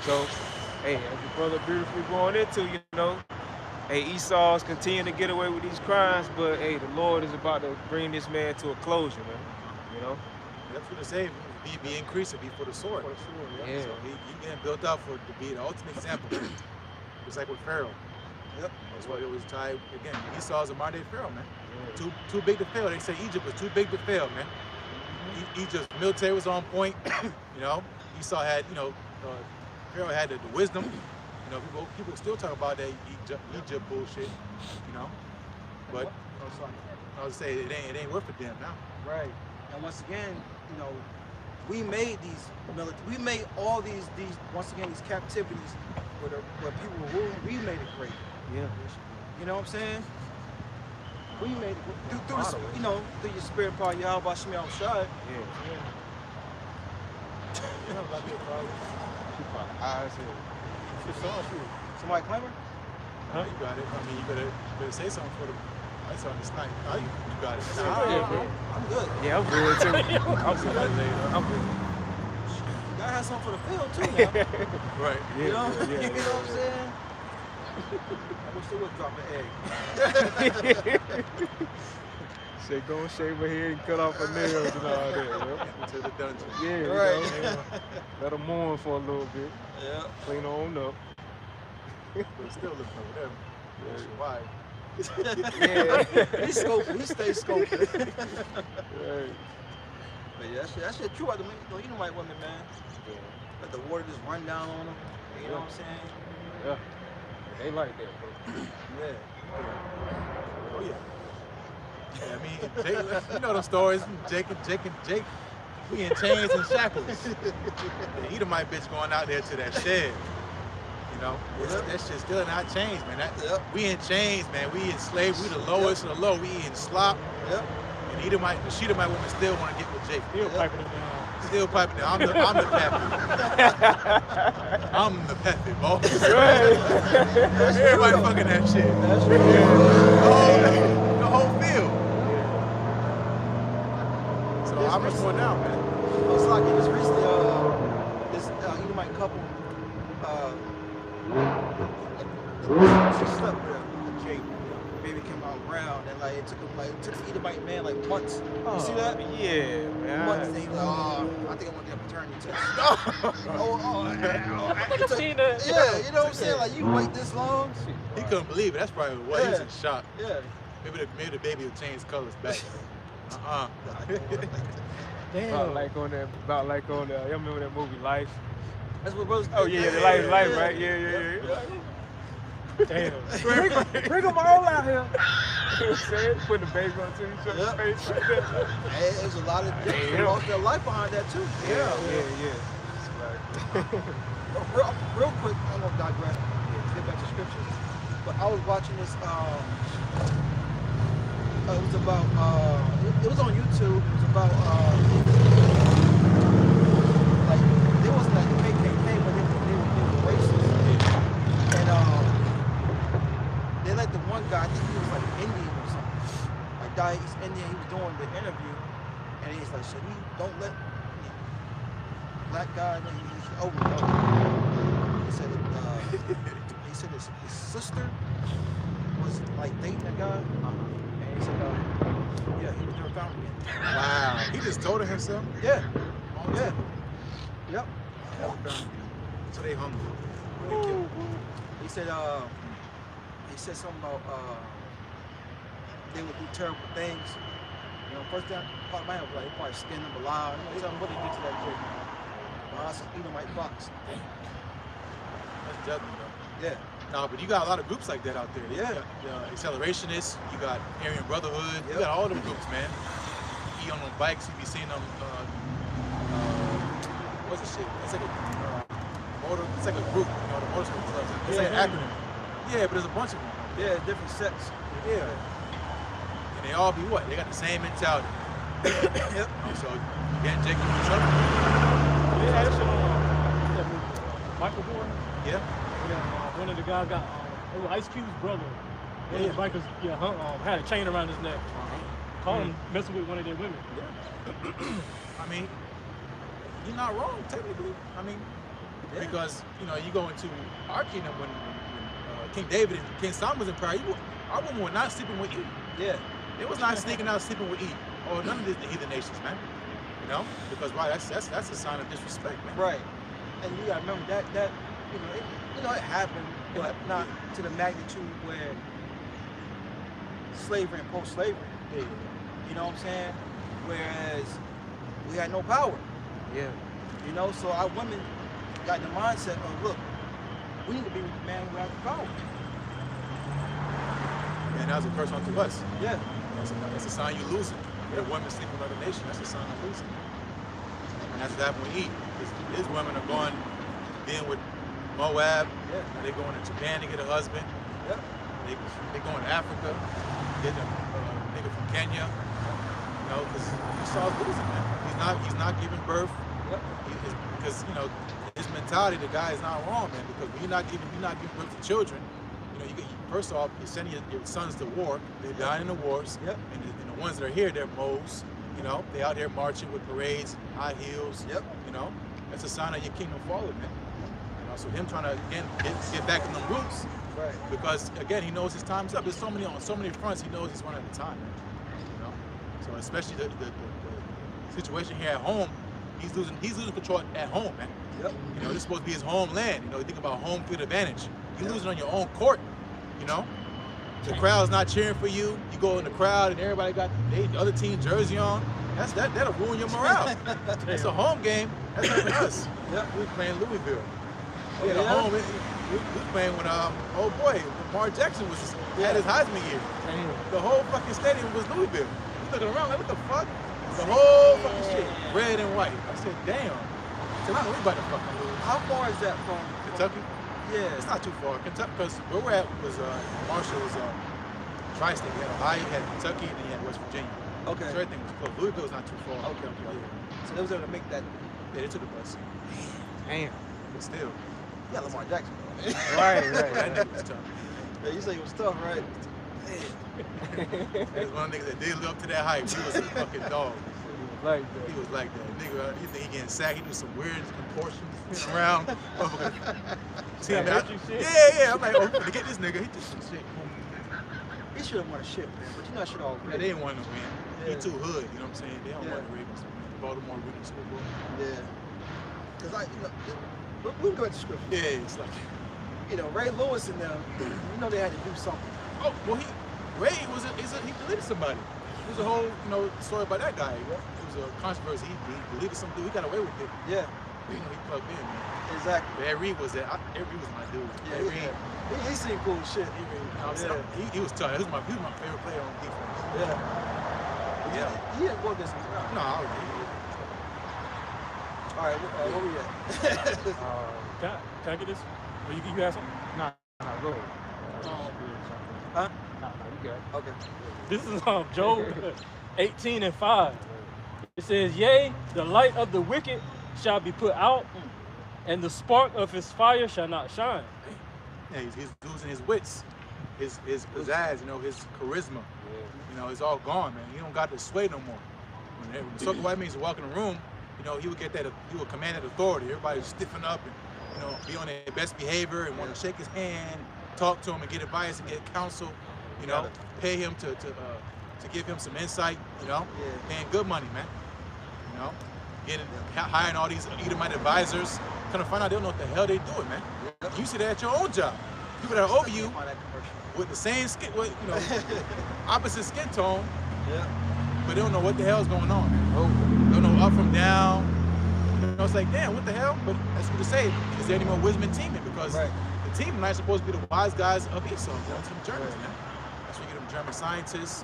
So, hey, as the brother beautifully going into, you know, hey, Esau's continuing to get away with these crimes, but hey, the Lord is about to bring this man to a closure, man. You know? That's what it say. Be increasing, be for the sword. Yeah. So he getting built up to be the ultimate example. Just like with Pharaoh. Yep. That's why it was tied again. Esau's a modern day Pharaoh, man. Yeah. Too big to fail. They say Egypt was too big to fail, man. Egypt's military was on point. You know, Esau had, you know, Pharaoh had the wisdom. You know, people still talk about that Egypt bullshit. You know, but I would say it ain't worth a damn now. Right. And once again, you know, we made we made all these once again these captivities where people were ruling. We made it great. Yeah. You know what I'm saying? We made it through you know, through your spirit power, Yahweh Bashim Yahushai. Yeah. You know about your problem? She probably eyes here. She saw you. Somebody claiming? Huh? You got it. I mean, you better say something for them. I saw this night. Oh, you got it. I'm good. Yeah, I'm good too. I'm good. I'm good. You gotta have something for the field too now. Right. You know? Yeah. You know what I'm saying? I wish they would drop an egg. Say go and shave her hair and cut off her nails and all that. Into the dungeon. Yeah, Right. You know, let her mourn for a little bit. Yeah. Clean on up. But still looking over them. Yeah. Why? Yeah. He's scoping. He stays scoping. Right. But yeah, that shit true. You know white women, man. Yeah. Let the water just run down on them. You know what I'm saying? Yeah. They like that, bro. Yeah. Oh yeah. Yeah, I mean, Jake, you know the stories. Jake, we in chains and shackles. The Edomite bitch going out there to that shed. You know, that shit still not changed, man. We in chains, man. We in slavery. We the lowest of the low. We in slop. Yep. And the Edomite woman still want to get with Jake. Still piping it down. Still piping down. I'm the pappy. I'm the pappy, boss. Everybody fucking that shit. That's true. The whole field. So how much more now, man? It's like it was recently, this Edomite couple, she slept with a Jake. Baby came out round, and like it took the Edomite man like months. You see that? Yeah, man. Months. And he was like, I think I want to get a paternity test. I think I've seen that. Yeah, you know what I'm saying? Like you wait this long? He couldn't believe it. That's probably what he was in shock. Yeah. Maybe the baby will change colors back. Damn. About like on you remember that movie Life? That's what brothers. Oh yeah, the life, right? Yeah. Damn. Bring them all out here. You know what I'm saying? Put the baby on each other's face like that. Hey, there's a lot of they lost their life behind that too. Yeah. Real quick, I'm gonna digress. Get back to scriptures. But I was watching this. It was about. It was on YouTube. It was about. Like there wasn't like the KKK, but they were racist. And they let the one guy. I think he was like Indian or something. Like he's Indian. He was doing the interview, and he's like, "So we don't let black guy." He's over. He said his sister was like dating a guy, and he said, yeah, he was never found again. Wow. He just told her himself? Yeah. Yeah. Yep. So they hungry. He said something about they would do terrible things. You know, first time part of my head was like, they probably skinned him alive. You know, tell him what they did to that chick. Some Edomite box. That's judgment, though. Yeah. No, but you got a lot of groups like that out there. Yeah. You got, Accelerationists, you got Aryan Brotherhood, Yep. you got all them groups, man. You on them bikes, you be seeing them, what's the shit? It's like it's like a group, you know, the motorcycle clubs. It's like an acronym. Yeah, but there's a bunch of them. Yeah, different sets. Yeah. And they all be what? They got the same mentality. Yep. So, again, Jake, you in trouble. Yeah, that shit on that movie, Michael Jordan. Yeah. Yeah, one of the guys got it was Ice Cube's brother. One of the bikers, had a chain around his neck. Caught him messing with one of their women. I mean, you're not wrong, technically. I mean, because, you know, you go into our kingdom when King David and King Solomon was in power, our women were not sleeping with Eve. Yeah. They was not sneaking out sleeping with Eve or none of the heathen nations, man. You know, because that's a sign of disrespect, man. Right. And you gotta remember that it happened, but not to the magnitude where slavery and post-slavery. Yeah. You know what I'm saying? Whereas we had no power. Yeah. You know, so our women got the mindset of, look, we need to be with the man who has the power. And that was a curse unto us. Yeah. That's a sign you're losing. When a woman sleeping with another nation, that's a sign of losing. And that's what happened with Eve. His women are going, being with Moab. Yeah. They're going to Japan to get a husband. Yep. They going to Africa, getting a nigga from Kenya. You know, because Esau's losing, man. He's not giving birth. Yep. Because, you know, his mentality, the guy is not wrong, man. Because when you're not giving birth to children, you know, first off, you're sending your sons to war. They're dying in the wars. Yep. And the ones that are here, they're moles. You know, they out there marching with parades, high heels. Yep. You know, that's a sign of your kingdom falling, man. You know, so him trying to again get back in the roots. Right. Because again, he knows his time's up. There's on so many fronts. He knows he's running out of time, man. You know, so especially the situation here at home, he's losing control at home, man. Yep. You know, this is supposed to be his homeland. You know, you think about home field advantage. You're losing on your own court. You know, the crowd's not cheering for you. You go in the crowd and everybody got the other team jersey on. That'll ruin your morale. It's a home game. That's not us. Yep. We were playing Louisville. We had a Yeah. home. We was playing when oh boy, Lamar Jackson had his Heisman year. The whole fucking stadium was Louisville. We looking around like, what the fuck? The whole fucking shit, red and white. I said, damn. I said, I know we about to fucking lose. How far is that from Kentucky? Yeah. It's not too far. Kentucky, because where we're at was Marshall was tri-state. You had Ohio, you had Kentucky, and then you had West Virginia. Okay. So everything was close. Louisville's not too far. Okay. Yeah. So they was able to make that. Yeah, they took the bus. Damn. But still. Yeah, Lamar Jackson. Right. That nigga was tough. Yeah, you say it was tough, right? There's one nigga that did live up to that hype. He was a fucking dog. Like He was like that. Nigga, you think he getting sacked, he do some weird contortions spinning around. See him out? Yeah. I'm like, oh, to get this nigga, he did some shit. He should have won a ship, man. But you know, I should all. Yeah, they didn't want to win. Yeah. He too hood, you know what I'm saying? They don't Yeah. want the Ravens to win. Baltimore winning the Super Bowl. Yeah. Because we can go at the script. Yeah, it's like, You know, Ray Lewis and them, you know they had to do something. oh, well, Ray he deleted somebody. There's a whole, story about that guy. It was a controversy. He deleted some dude. He got away with it. Yeah. You know, he plugged in, man. Exactly. But Ed Reed was that. Ed Reed was my dude. Yeah, Ed Reed. he seemed cool as shit. He was tough. He was my favorite player on defense. Yeah. Yeah. He didn't go against him. No, All right, where we at? Can I get this? Or you have something? Nah, go ahead. Huh? Nah, you got it. Okay. This is Job 18:5. It says, "Yea, the light of the wicked shall be put out, and the spark of his fire shall not shine." yeah, he's losing his wits, his pizzazz, his charisma. It's all gone, man. He don't got the sway no more. When the so white means to walk in the room, he would get that. He would command that authority. Everybody would stiffen up and be on their best behavior and want to shake his hand, talk to him and get advice and get counsel. Pay him to give him some insight. Paying good money, man. Hiring all these Edomite advisors. Kind of find out they don't know what the hell they doing, man. You see that at your own job. People that are over you with the same skin, opposite skin tone. Yeah. But they don't know what the hell's going on. They don't know up from down. It's like, damn, what the hell? But that's what to say. Is there any more wisdom in teaming? Because the team tonight is supposed to be the wise guys of Esau, going to them Germans, man. That's where you get them German scientists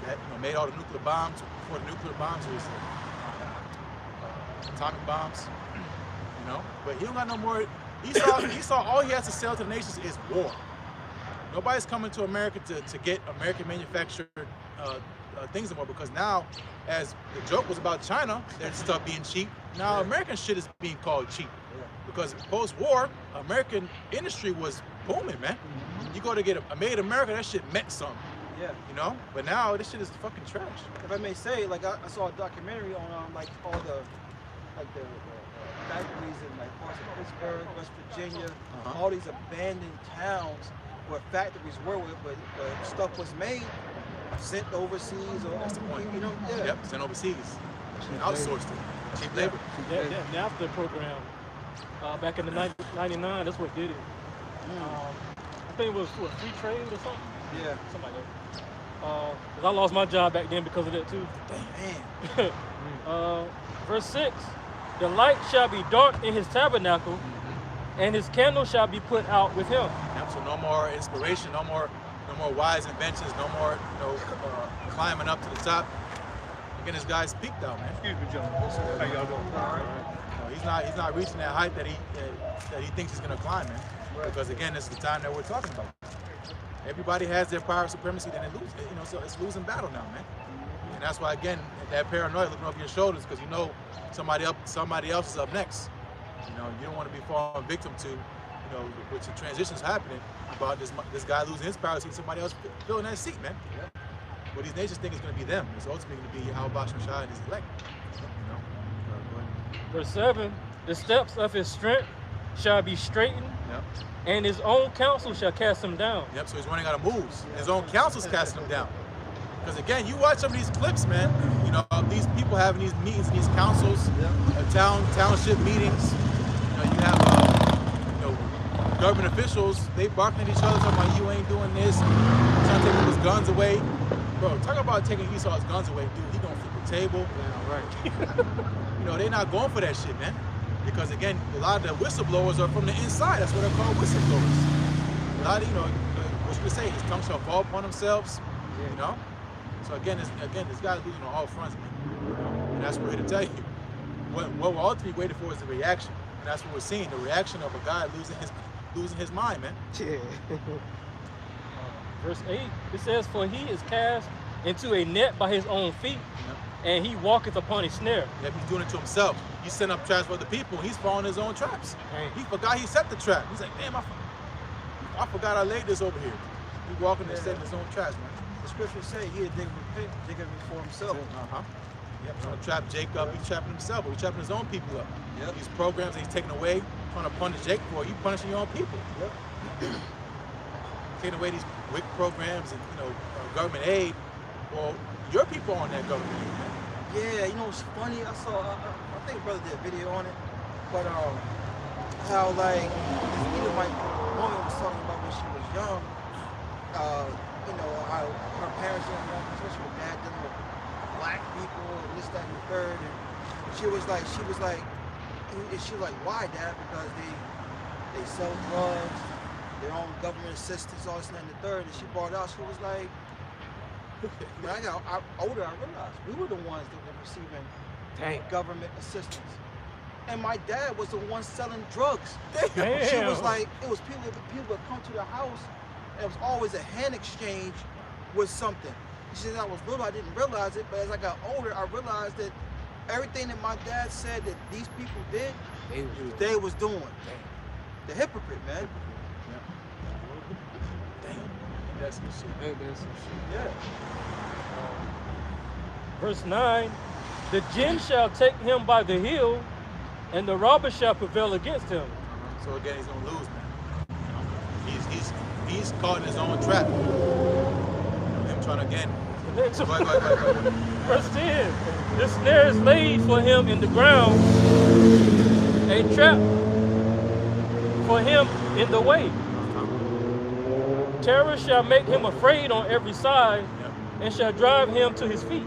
that made all the nuclear bombs. Before the nuclear bombs, it was atomic bombs, But he don't got no more. Esau, all he has to sell to the nations is war. Nobody's coming to America to get American manufactured things anymore, because now, as the joke was about China, their stuff being cheap, now American shit is being called cheap. Because post-war, American industry was booming, man. You go to get a made in America, that shit meant something. Yeah. But now this shit is fucking trash. If I may say, like I saw a documentary on like all the factories in like parts of Pittsburgh, West Virginia, all these abandoned towns where factories were, but stuff was made, sent overseas, or that's the point. Yeah. Yep, sent overseas, and outsourced it, cheap labor. That NAFTA program back in the 99, that's what did it. I think it was free trade or something. Yeah, something like that. 'Cause I lost my job back then because of that too. Damn. Verse 6, the light shall be dark in his tabernacle, and his candle shall be put out with him. Yep, so no more inspiration, no more wise inventions, no more climbing up to the top. Again, this guy's peaked out, man. Excuse me, gentlemen. How y'all doing? All right. He's not reaching that height that he thinks he's gonna climb, man. Because again, this is the time that we're talking about. Everybody has their power of supremacy, then they lose. So it's losing battle now, man. And that's why, again, that paranoia, looking over your shoulders, because somebody else is up next. You don't want to be falling victim to, which the transition's happening about this guy losing his power, seeing somebody else filling that seat, man. What these nations think is going to be them. It's ultimately going to be Al-Bashar and his elect. Verse 7, the steps of his strength shall be straightened, and his own counsel shall cast him down. Yep, so he's running out of moves. His own counsel's casting him down. Because again, you watch some of these clips, man, these people having these meetings, these councils, township meetings, you have, government officials, they barking at each other, talking about you ain't doing this, trying to take people's guns away. Bro, talk about taking Esau's guns away, dude, he gonna flip the table. Yeah, right. They're not going for that shit, man. Because again, a lot of the whistleblowers are from the inside. That's what they're called, whistleblowers. A lot of, what you could say, his tongue shall fall upon themselves, So again, this guy's losing on all fronts, man. And that's what we're here to tell you. What we're ultimately waiting for is the reaction. And that's what we're seeing, the reaction of a guy losing his mind, man. Yeah. Verse 8, it says, for he is cast into a net by his own feet, and he walketh upon a snare. Yep, he's doing it to himself. He's setting up traps for other people, and he's falling his own traps. Dang. He forgot he set the trap. He's like, damn, I forgot I laid this over here. He's walking and setting his own traps, man. The scriptures say he'll dig it for himself. Yep, trying to trap Jacob, he's trapping himself, but he's trapping his own people up. Yep. These programs that he's taking away, trying to punish Jacob for, you punishing your own people. Yep. Taking away these WIC programs and government aid. Well, your people on that government aid, man. Yeah, it's funny. I saw, I think brother did a video on it, but how like this Edomite woman was talking about when she was young. How her parents didn't want, especially her dad dealing with black people and this, that, and the third. And she was like, why, Dad? Because they sell drugs, their own government assistance, all this, that, and the third. And she brought it out. She was like, when I got older, I realized we were the ones that were receiving government assistance. And my dad was the one selling drugs. Damn. She was like, it was people that come to the house, and it was always a hand exchange with something. She said, I was little, I didn't realize it, but as I got older, I realized that everything that my dad said that these people did, they was doing. Damn. The hypocrite, man. Damn. That's some shit. Yeah. Verse 9, the jinn shall take him by the heel, and the robber shall prevail against him. So again, he's gonna lose, man. He's caught in his own trap. Him trying to again. Go ahead. Verse 10, the snare is laid for him in the ground, a trap for him in the way. Terror shall make him afraid on every side, and shall drive him to his feet.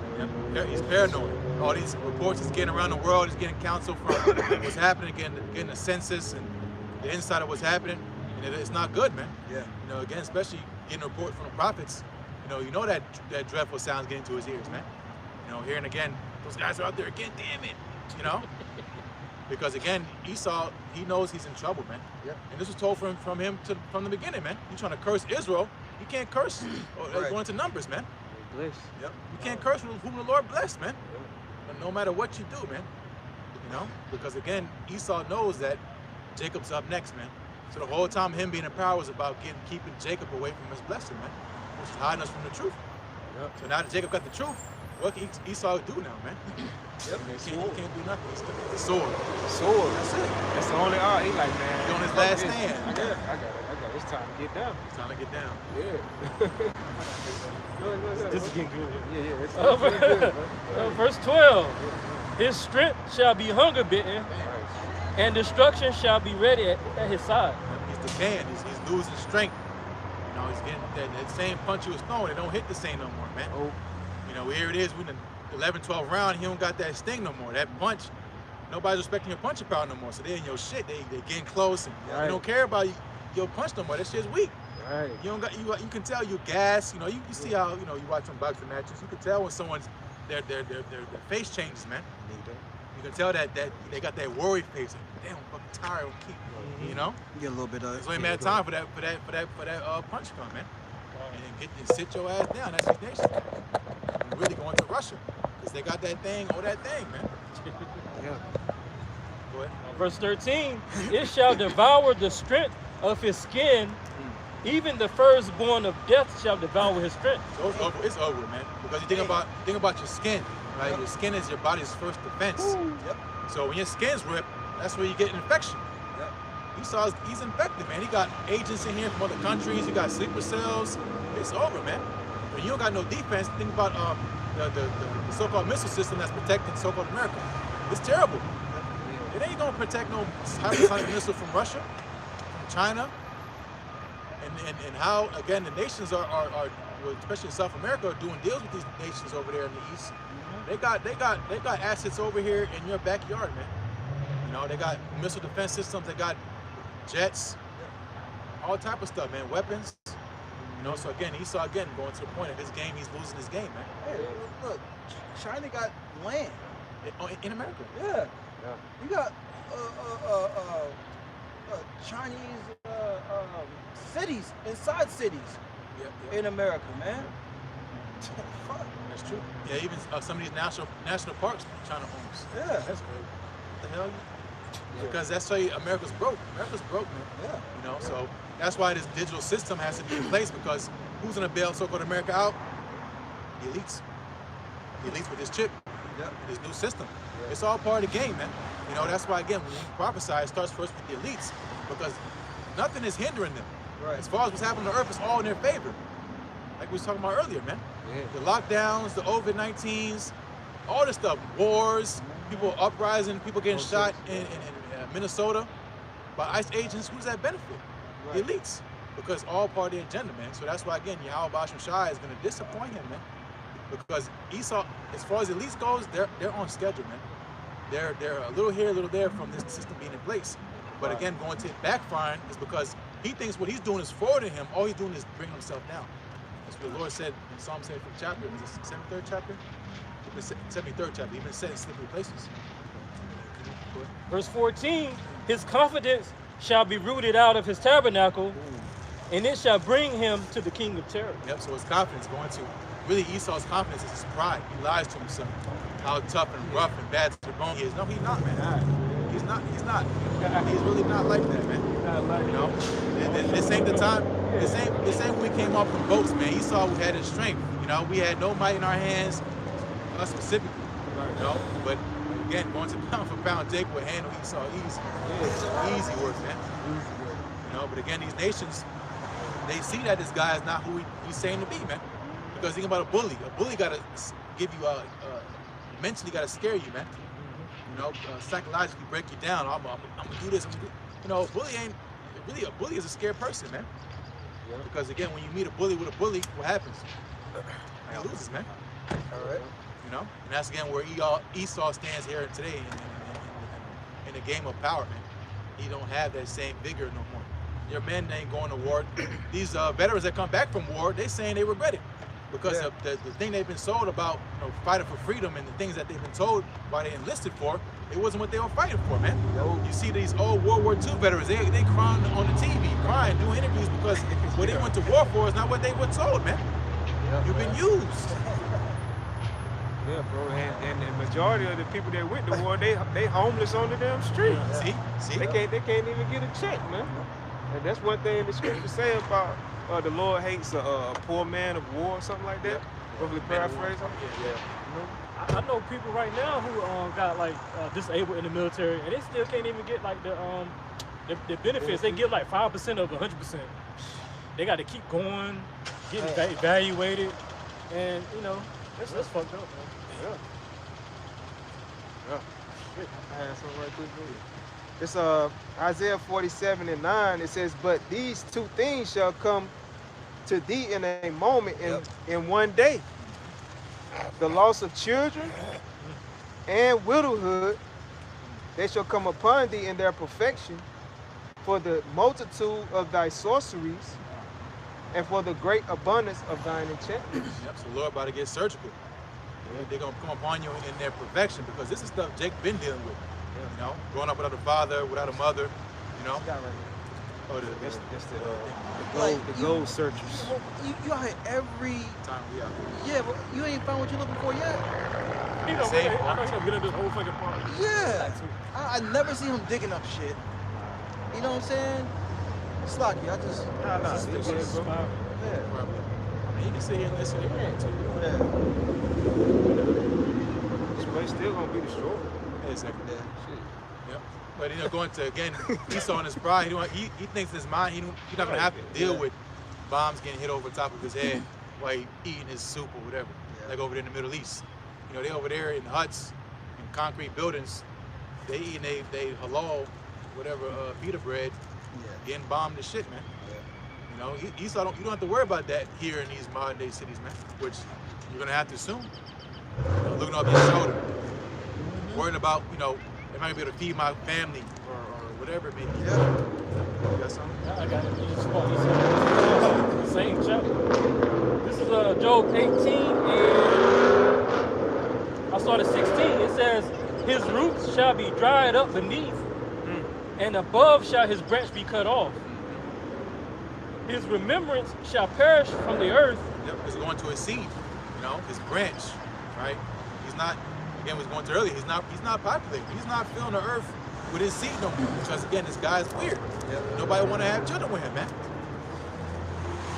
Yep. He's paranoid. All these reports he's getting around the world, he's getting counsel from what's happening, getting the census and the insight of what's happening. And it's not good, man. Yeah. You know, again, especially getting a report from the prophets, you know that dreadful sound's getting to his ears, man. You know, hearing again, those guys are out there again, damn it, you know? Because again, Esau, he knows he's in trouble, man. Yep. And this was told from him from the beginning, man. You trying to curse Israel, you can't curse going into Numbers, man. Bless. Yep. You can't curse whom the Lord bless, man. No matter what you do, man. You know? Because again, Esau knows that Jacob's up next, man. So the whole time him being in power was about keeping Jacob away from his blessing, man. Which is hiding us from the truth. Yep. So now that Jacob got the truth, what can Esau do now, man? Yep. He can't do nothing. He's the sword. Sword. That's it. That's the only art. He like, man. He on his fuck last this. stand. I got it. It's time to get down. It's time to get down. Yeah. This is getting good. Yeah. It's getting good, bro. Verse 12. His strength shall be hunger bitten, and destruction shall be ready at his side. He's decaying. He's losing strength. You know, he's getting that same punch he was throwing. It don't hit the same no more, man. Oh. You know, here it is. We in the 11, 12 round. He don't got that sting no more. That punch. Nobody's respecting your punching power no more. So they in your shit. They getting close, and they don't care about your punch no more. That shit's weak. Right. You don't got. You can tell you gas. You know, you see how you watch some boxing matches. You can tell when someone's their face changes, man. You can tell that they got that worried face. Like, damn, I'm fucking tired. I'm keep, you know. You get a little bit of. There's only a matter of time for that punch come, man. And sit your ass down. That's his nation. And really going to Russia because they got that thing, man. Yeah. Go ahead. Verse 13. It shall devour the strength of his skin. Even the firstborn of death shall devour his strength. So it's over, man. Because you think about your skin, right? Your skin is your body's first defense. Yep. So when your skin's ripped, that's where you get an infection. Yep. He's infected, man. He got agents in here from other countries. He got sleeper cells. It's over, man. When you don't got no defense, think about the so-called missile system that's protecting so-called America. It's terrible. It ain't gonna protect no hypersonic missile from Russia, from China. And how again the nations are especially in South America, are doing deals with these nations over there in the east. They got assets over here in your backyard, man. You know, they got missile defense systems, they got jets, all type of stuff, man, weapons. You know, so again, Esau going to the point of his game, he's losing his game, man. Hey, look, China got land. In America. Yeah. You got Chinese cities inside cities in America, man. Fuck. That's true. Yeah, even some of these national parks China owns. Yeah. That's great. What the hell? Because that's why America's broke. America's broke, man. Yeah. You know, so that's why this digital system has to be in place, because who's gonna bail so-called America out? The elites. The elites with this chip. Yep. This new system. It's all part of the game, man. You know, that's why again when you prophesy, it starts first with the elites, because nothing is hindering them. Right. As far as what's happening on earth, it's all in their favor. Like we was talking about earlier, man. Yeah. The lockdowns, the COVID-19s, all this stuff, wars, people uprising, people getting shot in Minnesota by ICE agents. Who's that benefit? Right. The elites. Because all part of the agenda, man. So that's why, again, Yahweh Basham Shai is going to disappoint him, man. Because Esau, as far as the elites goes, they're on schedule, man. They're a little here, a little there from this system being in place. But again, going to backfiring is because he thinks what he's doing is forwarding him. All he's doing is bringing himself down. That's what the Lord said in Psalm 75th chapter. Was it 73rd chapter? 73rd chapter. He even said in slippery places. Verse 14, his confidence shall be rooted out of his tabernacle, and it shall bring him to the king of terror. Yep, so his confidence going to, really Esau's confidence is his pride. He lies to himself. How tough and rough and bad to the bone he is. No, he's not, man. He's not. He's really not like that, man. Not like You know? This ain't the time. This ain't when we came off from boats, man. Esau had his strength. You know, we had no might in our hands, us specifically. You know, but again, going to pound for pound, Jacob would handle Esau easy. Easy work, man. You know, but again, these nations, they see that this guy is not who he's saying to be, man. Because think about a bully. A bully gotta give you mentally gotta scare you, man. You know, psychologically break you down. I'm gonna do this. You know, a bully is a scared person, man. Because again, when you meet a bully with a bully, what happens? He loses, man. All right. You know, and that's again where Esau stands here today in the game of power, man. He don't have that same vigor no more. your men ain't going to war. These veterans that come back from war, they saying they regret it because of the thing they've been sold about, fighting for freedom and the things that they've been told why they enlisted for, it wasn't what they were fighting for, man. You see these old World War II veterans, they crying on the TV, crying, doing interviews because what they went to war for is not what they were told, man. You've been used. Yeah, bro, and the majority of the people that went to war, they homeless on the damn street. See? They can't even get a check, man. And that's one thing the scripture say about the Lord hates a poor man of war or something like that. Roughly paraphrase. I know people right now who got like disabled in the military, and they still can't even get like the benefits. They get like 5% of 100%. They got to keep going, getting evaluated, and that's fucked up, man. Yeah. Shit. I had something right quick. It's Isaiah 47:9. It says, "But these two things shall come to thee in a moment, in one day: the loss of children and widowhood. They shall come upon thee in their perfection, for the multitude of thy sorceries, and for the great abundance of thine enchantments." So the Lord about to get surgical. They're going to come upon you in their perfection because this is stuff Jake been dealing with. Growing up without a father, without a mother, Oh, That's the gold searchers. You out here every time we out. Yeah, but you ain't found what you're looking for yet. I know he's gonna get into this whole fucking part. Yeah. I never see him digging up shit. You know what I'm saying? Slocky, I just... Nah. You can sit here and listen if you want to. This place still gonna be destroyed. Exactly. Shit. Yep. But going to again, Esau in his pride. He thinks in his mind he's not gonna have to deal with bombs getting hit over the top of his head while he eating his soup or whatever. Like over there in the Middle East. They over there in huts, in concrete buildings. They eating they halal, whatever pita bread, getting bombed to shit, man. Esau, you don't have to worry about that here in these modern day cities, man, which you're gonna have to soon. Looking over your shoulder, worrying about, am I gonna be able to feed my family or whatever it may be. You got something? I got it. Same chapter. This is Job 18, and I started 16. It says, "His roots shall be dried up beneath, and above shall his branch be cut off. His remembrance shall perish from the earth." Yep, it's going to his seed, his branch, right? He's not, again, was going to earlier, he's not populating. He's not filling the earth with his seed no more. Because again, this guy's weird. Nobody want to have children with him, man.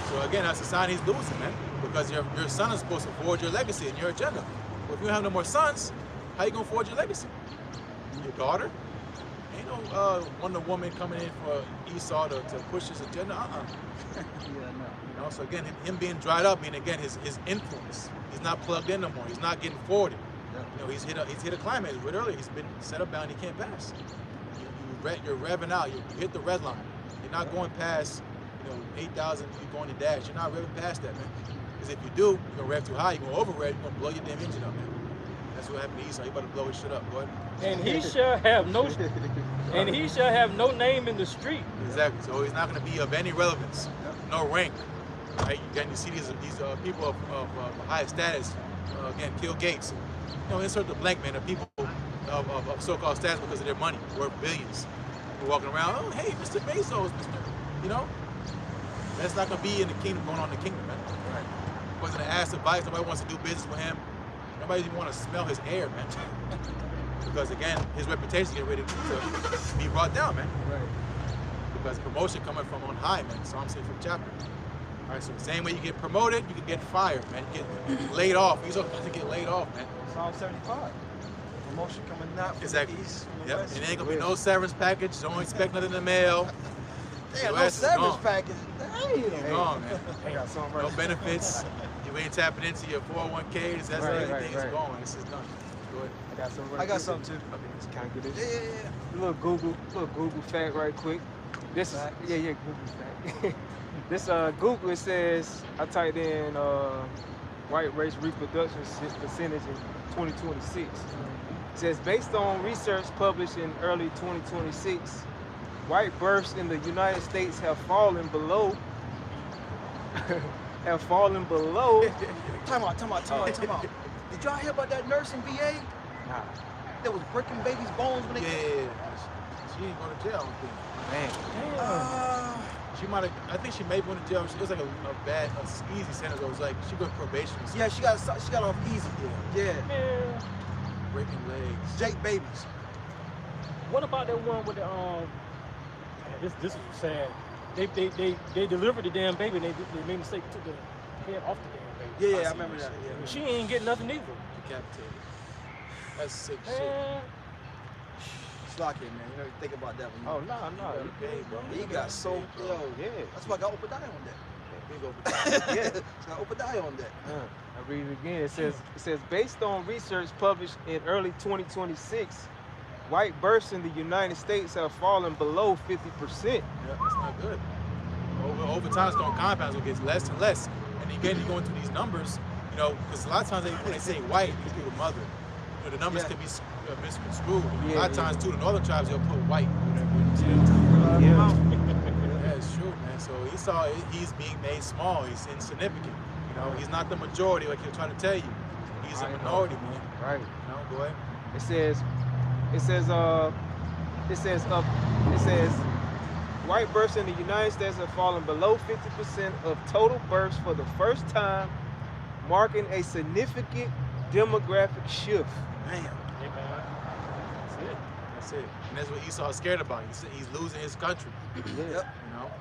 So again, that's a sign he's losing, man. Because your son is supposed to forge your legacy and your agenda. Well, if you don't have no more sons, how you gonna forge your legacy? Your daughter? Ain't no Wonder Woman coming in for Esau to push his agenda. So again, him being dried up, again, his influence. He's not plugged in no more. He's not getting forwarded. He's hit a climax. But earlier, he's been set up bound. He can't pass. You're revving out. You hit the red line. You're not going past 8,000. You're going to dash. You're not revving past that, man. Because if you do, you're gonna rev too high. You're gonna over rev. You're gonna blow your damn engine up, man. That's what happened to Esau. He about to blow his shit up. Go ahead. And he shall have no name in the street. Exactly. So he's not going to be of any relevance, no rank. Right? Again, you see these people of high status. Again, Bill Gates. Insert the blank, man. Of people of so-called status because of their money, worth billions. We're walking around. Oh, hey, Mr. Bezos, Mr. That's not going to be in the kingdom. Going on in the kingdom, man. Right. Wasn't an ass advice. Nobody wants to do business with him. Nobody even want to smell his air, man. Because again, his reputation getting ready to be brought down, man. Right. Because promotion coming from on high, man. Psalm 6th chapter. All right, so the same way you get promoted, you can get fired, man. You get laid off. You're supposed to get laid off, man. Psalm 75. Promotion coming out from exactly. the east, from the yep. west. And ain't gonna be no severance package. Don't expect nothing in the mail. Yeah, no severance package. Damn. Gone, man. No benefits. You ain't tapping into your 401ks. That's everything. It's gone. This is done. Go ahead. I got something too. Okay, it's kind of good. Yeah. A little Google fact right quick. This is Google fact. This Google, it says, I typed in white race reproduction percentage in 2026. It says based on research published in early 2026, white births in the United States have fallen below. have fallen below. Time out. Did y'all hear about that nurse in VA? Nah, That was breaking babies' bones when they. Yeah. She ain't going to jail, I don't think. man. She might have, I think she may be going to jail. It was like a easy sentence. It was like, she got probation. or something. Yeah, she got off easy. Yeah. Man, Breaking legs. Jake babies. what about that one with the man, this is sad. They delivered the damn baby and they made a mistake, took the head off the damn baby. Yeah, I remember that. Yeah. She ain't getting nothing either. Decapitated. That's sick shit. Man, Slocky, man. You know, think about that one. Oh no, you good, bro. He got so Yeah. That's why I got Obadiah on that. Big over. Yeah, got Obadiah on that. I read it again. It says based on research published in early 2026, white births in the United States have fallen below 50%. Yeah, that's not good. Over time, it's going compounds. It gets less and less. And again, you go into these numbers, you know, because a lot of times when they say white, these people mother. You know, the numbers can be misconstrued. A lot of times, too, the northern tribes, they'll put white. Yeah, it's true, man. So Esau, he's being made small. He's insignificant. You know, he's not the majority like you're trying to tell you. He's a minority, man. Right. You know, go ahead. It says white births in the United States have fallen below 50% of total births for the first time, marking a significant demographic shift. Man. That's it. And that's what Esau is scared about. He's losing his country. Yeah. Yep. You know?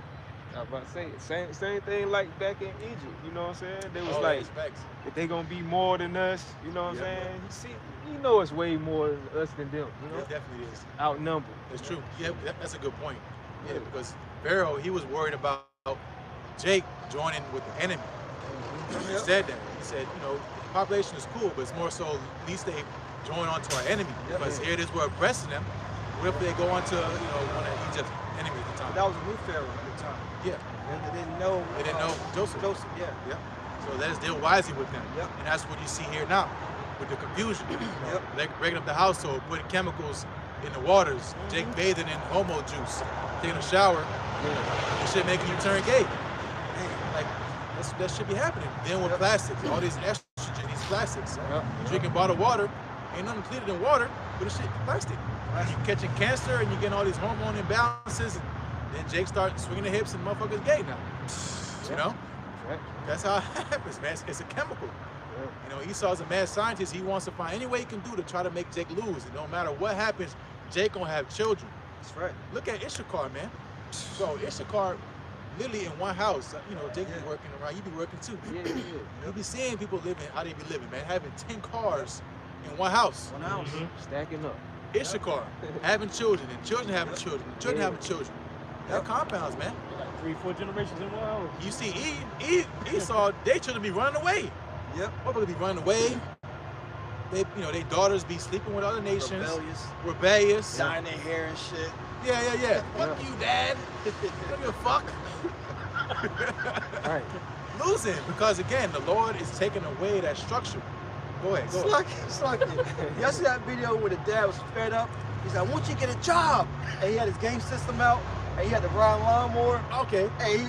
I was about to say same thing like back in Egypt. You know what I'm saying? They was Oh, like, that's facts. if they gonna be more than us, you know what I'm Yeah. saying? You see, you know it's way more than us than them. You know, It definitely is. outnumbered. It's true. Yeah, that's a good point. Yeah, because Pharaoh, he was worried about Jake joining with the enemy. He said that. He said, you know, the population is cool, but it's more so at least they join onto our enemy. Because here it is, we're oppressing them. What if they go onto, you know, one of Egypt's enemies at the time? That was a new pharaoh at the time. Yeah. They didn't know. They didn't know Joseph. Yeah. Yeah. So let us deal wisely with them. Yep. And that's what you see here now with the confusion. Yep. They're breaking up the household, putting chemicals in the waters, Jake bathing in homo juice, taking a shower, and shit making you turn gay. Like, that should be happening. Then with plastics, all these estrogen, these plastics. Drinking bottled water, ain't nothing cleaner than water, but it's shit plastic. You're catching cancer and you're getting all these hormone imbalances, and then Jake starts swinging the hips and motherfuckers gay now. You know? Right. That's how it happens, man. It's a chemical. You know, Esau's a mad scientist. He wants to find any way he can do to try to make Jake lose. And no matter what happens, Jake gonna have children. That's right. Look at Issachar, man. Bro, Issachar, literally in one house. You know, Jake be working around. You be working too. You be seeing people living how they be living, man. Having 10 cars in one house. One house. Stacking up. Issachar, having children, and children having children, and children having children. They're compounds, man. Like 3-4 generations in 1 hour. You see, Esau, they children be running away. Yep. Motherfuckers be running away. They, you know, their daughters be sleeping with other nations. Rebellious. Dyeing their hair and shit. Yeah. Fuck you, Dad. Don't give a fuck. Right. Losing because again, the Lord is taking away that structure. Go ahead. Slucky. Y'all see that video where the dad was fed up? He's like, "Won't you get a job?" And he had his game system out, and he had the ride lawnmower. Okay. And he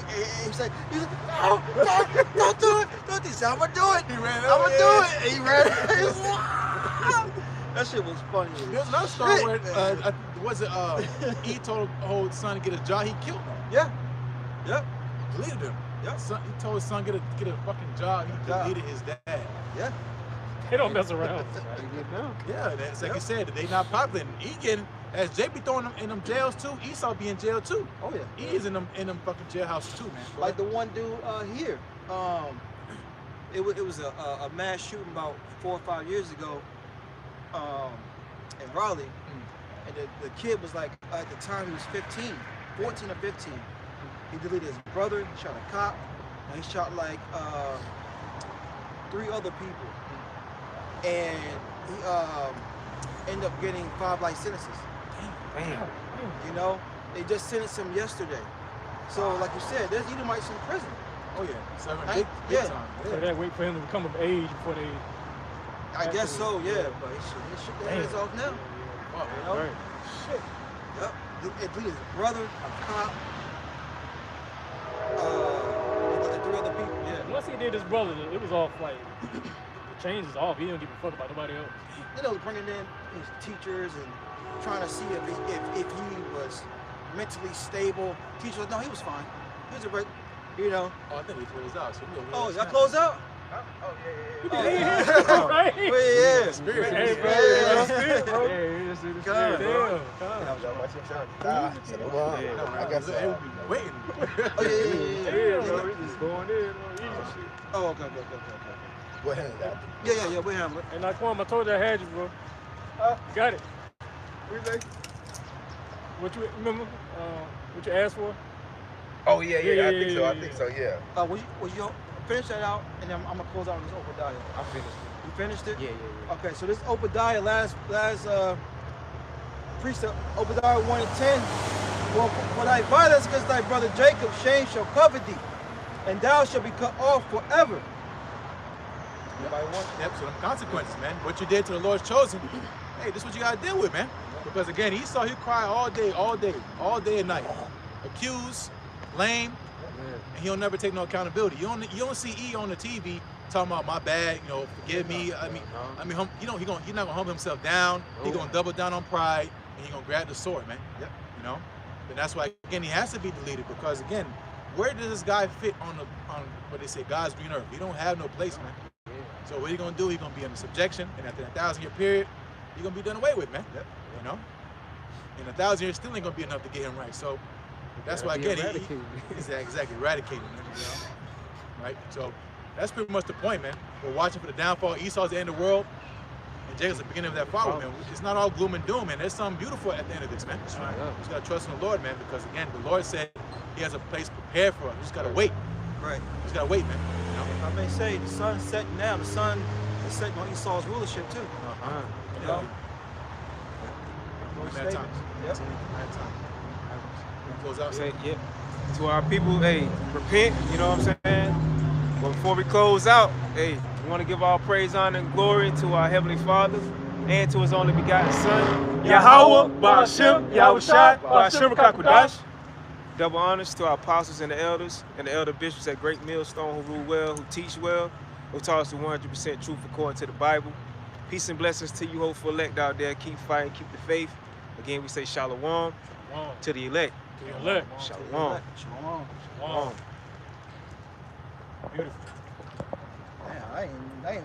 said, "No, Dad, don't do it. Don't do it." He said, "I'm gonna do it. He ran I'm over, gonna do it." And he ran. That shit was funny. There's another story where he told his son to get a job. He killed him. Yeah. Yep. Deleted him. Yep. He told his son get a fucking job. He deleted his dad. Yeah. They don't mess around. Yeah, that's like you said, they not popular. And he getting, as Jake be throwing them in them jails too, Esau be in jail too. Oh yeah. He is in them fucking jailhouses too, man. Like the one dude here. It was a mass shooting about 4 or 5 years ago in Raleigh. And the kid was like, at the time he was 15, 14 or 15. He deleted his brother, he shot a cop, and he shot like 3 other people. And he ended up getting 5 life sentences. Damn. You know, they just sentenced him yesterday. So like you said, there's Edomites in prison. Oh yeah, serving Right? big Yeah. time. So they wait for him to become of age before they. I guess so, yeah. But he shook their heads off now. Oh, You know? Right. Shit. Yep. It bleeded his brother, a cop, like 3 other people. Yeah. Once he did his brother, it was off like the chains is off. He didn't give a fuck about nobody else. You know, bringing in his teachers and trying to see if he was mentally stable. Teachers, no, he was fine. He was a, you know. Oh, I think he closed out. So Oh, y'all closed out? Oh, yeah. Right? Yeah. Spirit. Hey, bro. Yeah. Spirit, bro. Yeah, it's in the God. spirit, bro. I guess they would be waiting. Oh, yeah. Yeah, bro, we just going in on easy shit. Oh, okay. What hand is that? Yeah, we handle it. And like Kwame, I told you I had you, bro. You got it. What you remember? What you asked for? Oh yeah, Yeah, I think so, yeah. Was you finish that out, and then I'm gonna close out on this Obadiah. I finished it. You finished it? Yeah. Okay, so this Obadiah, last precept, Obadiah 1 and 10. For thy violence against thy brother Jacob, shame shall cover thee, and thou shalt be cut off forever. Yep, so them consequences, man. What you did to the Lord's chosen, hey, this is what you gotta deal with, man. Because again, Esau, he cry all day and night. Accused, blame, and he'll never take no accountability. You don't see E on the TV talking about my bad, you know, forgive me. I mean, you know, he's not gonna humble himself down. He's gonna double down on pride, and he's gonna grab the sword, man. Yep. You know, and that's why again he has to be deleted because again, where does this guy fit on what they say God's green earth? He don't have no place, man. So what he gonna do? He's gonna be under subjection, and after a 1,000-year period, he's gonna be done away with, man. Yep. You know, and 1,000 years still ain't gonna be enough to get him right. So that's why again, exactly eradicating him. You know, right? So that's pretty much the point, man. We're watching for the downfall. Esau's the end of the world, and Jacob's the beginning of that fall, man. It's not all gloom and doom, man. There's something beautiful at the end of this, man. Right. You just gotta trust in the Lord, man, because again, the Lord said He has a place prepared for us. We just gotta wait. Right. We just gotta wait, man. You know? I may say the sun's setting now. The sun is setting on Esau's rulership too. You know. Bad times. Yep. Bad times. Close out. Say, yeah. To our people, hey, repent, you know what I'm saying? But before we close out, hey, we want to give all praise, honor, and glory to our Heavenly Father and to His only begotten Son, Yahweh, Ba'ashem, Yahushua, Ba'ashem Kakodash. Double honors to our apostles and the elder bishops at Great Millstone who rule well, who teach well, who taught us the 100% truth according to the Bible. Peace and blessings to you, hopeful elect out there. Keep fighting, keep the faith. Again, we say shalom to the elect. To the elect. Shalom. Shalom. Beautiful. Man, I ain't